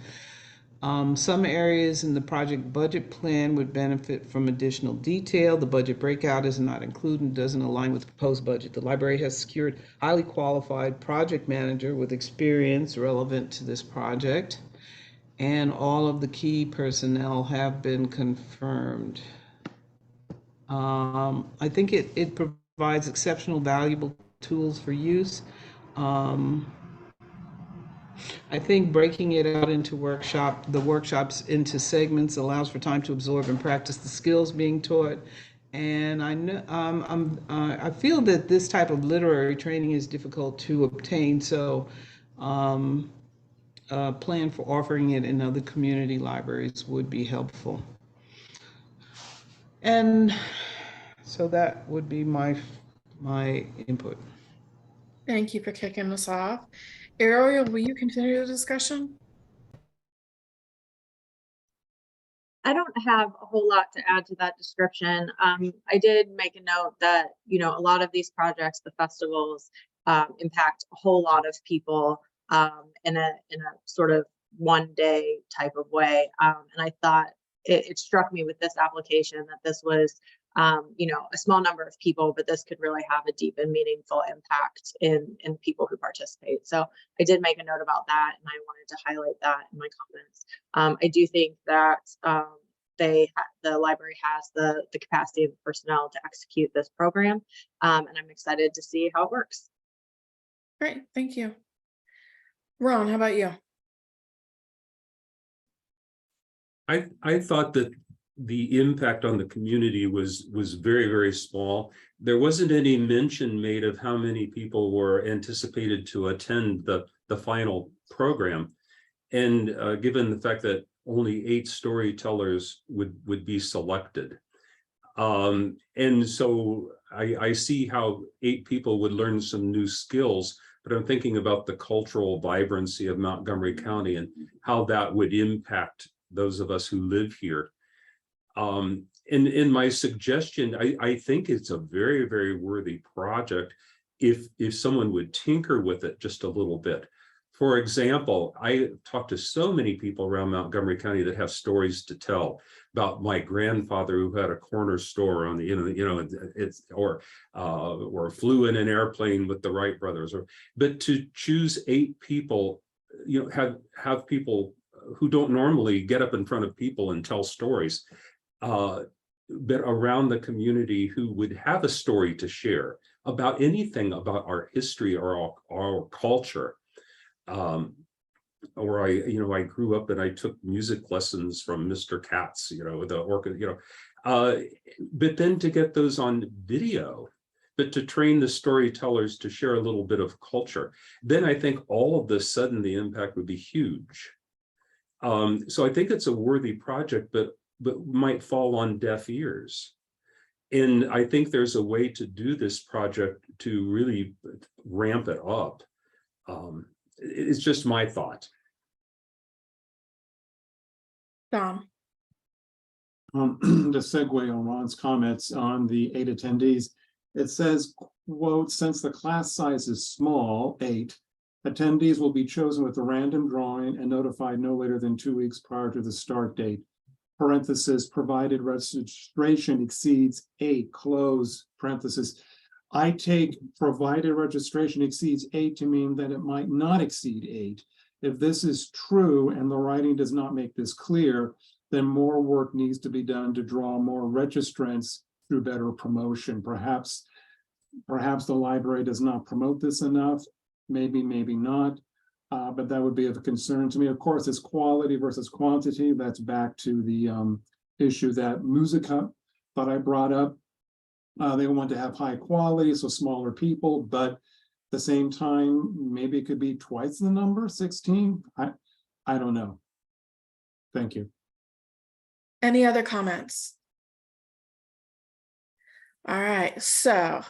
Some areas in the project budget plan would benefit from additional detail. The budget breakout is not included and doesn't align with the proposed budget. The library has secured a highly qualified project manager with experience relevant to this project, and all of the key personnel have been confirmed. I think it provides exceptional, valuable tools for use. I think breaking it out into workshops into segments allows for time to absorb and practice the skills being taught. And I know I feel that this type of literary training is difficult to obtain, so plan for offering it in other community libraries would be helpful. And so that would be my input.
Thank you for kicking us off. Ariel, will you continue the discussion?
I don't have a whole lot to add to that description. I did make a note that, you know, a lot of these projects, the festivals, impact a whole lot of people in a sort of one day type of way. And I thought it struck me with this application that this was, you know, a small number of people, but this could really have a deep and meaningful impact in people who participate. So I did make a note about that, and I wanted to highlight that in my comments. I do think that the library has the capacity and personnel to execute this program, and I'm excited to see how it works.
Great, thank you. Ron, how about you?
I thought that the impact on the community was very, very small. There wasn't any mention made of how many people were anticipated to attend the final program. And given the fact that only 8 storytellers would be selected. And so I see how 8 people would learn some new skills, but I'm thinking about the cultural vibrancy of Montgomery County and how that would impact those of us who live here. In my suggestion, I think it's a very, very worthy project if someone would tinker with it just a little bit. For example, I talked to so many people around Montgomery County that have stories to tell about my grandfather who had a corner store on the, or flew in an airplane with the Wright brothers, but to choose 8 people, have people who don't normally get up in front of people and tell stories, but around the community who would have a story to share about anything about our history or our culture. Or I grew up and I took music lessons from Mr. Katz, the orchestra, but then to get those on video, but to train the storytellers to share a little bit of culture, then I think all of a sudden the impact would be huge. So I think it's a worthy project, but might fall on deaf ears. And I think there's a way to do this project to really ramp it up. It's just my thought.
Dom.
To segue on Ron's comments on the 8 attendees, it says, quote, since the class size is small, 8, attendees will be chosen with a random drawing and notified no later than 2 weeks prior to the start date. Parenthesis, provided registration exceeds 8, close parenthesis. I take provided registration exceeds 8 to mean that it might not exceed 8. If this is true and the writing does not make this clear, then more work needs to be done to draw more registrants through better promotion. Perhaps the library does not promote this enough, maybe not, but that would be of a concern to me. Of course, it's quality versus quantity. That's back to the issue that MUSICA that I brought up. They want to have high quality, so smaller people, but at the same time, maybe it could be twice the number, 16. I don't know. Thank you.
Any other comments? All right, so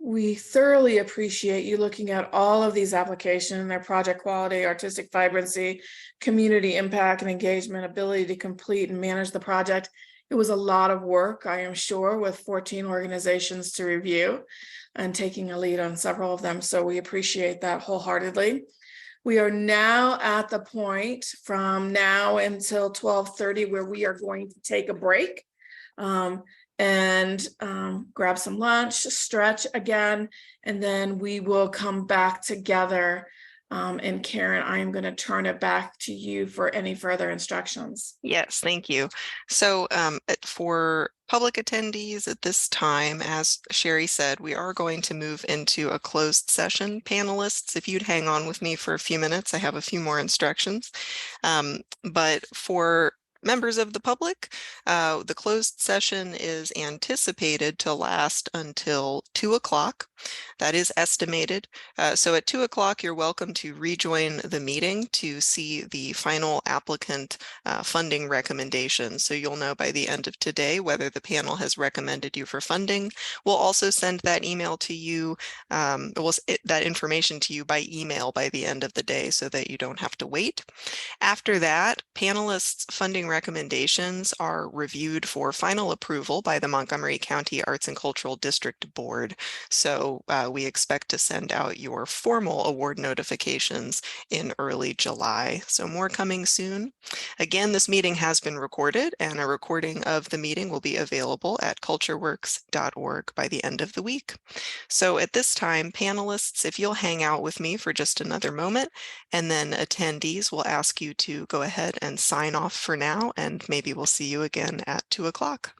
we thoroughly appreciate you looking at all of these applications, their project quality, artistic vibrancy, community impact and engagement, ability to complete and manage the project. It was a lot of work, I am sure, with 14 organizations to review and taking a lead on several of them. So we appreciate that wholeheartedly. We are now at the point from now until 12:30 where we are going to take a break and grab some lunch, stretch again, and then we will come back together. And Karen, I am going to turn it back to you for any further instructions.
Yes, thank you. So for public attendees at this time, as Sherry said, we are going to move into a closed session. Panelists, if you'd hang on with me for a few minutes, I have a few more instructions. But for Members of the public, the closed session is anticipated to last until 2 o'clock. That is estimated. So at 2 o'clock, you're welcome to rejoin the meeting to see the final applicant funding recommendations. So you'll know by the end of today whether the panel has recommended you for funding. We'll also send that email to you, that information to you by email by the end of the day so that you don't have to wait. After that, panelists' funding recommendations are reviewed for final approval by the Montgomery County Arts and Cultural District Board. So we expect to send out your formal award notifications in early July. So more coming soon. Again, this meeting has been recorded, and a recording of the meeting will be available at cultureworks.org by the end of the week. So at this time, panelists, if you'll hang out with me for just another moment, and then attendees will ask you to go ahead and sign off for now, and maybe we'll see you again at 2 o'clock.